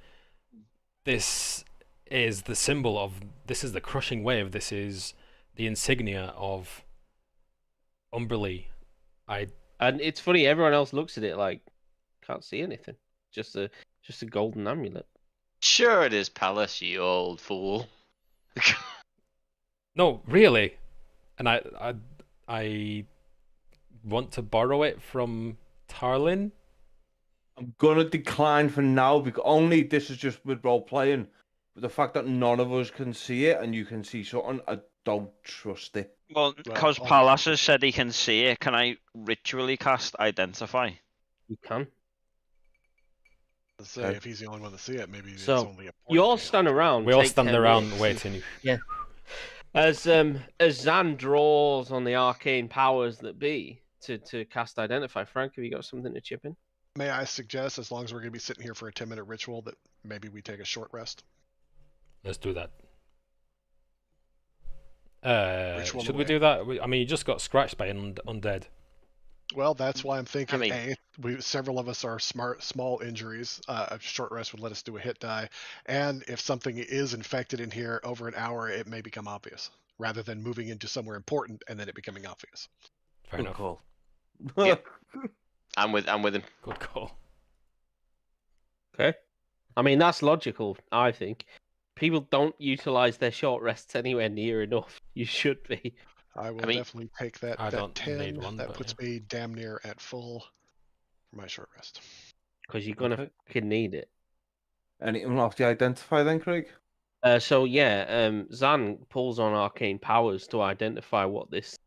symbol of, this is the crushing wave. This is the insignia of Umberly. And it's funny. Everyone else looks at it like can't see anything. Just a golden amulet. Sure it is, Pallas, you old fool. No, really. And I want to borrow it from Tarlin. I'm gonna decline for now because only this is just with role playing. But the fact that none of us can see it and you can see something, I don't trust it. Well, because Well, Pallas has said he can see it, can I ritually cast Identify? You can. Let's say if he's the only one to see it, maybe it's So, only a You all stand around. We all take stand 10 around minutes. waiting. As Zan draws on the arcane powers that be to cast Identify. Frank, have you got something to chip in? May I suggest, as long as we're going to be sitting here for a 10-minute ritual, that maybe we take a short rest? Let's do that. Ritual Should we away. do that? I mean, you just got scratched by an undead. Well, that's why I'm thinking. I mean- Several of us are small injuries. A short rest would let us do a hit die, and if something is infected in here over an hour, it may become obvious, rather than moving into somewhere important and then it becoming obvious. Fair Good enough. call. Yep. I'm with him. Good call. Okay. I mean, that's logical, I think. People don't utilize their short rests anywhere near enough. You should be. I will mean, definitely take that. I that don't 10. need one, that but puts me damn near at full for my short rest. Because you're going to Okay. fucking need it. Anything off the identify then, Craig? Zan pulls on arcane powers to identify what this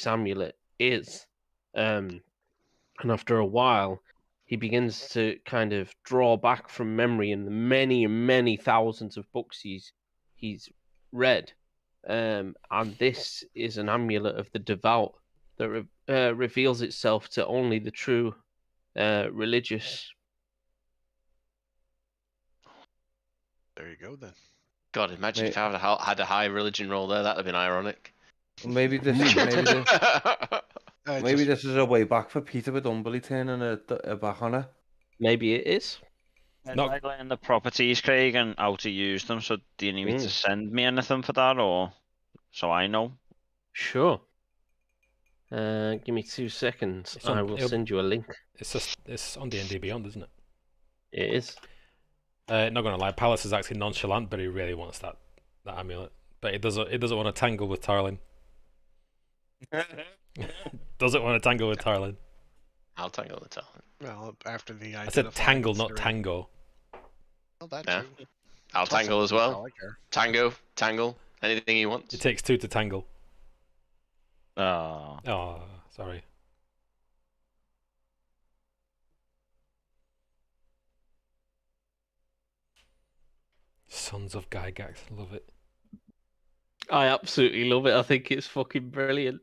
amulet is. And after a while, he begins to kind of draw back from memory in the many, many thousands of books he's read. And this is an amulet of the devout that reveals itself to only the true religious. There you go then. God, imagine Mate. if I had a high religion roll there. That'd have been ironic. Maybe this this is a way back for Peter with Umberly turning a back on her. Maybe it is. Not- I learn the properties, Craig, and how to use them. So do you need me to send me anything for that, or so I know? Sure. Give me 2 seconds. I will send you a link. It's on D&D Beyond, isn't it? It is. Not gonna lie, Palace is actually nonchalant, but he really wants that amulet. But he doesn't want to tangle with Tarlin. Doesn't want to tangle with Tarlin. I'll tangle the talent. Well, after the I said tangle, not tango. Well, that Yeah. too. I'll Toss tangle it, as well. all I care. Tangle, anything he wants. It takes 2 to tangle. Oh. Oh, sorry. Sons of Gygax, love it. I absolutely love it. I think it's fucking brilliant.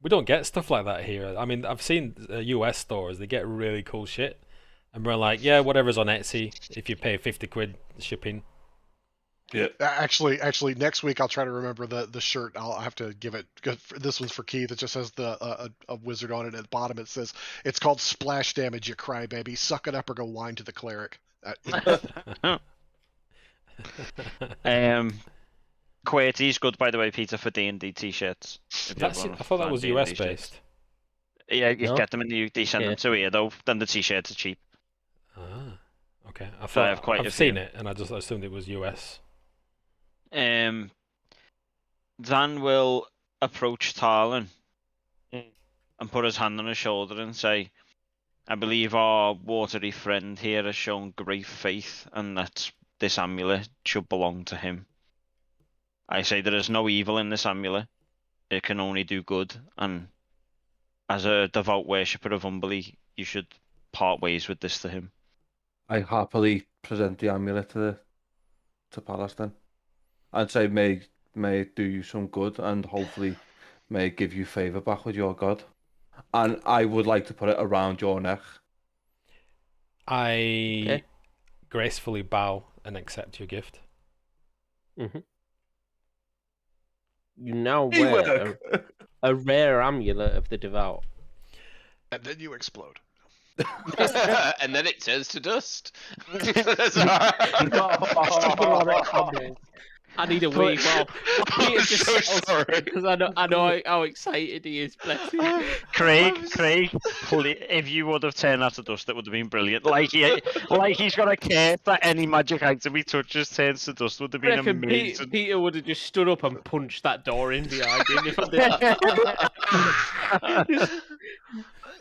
We don't get stuff like that here. I mean, I've seen US stores, they get really cool shit. And we're like, yeah, whatever's on Etsy, if you pay 50 quid shipping. Yeah. Actually, next week I'll try to remember the shirt. I'll have to give it. This one's for Keith. It just has a wizard on it. At the bottom it says, "It's called Splash Damage, you crybaby. Suck it up or go whine to the cleric." QWERTY's good, by the way, Peter, for D&D t-shirts. I thought that was US based. Yeah, you No? get them and they send them to here though. Then the t-shirts are cheap. Ah, okay. So I have quite a I've seen few. it, and I just assumed it was US. Then will approach Tarlin and put his hand on his shoulder and say, "I believe our watery friend here has shown great faith, and that this amulet should belong to him. I say there is no evil in this amulet. It can only do good, and as a devout worshipper of Umberly, you should part ways with this to him." I happily present the amulet to Palace then. And say may it do you some good and hopefully may it give you favour back with your god. And I would like to put it around your neck. I gracefully bow and accept your gift. You now wear a rare amulet of the devout. And then you explode. And then it turns to dust. I need a wee Bob. I'm so sorry. Because I know how excited he is. Bless him. Craig, if you would have turned that to dust, that would have been brilliant. Like he's got a care that any magic item he touches turns to dust would have been Reckon amazing. Peter would have just stood up and punched that door in behind him if I did that.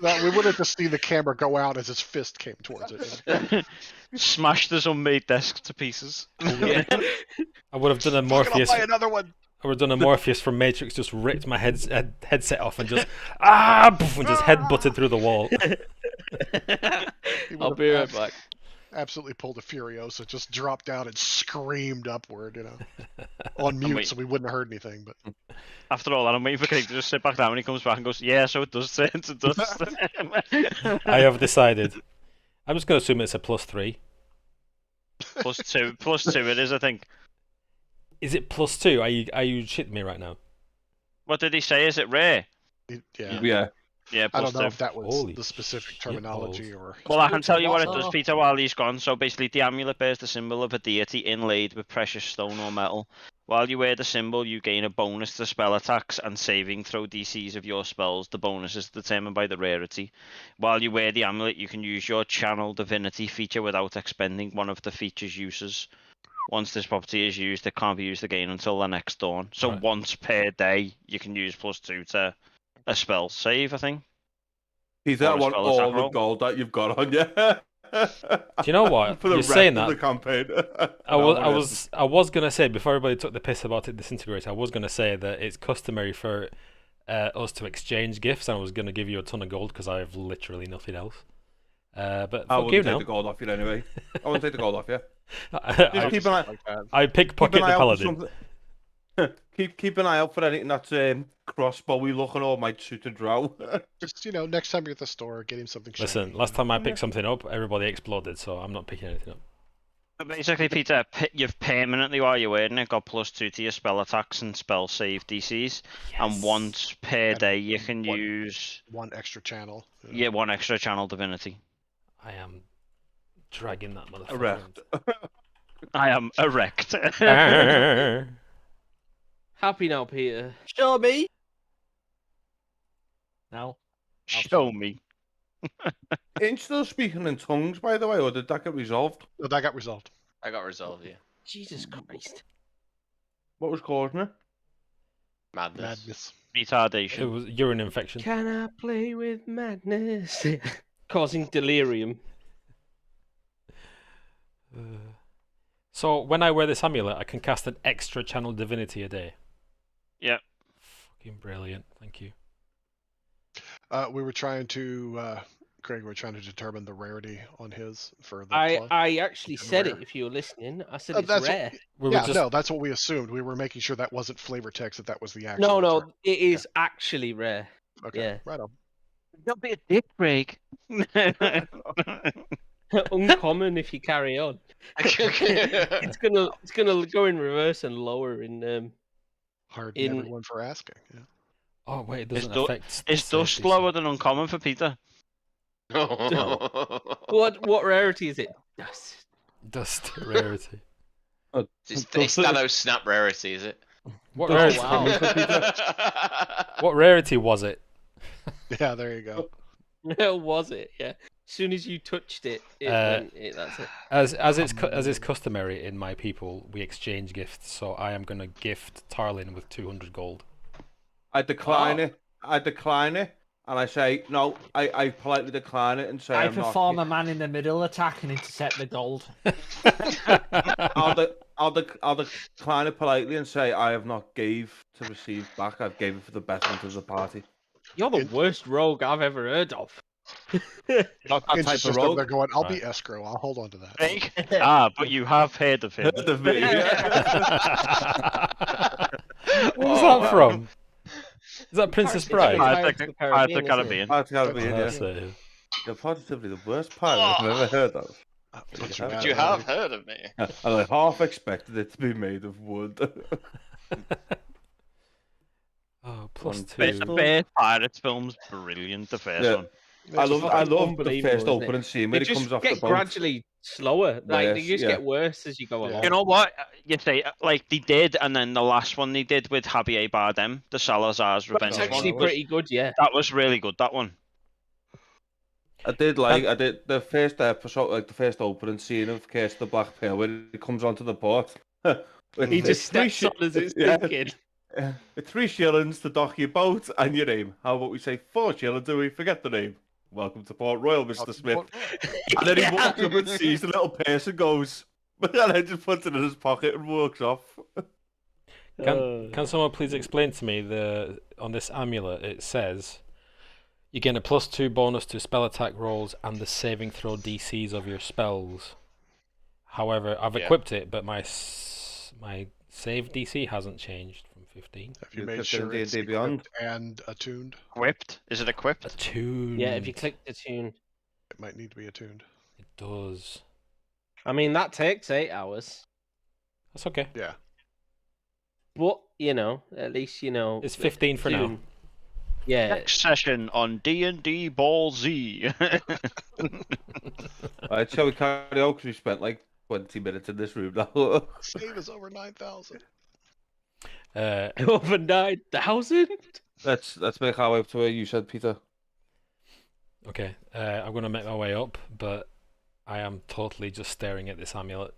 No, we would have just seen the camera go out as his fist came towards it. Smashed his unmade desk to pieces. Yeah. I would have done a I'll Morpheus. buy another one. I would have done a Morpheus from Matrix, just ripped my headset off and just and just headbutted through the wall. I'll be right back. Absolutely pulled a Furiosa, just dropped down and screamed upward, on mute, so we wouldn't have heard anything. But After all that, I'm waiting for Craig to just sit back down when he comes back and goes, "Yeah, so it does turn to dust." I have decided. I'm just going to assume it's a +3. +2 it is, I think. Is it +2? Are you shitting me right now? What did he say? Is it rare? yeah, Yeah. Yeah, I don't plus know 2. if that was Holy the specific shit terminology balls. or. Well, I can tell you what it What's does, up? Peter, while he's gone. So basically, the amulet bears the symbol of a deity inlaid with precious stone or metal. While you wear the symbol, you gain a bonus to spell attacks and saving throw DCs of your spells. The bonus is determined by the rarity. While you wear the amulet, you can use your channel divinity feature without expending one of the feature's uses. Once this property is used, it can't be used again until the next dawn. So Right. once per day, you can use +2 to a spell save, I think. Peter, Or I a want spell all attack the roll. gold that you've got on you. Do you know what? For the You're rest saying of the that. campaign. I was gonna say, before everybody took the piss about it disintegrate, I was gonna say that it's customary for us to exchange gifts, and I was gonna give you a ton of gold because I have literally nothing else. But I fuck wouldn't you take now. the gold off you anyway. I wouldn't take the gold off you. I, keep an eye- like that. I Keep pickpocket an the eye out for paladin. something. keep an eye out for anything that's crossbowy looking or might suit a drow. Just next time you're at the store, get him something shiny. Listen, last time I picked something up, everybody exploded, so I'm not picking anything up. But basically, Peter, you've permanently, while you're wearing it, got +2 to your spell attacks and spell save DCs. And once per And day, you can one- use one extra channel. one extra channel divinity. I am dragging that motherfucker. Erect. I am erect. Arr. Happy now, Peter. Show me. No. Show me. Ain't still speaking in tongues, by the way, or did that get resolved? No, that got resolved. I got resolved, yeah. Jesus Christ. What was causing it? Madness. Madness. It Retardation. was urine infection. Can I play with madness? Causing delirium. So when I wear this amulet, I can cast an extra channel divinity a day. Yeah. Fucking brilliant. Thank you. We were trying to, Craig, we were trying to determine the rarity on his for the plus. I actually And said rare. it if you were listening. I said Oh, it's that's what- rare. We Yeah, were just no, that's what we assumed. We were making sure that wasn't flavor text, that was the actual. No, term. it is actually rare. Okay, yeah. right on. Don't be a dick, Craig. Uncommon if you carry on. It's gonna go in reverse and lower in Hardly everyone for asking. Yeah. Oh wait, it Is doesn't du- affect. the Is dust safety, lower than uncommon for Peter? what rarity is it? Dust. Dust rarity. It's Thanos Snap rarity, is it? What Oh, rarity? wow. What rarity was it? Yeah, there you go. Was it? Yeah. As soon as you touched it, that's it. As is customary in my people, we exchange gifts. So I am gonna gift Tarlin with 200 gold. I decline it. And I say, no, I politely decline it and say I I'm not. perform a man in the middle attack and intercept the gold. I'll decline it politely and say I have not gave to receive back. I've gave it for the betterment of the party. You're the worst rogue I've ever heard of. Not that It's type just of them, rogue. they're going, I'll Right. be escrow. I'll hold on to that. Craig? But you have heard of him. Heard of me, yeah. Where's that from? Is that Princess Bride? Pirates of the Caribbean. Pirates of the Caribbean, Oh, yeah. that's it. You're positively the worst pirate I've ever heard of. But you have heard of me. And I half expected it to be made of wood. Oh, plus One, two. The first Pirates film's brilliant, the first Yeah. one. I love the unbelievable, first isn't it? opening scene They when he just comes off get the boat. gradually slower. Like they Worse, just yeah. get worse as you go Yeah. along. You know what? You say, like, they did, and then the last one they did with Javier Bardem, the Salazar's Revenge That's actually one. pretty good, yeah. That was really good, that one. I did the first episode, like the first opening scene of Curse of the Black Pearl, when he comes onto the port. He just steps on as it's thinking. 3 shillings to dock your boat and your name. How about we say 4 shillings and we forget the name? Welcome to Port Royal, Mr. Smith. And then he walks up and sees the little purse and goes, and then just puts it in his pocket and walks off. Can someone please explain to me on this amulet? It says you gain a +2 bonus to spell attack rolls and the saving throw DCs of your spells. However, I've equipped it, but my save DC hasn't changed from 15. Have you You made kept sure it in it's D&D Beyond? equipped and attuned? Equipped? Is it equipped? Attuned. Yeah, if you click the tune. It might need to be attuned. It does. I mean, that takes 8 hours. That's okay. Yeah. But, at least, It's 15 for now. tune. Yeah. Next session on D&D Ball Z. Alright, shall we carry on? Because we spent like 20 minutes in this room now. Save is over 9,000. Over 9,000? Let's make our way up to where you said, Peter. Okay, I'm going to make my way up, but I am totally just staring at this amulet,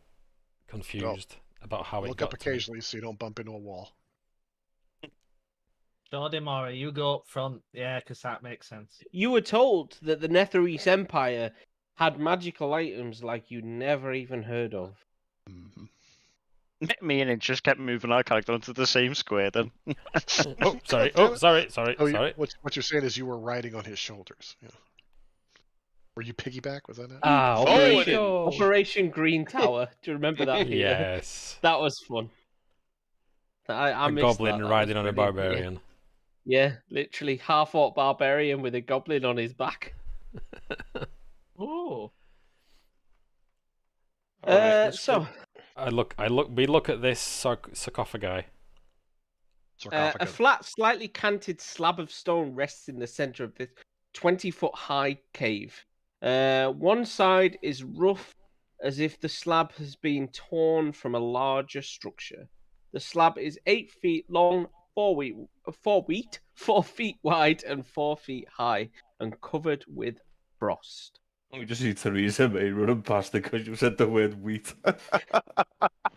confused about how it Look got up to me. occasionally so you don't bump into a wall. Demora, you go up front. Yeah, because that makes sense. You were told that the Netherese Empire had magical items like you never even heard of. Mhm. Me and it just kept moving our character onto the same square then. Oh, sorry. God damn Oh, it. sorry. Oh, Sorry. what you're saying is you were riding on his shoulders. Yeah. Were you piggyback? Was that it? Operation, Forward. Operation Green Tower. Do you remember that, Peter? Yes. That was fun. I A missed goblin that. That riding was on a brilliant. barbarian. Yeah, literally half-orc barbarian with a goblin on his back. Oh, Alright, So, We look at this sarcophagi. a Sarcophagus. flat, slightly canted slab of stone rests in the center of this 20-foot-high cave. One side is rough, as if the slab has been torn from a larger structure. The slab is 8 feet long, 4 feet wide, and 4 feet high, and covered with frost. We just need Theresa May running past it because you said the word wheat.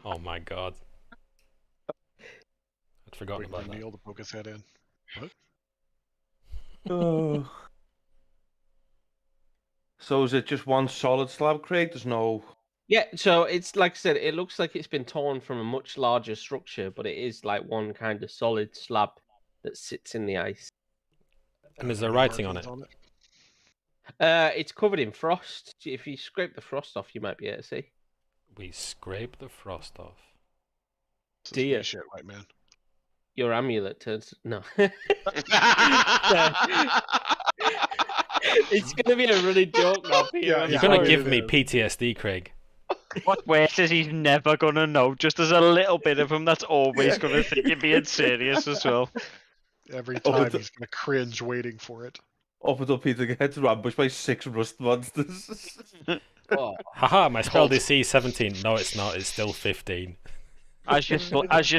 Oh my god. I'd forgotten Waiting about for that. Neil to poke his head in. What? Oh. So is it just one solid slab, Craig? There's no... Yeah, so it's like I said, it looks like it's been torn from a much larger structure, but it is like one kind of solid slab that sits in the ice. And is there Any writing on markings it? It's covered in frost. If you scrape the frost off, you might be able to see. We scrape the frost off. This is Dear. me shit, right, man? Your amulet turns no. It's gonna be a running joke now, Peter. Yeah, I'm You're yeah. going to sorry. give it me is. PTSD, Craig. What weight is he's never gonna know? Just there's a little bit of him that's always gonna think you're being serious as well. Every Oh, time the- he's gonna cringe waiting for it. Up until Peter gets ambushed by 6 rust monsters. Oh, Haha, my spell Hold. DC is 17. No, it's not. It's still 15. As you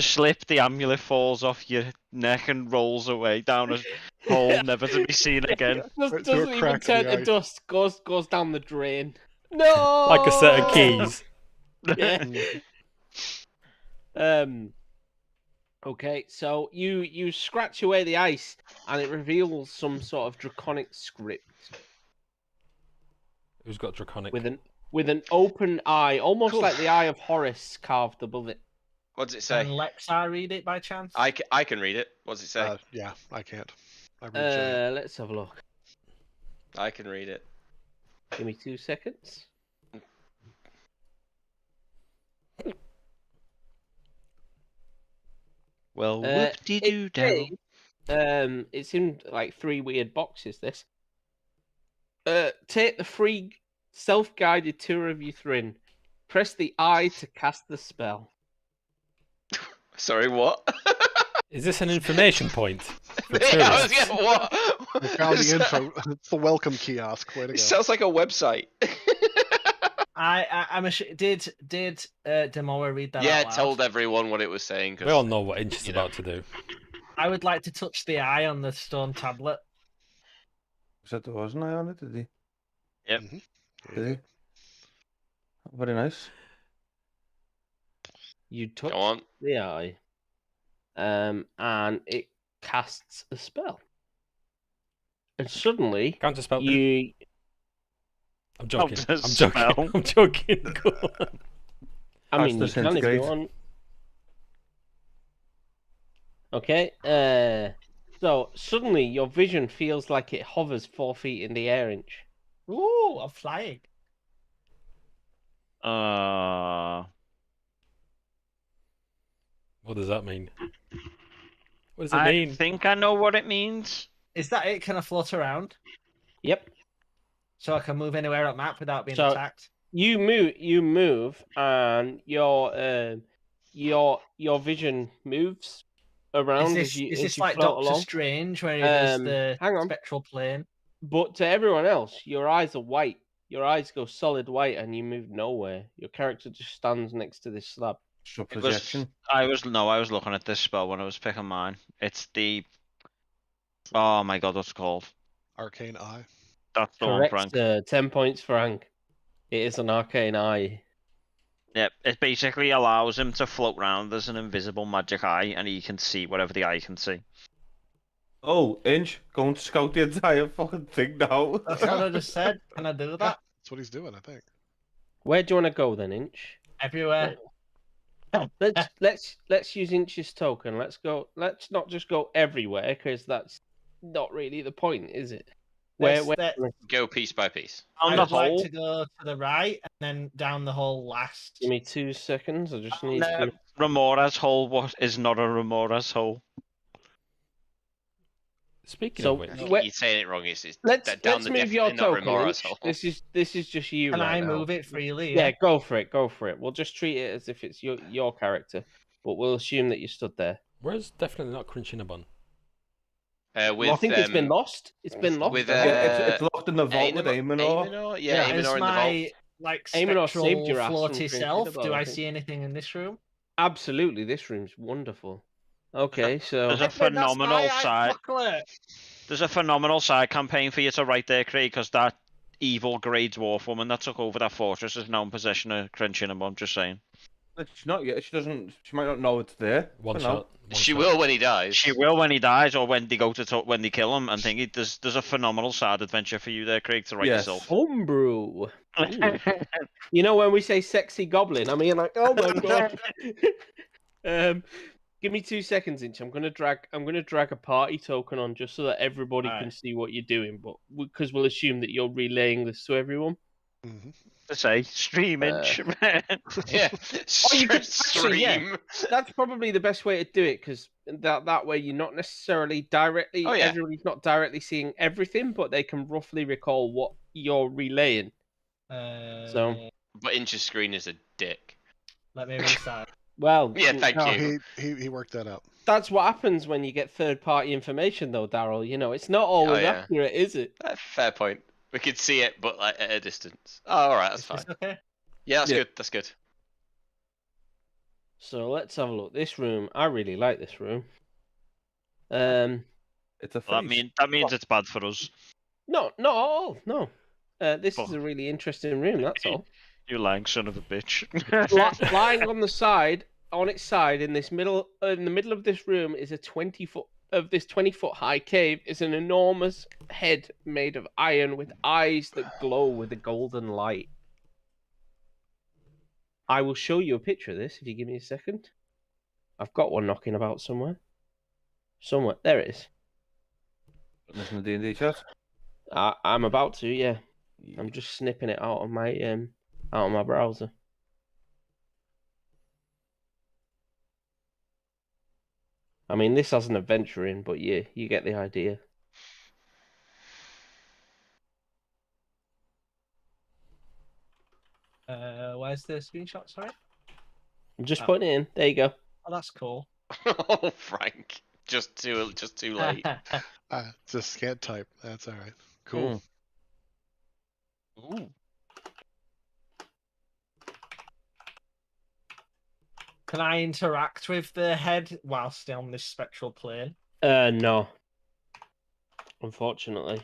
slip, the amulet falls off your neck and rolls away down a hole never to be seen again. Right through a doesn't even crack in turn the to ice. dust. Goes down the drain. No, Like a set of keys. Yeah. Okay, so you scratch away the ice, and it reveals some sort of draconic script Who's got draconic? with an open eye, almost Cool. like the eye of Horus carved above it. What does it say? can Lexa read it by chance? I can read it. What does it say? Yeah, I can't. I read giant. Let's have a look. I can read it. Give me 2 seconds. Well, whoop-de-doo down. It's in like 3 weird boxes. This. Take the free self-guided tour of Uthrin. Press the eye to cast the spell. Sorry, what? Is this an information point for Yeah, I was- tourists? yeah, what? We found the It info. It's the welcome kiosk. Way to go. sounds like a website. I'm did Demora read that Yeah, out it loud? told everyone what it was saying. 'cause- We all know what Inch is you know. about to do. I would like to touch the eye on the stone tablet. Said there was an eye on it, did he? Yeah, Did yeah. he? Very nice. You touch Go on. the eye, and it casts a spell. And suddenly, Counter spell. you I'm joking. Counter I'm joking. spell. I'm joking. Go on. I mean, you Cast can if you disintegrate. want. Okay. So suddenly your vision feels like it hovers 4 feet in the air, Inch. Ooh, I'm flying. What does that mean? What does it I mean? think I know what it means. Is that it? Can I float around? Yep. So I can move anywhere on map without being So- attacked? You move, and your vision moves around Is as you this as you like float Doctor along. Strange, where he does the Hang on. spectral plane? But to everyone else, your eyes are white. Your eyes go solid white, and you move nowhere. Your character just stands next to this slab. So It was, projection. I was looking at this spell when I was picking mine. It's the, oh my god, what's it called? Arcane Eye. That's the one, Correct, Frank. sir. 10 points, Frank. It is an arcane eye. Yep, it basically allows him to float around as an invisible magic eye, and he can see whatever the eye can see. Oh, Inch, go and scout the entire fucking thing now. That's what I just said. Can I do that? That's what he's doing, I think. Where do you want to go then, Inch? Everywhere. Let's use Inch's token. Let's go. Let's not just go everywhere, because that's not really the point, is it? Go piece by piece. On I the would like hole, to go to the right and then down the hole last. Give me 2 seconds. I just need no, to. Remora's hole is not a Remora's hole. Speaking So, of which, Where- You're saying it wrong. It's Let's down the move your definitely not token. Remora's Inch. hole. This is just you. Can right I now. move it freely? Yeah, go for it. Go for it. We'll just treat it as if it's your character, but we'll assume that you stood there. where's definitely not crunching a bun? With, Well, I think it's been lost. It's been lost. with, hasn't it? Yeah, it's locked in the vault with Aemonor. Aemonor? Yeah, Yeah, Is Aemonor in the vault. my like Aemonor spectral saved your ass from floaty drinking self? about, Do I I think. see anything in this room? Absolutely, this room's wonderful. Okay, so There's a phenomenal side campaign for you to write there, Craig, because that evil Grey Dwarf woman that took over that fortress is now in possession of Crinchinabon, just saying. It's not yet. She doesn't. She might not know it's there. One for shot. now. one She shot. will when he dies. She will when he dies, or when they go to when they kill him. And think there's a phenomenal side adventure for you there, Craig, to write Yes. yourself. homebrew. Ooh. You know when we say sexy goblin, I mean like, oh my god. Give me 2 seconds, Inch. I'm gonna drag a party token on just so that everybody can Alright. see what you're doing, but because we'll assume that you're relaying this to everyone. Mm-hmm. To say streaming. Yeah. you could actually, yeah. Stream. That's probably the best way to do it, because that way you're not necessarily directly. Oh, yeah. Everybody's not directly seeing everything, but they can roughly recall what you're relaying. So- But Inch's screen is a dick. Let me restart. Well, Yeah, thank No, you. he worked that out. that's what happens when you get third-party information, though, Daryl. You know, it's not always yeah. accurate, is it? Fair point. We could see it, but like at a distance. Oh, all right, that's Is fine. this okay? Yeah, that's Yeah. good. That's good. So let's have a look. This room, I really like this room. It's a face. That means it's bad for us. No, not at all. No, this is Fuck. a really interesting room. That's all. You lying son of a bitch. Lying on the side, on its side, in the middle of this room is a 20-foot high cave. Is an enormous head made of iron with eyes that glow with a golden light. I will show you a picture of this if you give me a second. I've got one knocking about somewhere. There it is. Listen to D&D chat. I'm about to, yeah. I'm just snipping it out of my browser. I mean, this has an adventure in, but yeah, you get the idea. Where's the screenshot? Sorry. I'm just Oh. putting it in. There you go. Oh, that's cool. Oh, Frank, just too late. Just can't type. That's all right. Cool. Ooh. Can I interact with the head whilst on this spectral plane? No. Unfortunately.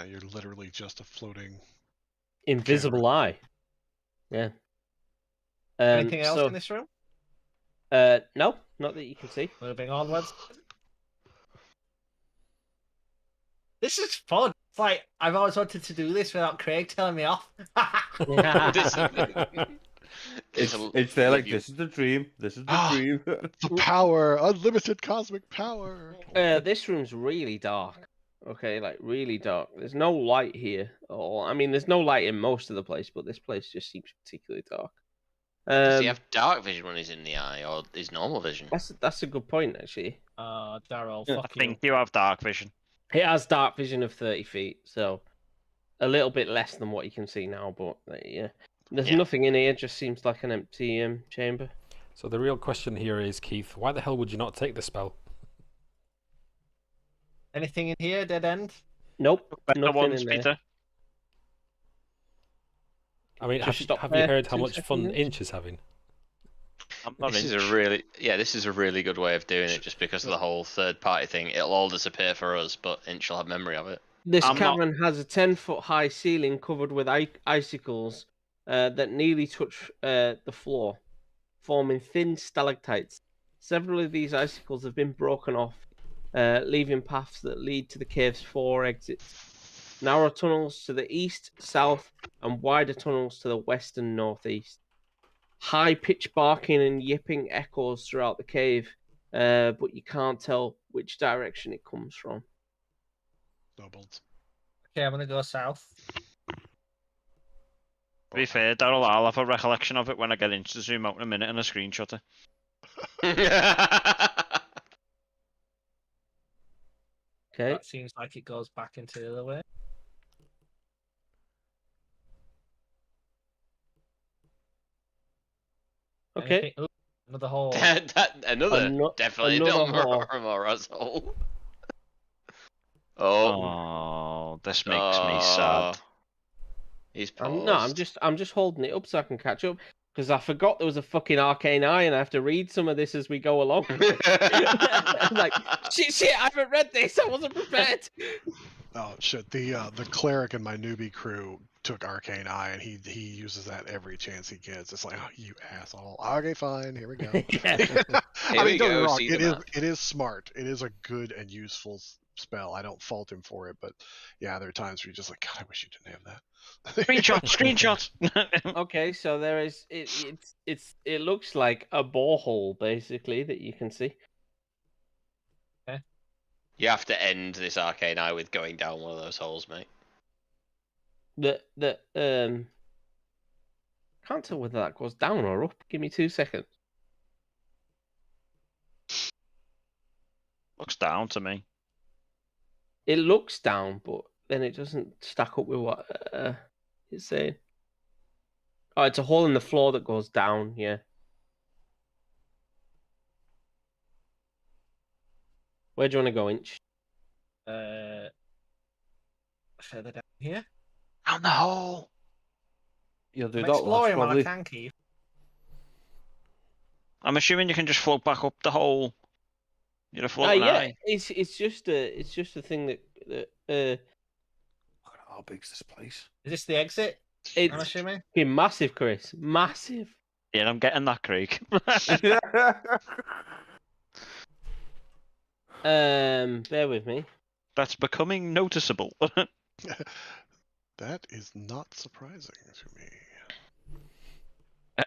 You're literally just a floating. Invisible eye. Yeah. Anything else in this room? No, not that you can see. Moving onwards. This is fun. It's like I've always wanted to do this without Craig telling me off. It's there like, this is the dream. This is the dream. The power, unlimited cosmic power. This room's really dark. Okay, like really dark. There's no light here. I mean, there's no light in most of the place, but this place just seems particularly dark. Does he have dark vision when he's in the eye, or his normal vision? That's a good point, actually. Daryl, Yeah, I fuck you. think you have dark vision. It has dark vision of 30 feet, so a little bit less than what you can see now, but yeah. There's nothing in here, just seems like an empty chamber. So the real question here is, Keith, why the hell would you not take the spell? Anything in here? Dead end? Nope, Better nothing ones, in there. Peter. I mean, Just stop have you there, heard how 2 much fun seconds. Inch is having? I'm not This is a Inch. really good way of doing it, just because of the whole third-party thing. It'll all disappear for us, but Inch will have memory of it. This I'm not- cavern has a 10-foot high ceiling covered with icicles that nearly touch the floor, forming thin stalactites. Several of these icicles have been broken off, leaving paths that lead to the cave's 4 exits. Narrow tunnels to the east, south, and wider tunnels to the west and northeast. High-pitched barking and yipping echoes throughout the cave, but you can't tell which direction it comes from. Snowballs. Okay, I'm gonna go south. To be fair, Daryl, I'll have a recollection of it when I get Inch to zoom out in a minute and a screenshot it. Okay. That seems like it goes back into the other way. Okay. Anything- Ooh, another hole. Another definitely another not hole. Mora's hole. Oh, Oh, this makes me sad. He's I'm paused. just holding it up so I can catch up because I forgot there was a fucking arcane eye and I have to read some of this as we go along. I'm like, shit, I haven't read this. I wasn't prepared. Oh shit! The cleric in my newbie crew took arcane eye, and he uses that every chance he gets. It's like, oh, you asshole. Okay, fine. Here we go. Here I we mean, don't get me go, wrong. see It the is map. it is smart. It is a good and useful spell. I don't fault him for it, but yeah, there are times where you're just like, God, I wish you didn't have that. Screenshot. Okay, so there is it looks like a borehole basically that you can see. You have to end this arcane eye with going down one of those holes, mate. Can't tell whether that goes down or up. Give me 2 seconds. Looks down to me. It looks down, but then it doesn't stack up with what it's saying. Oh, it's a hole in the floor that goes down. Yeah. Where do you want to go, Inch? Further down here. Down the hole. You'll do I'm that last, exploring while I probably. can keep. I'm assuming you can just float back up the hole. You're a Oh floating yeah, eye. it's just a thing that Look at how big's this place. Is this the exit? I'm it's assuming. fucking massive, Chris. Massive. Yeah, I'm getting that, Craig. Bear with me. That's becoming noticeable. That is not surprising to me.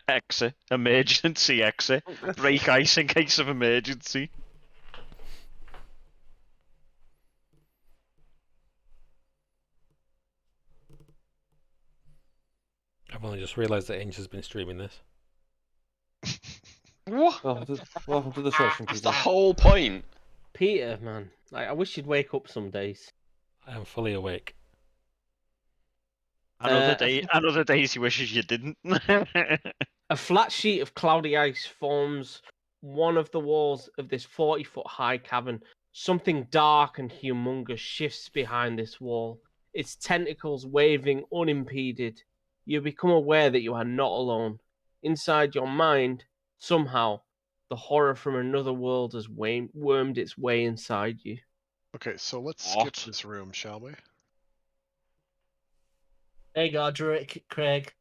Exit. Emergency exit. Break ice in case of emergency. I've only just realised that Inch has been streaming this. What? Welcome to the session, That's Peter. the whole point. Peter, man, like I wish you'd wake up some days. I am fully awake. Another days he wishes you didn't. A flat sheet of cloudy ice forms one of the walls of this 40-foot high cavern. Something dark and humongous shifts behind this wall, its tentacles waving unimpeded. You become aware that you are not alone. Inside your mind, somehow, the horror from another world has wormed its way inside you. Okay, so let's What? skip this room, shall we? There you go, Druid, Craig.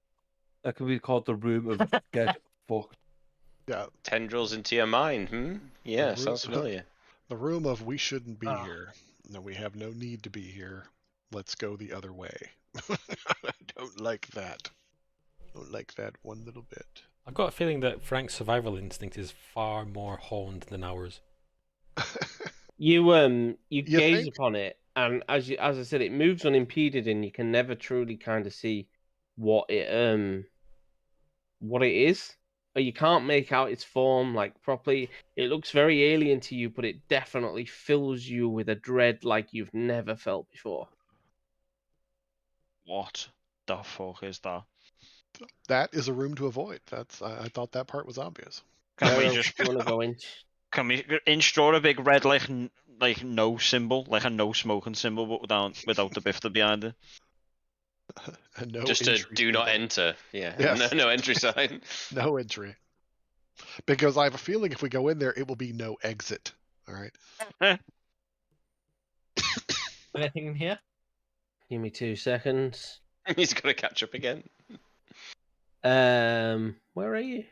That could be called the room of get fucked. Yeah, Tendrils into your mind, Yeah, room- sounds familiar. the room of we shouldn't be Ah. here. No, we have no need to be here. Let's go the other way. I don't like that. Don't like that one little bit. I've got a feeling that Frank's survival instinct is far more honed than ours. You gaze think? upon it, and as I said, it moves unimpeded, and you can never truly kind of see what it is. Or you can't make out its form like properly. It looks very alien to you, but it definitely fills you with a dread like you've never felt before. What the fuck is that? That is a room to avoid. I thought that part was obvious. Can Where we else just do you want to go in? Can we install a big red light like no symbol, like a no smoking symbol, but without the bifter behind it. And no Just a entry do not symbol. enter. Yeah. Yes. No entry sign. No entry. Because I have a feeling if we go in there, it will be no exit. All right. Anything in here? Give me 2 seconds. He's got to catch up again. Where are you?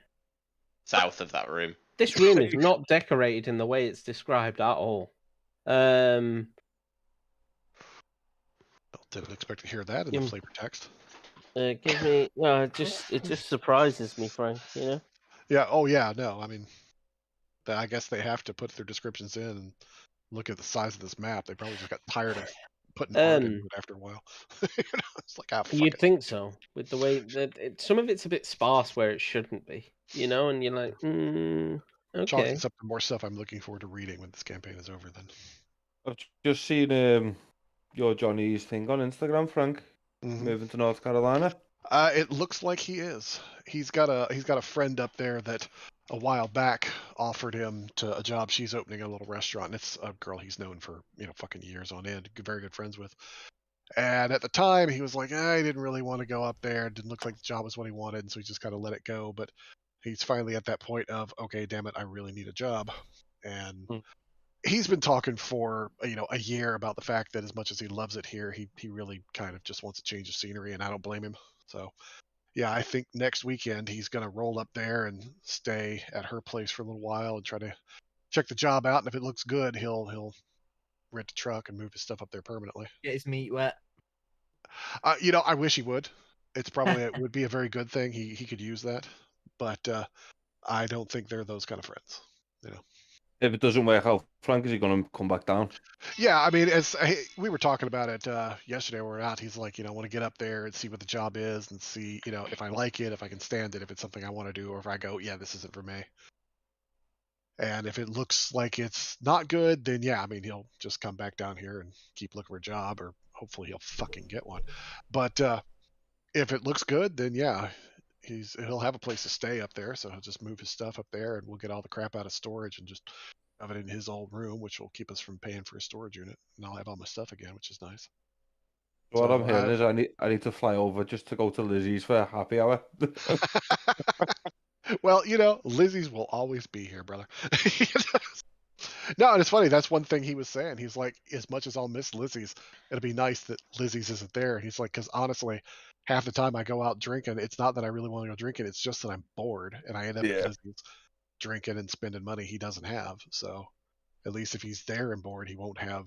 South of that room. This room is not decorated in the way it's described at all. Didn't expect to hear that in the flavor text. Give me. No, it just surprises me, Frank. You know. Yeah. Oh, yeah. No, I mean, I guess they have to put their descriptions in and look at the size of this map. They probably just got tired of putting art into it after a while. It's like, fuck You'd it. think so, with the way that some of it's a bit sparse where it shouldn't be, you know, and you're like, okay. Chalking up to more stuff I'm looking forward to reading when this campaign is over. Then I've just seen your Johnny's thing on Instagram, Frank, moving to North Carolina. It looks like he is. He's got a friend up there that a while back offered him to a job. She's opening a little restaurant. And it's a girl he's known for fucking years on end. Very good friends with. And at the time, he was like, I didn't really want to go up there. It didn't look like the job was what he wanted, and so he just kind of let it go. But he's finally at that point of, okay, damn it, I really need a job. And he's been talking for a year about the fact that as much as he loves it here, he really kind of just wants a change of scenery, and I don't blame him. So yeah, I think next weekend he's gonna roll up there and stay at her place for a little while and try to check the job out. And if it looks good, he'll rent a truck and move his stuff up there permanently. Get his meat wet. I wish he would. It would be a very good thing. He could use that, but I don't think they're those kind of friends. If it doesn't work out, Frank, is he going to come back down? Yeah, I mean, we were talking about it yesterday. When we were out. He's like, I want to get up there and see what the job is and see, if I like it, if I can stand it, if it's something I want to do, or if I go, yeah, this isn't for me. And if it looks like it's not good, then yeah, I mean, he'll just come back down here and keep looking for a job, or hopefully he'll fucking get one. But if it looks good, then yeah, he'll have a place to stay up there, so he'll just move his stuff up there, and we'll get all the crap out of storage and just have it in his old room, which will keep us from paying for a storage unit, and I'll have all my stuff again, which is nice. What I'm hearing is I need to fly over just to go to Lizzie's for a happy hour. Well, Lizzie's will always be here, brother. No, and it's funny. That's one thing he was saying. He's like, as much as I'll miss Lizzie's, it'll be nice that Lizzie's isn't there. And he's like, because honestly, half the time I go out drinking, it's not that I really want to go drinking. It's just that I'm bored, and I end up at Lizzie's drinking and spending money he doesn't have. So at least if he's there and bored, he won't have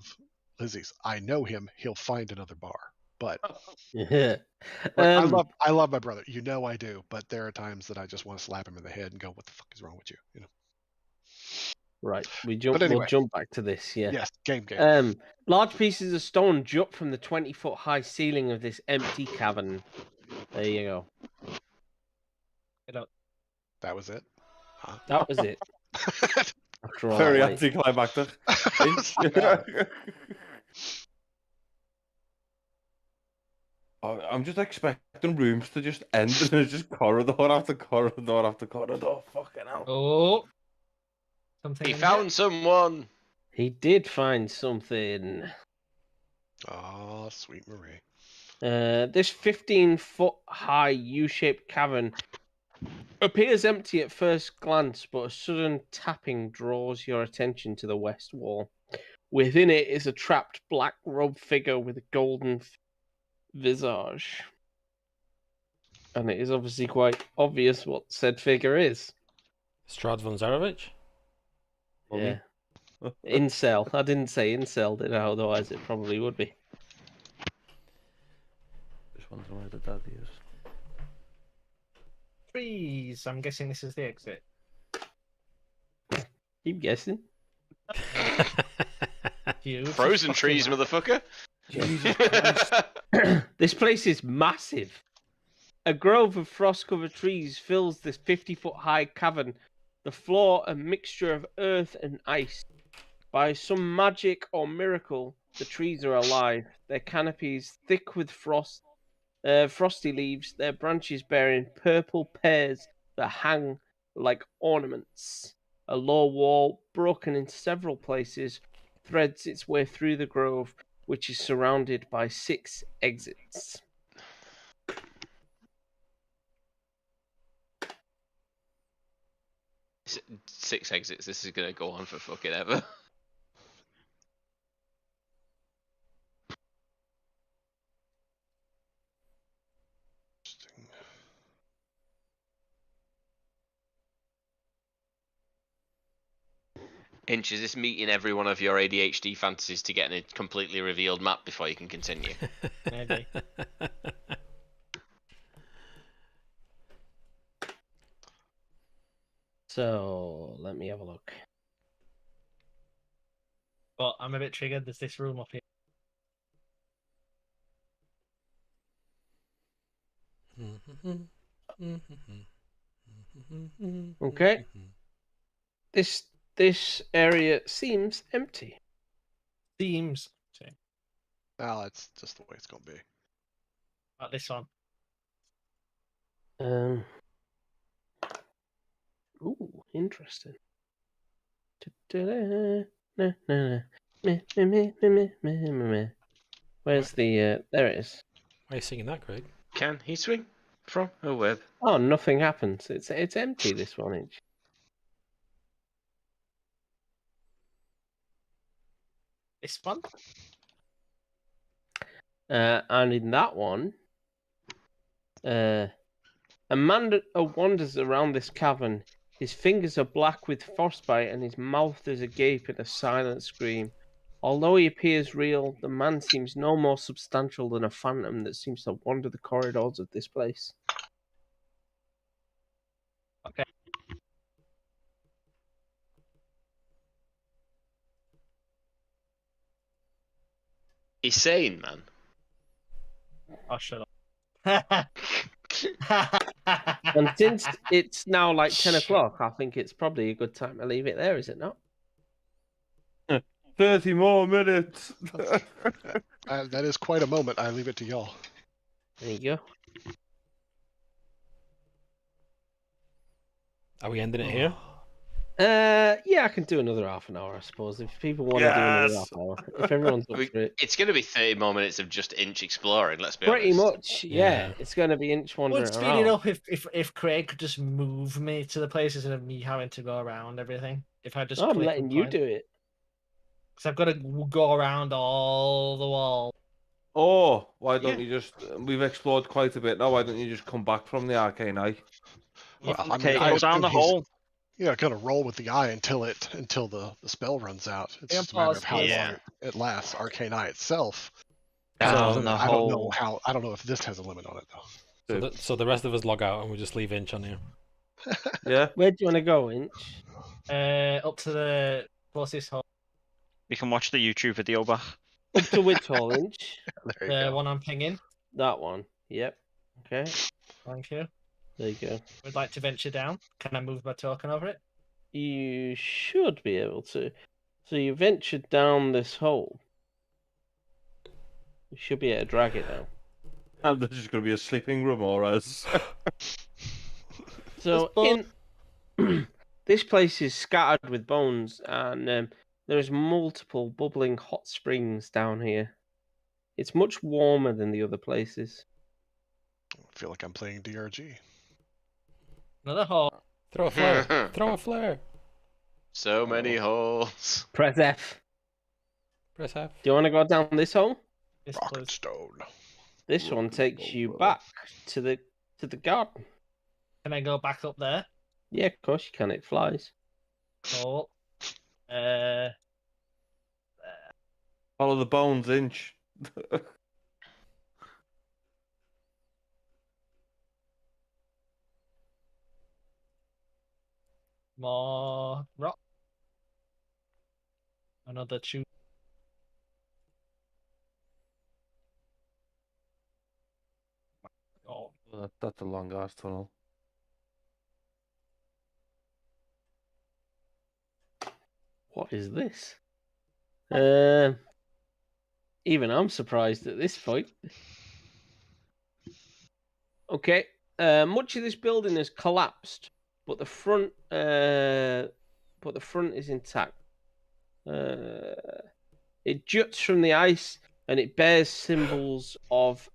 Lizzie's. I know him. He'll find another bar. But Yeah. I love my brother. I do. But there are times that I just want to slap him in the head and go, "What the fuck is wrong with you?" Right. Anyway. We'll jump back to this. Yeah. Yes. Game. Large pieces of stone jut from the 20-foot high ceiling of this empty cavern. There you go. That was it. Huh? That was it. After all Very that, anticlimactic. I'm just expecting rooms to just end and there's just corridor after corridor after corridor. Fucking hell. Oh. Something. He found someone. He did find something. Oh, sweet Marie. This 15-foot high U-shaped cavern appears empty at first glance, but a sudden tapping draws your attention to the west wall. Within it is a trapped black robed figure with a golden visage. And it is obviously quite obvious what said figure is. Strad von Zarevich? Yeah. Incel. I didn't say incel, did I? Otherwise it probably would be. Just wondering where the daddy is. Trees. I'm guessing this is the exit. Keep guessing. Frozen trees, motherfucker. Jesus Christ. This place is massive. A grove of frost-covered trees fills this 50-foot high cavern. The floor a mixture of earth and ice. By some magic or miracle, the trees are alive. Their canopies thick with frosty leaves, their branches bearing purple pears that hang like ornaments. A low wall, broken in several places, threads its way through the grove, which is surrounded by 6 exits. Six exits. This is gonna go on for fucking ever. Inch, is this meeting every one of your ADHD fantasies to get a completely revealed map before you can continue? Maybe. So let me have a look. But I'm a bit triggered. There's this room up here. Okay. This area seems empty. Seems. Well, that's just the way it's gonna be. Like this one. Ooh, interesting. Where's the? There it is. Why are you singing that, Craig? Can he swing from a web? Oh, nothing happens. It's empty. This one Inch. This one? And in that one, a man wanders around this cavern. His fingers are black with frostbite, and his mouth is agape in a silent scream. Although he appears real, the man seems no more substantial than a phantom that seems to wander the corridors of this place. Okay. He's sane, man. Oh, shut up. And since it's now like 10 o'clock, I think it's probably a good time to leave it there, is it not? 30 more minutes. That is quite a moment. I leave it to y'all. There you go. Are we ending it here? Yeah, I can do another half an hour, I suppose. If people want to do another half an hour, if everyone's up for it. It's going to be 30 more minutes of just Inch exploring, let's be Pretty honest. much, yeah. It's going to be Inch wandering Would speed around. it up if Craig could just move me to the place instead of me having to go around everything. If I just I'm click letting and you point. do it. Because I've got to go around all the wall. Or why don't you just? We've explored quite a bit now. Why don't you just come back from the arcane eye? Well, I mean, Okay, I go down assume the he's, hole. gonna roll with the eye until the spell runs out. It's just a matter of how Yeah. long it lasts. Arcane eye itself. Down the I don't know hole. I don't know if this has a limit on it though. So the rest of us log out and we just leave Inch on here. Yeah. Where do you want to go, Inch? Up to the closest hole. We can watch the YouTube video back. Up to which hole, Inch? There you The go. one I'm pinging. That one. Yep. Okay. Thank you. There you go. Would like to venture down. Can I move my token over it? You should be able to. So you ventured down this hole. You should be able to drag it down. And there's just going to be a sleeping room or us. So in this place is scattered with bones, and there's multiple bubbling hot springs down here. It's much warmer than the other places. I feel like I'm playing DRG. Another hole. Throw a flare. Throw a flare. So many holes. Press F. Press F. Do you want to go down this hole? This Rock and close. stone. This one takes you back to the garden. Can I go back up there? Yeah, of course you can. It flies. Cool. Follow the bones, Inch. More rock. Another two. Oh, That's a long ass tunnel. What is this? Even I'm surprised at this point. Okay. Much of this building has collapsed, but the front is intact. It juts from the ice and it bears symbols of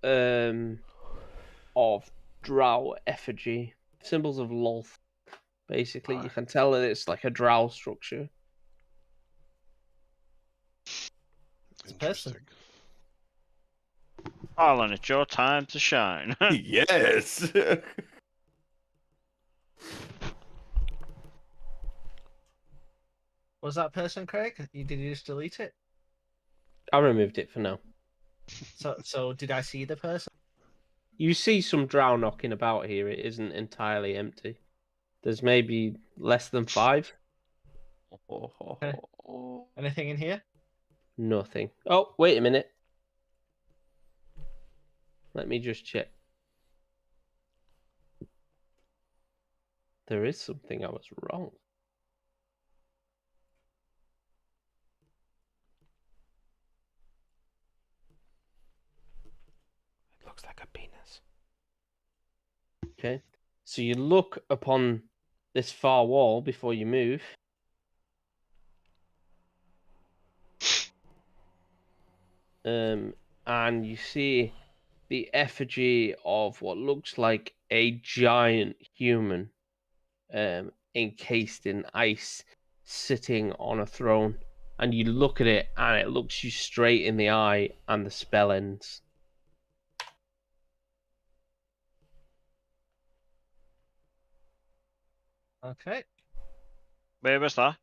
drow effigy, symbols of Lolth. Basically, you can tell that it's like a drow structure. Interesting. Alan, it's your time to shine. Yes. Was that person Craig? Did you just delete it? I removed it for now. So did I see the person? You see some drow knocking about here. It isn't entirely empty. There's maybe less than 5. Anything in here? Nothing. Oh, wait a minute. Let me just check. There is something I was wrong. It looks like a penis. Okay. So you look upon this far wall before you move. And you see the effigy of what looks like a giant human, encased in ice, sitting on a throne. And you look at it, and it looks you straight in the eye, and the spell ends. Okay, Where was that?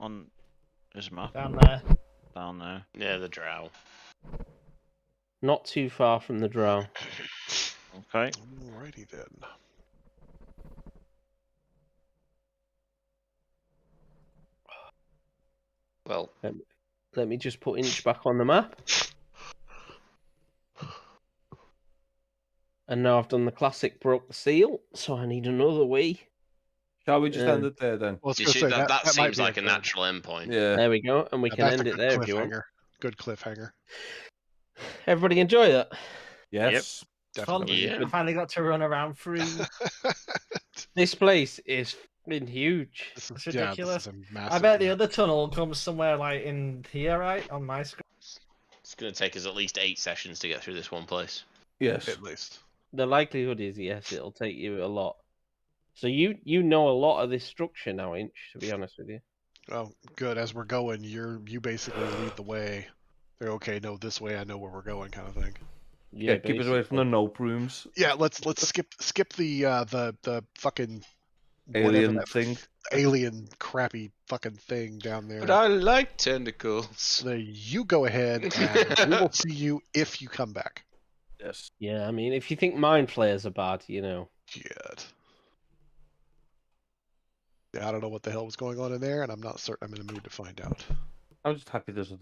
On his map? down there. Down there. Yeah, the drow. Not too far from the drow. Okay. Alrighty then. Well, Let me just put Inch back on the map. And now I've done the classic broke the seal, so I need another way. Shall we just end it there then? Well, I was you gonna see, say, that might seems be like a good- natural endpoint. Yeah. There we go, and we can that's end a it good there if you want. cliffhanger. Good cliffhanger. Everybody enjoy that? Yes. Definitely. Yeah. I finally got to run around free. This place is fucking huge. This It's is, ridiculous. this is a I massive bet the map. other tunnel comes somewhere like in here, right? On my screen. It's going to take us at least 8 sessions to get through this one place. Yes. At least. The likelihood is yes, it'll take you a lot. So you know a lot of this structure now, Inch. To be honest with you. Oh, good. As we're going, you basically lead the way. They're okay. No, this way. I know where we're going, kind of thing. Yeah, keep us away from the nope rooms. Yeah, let's skip the fucking whatever Alien that thing. alien crappy fucking thing down there. But I like tentacles. So you go ahead, and we will see you if you come back. Yes. Yeah, I mean, if you think mind flayers are bad, you know. Good. Yeah, I don't know what the hell was going on in there, and I'm not certain I'm in the mood to find out. I'm just happy there's a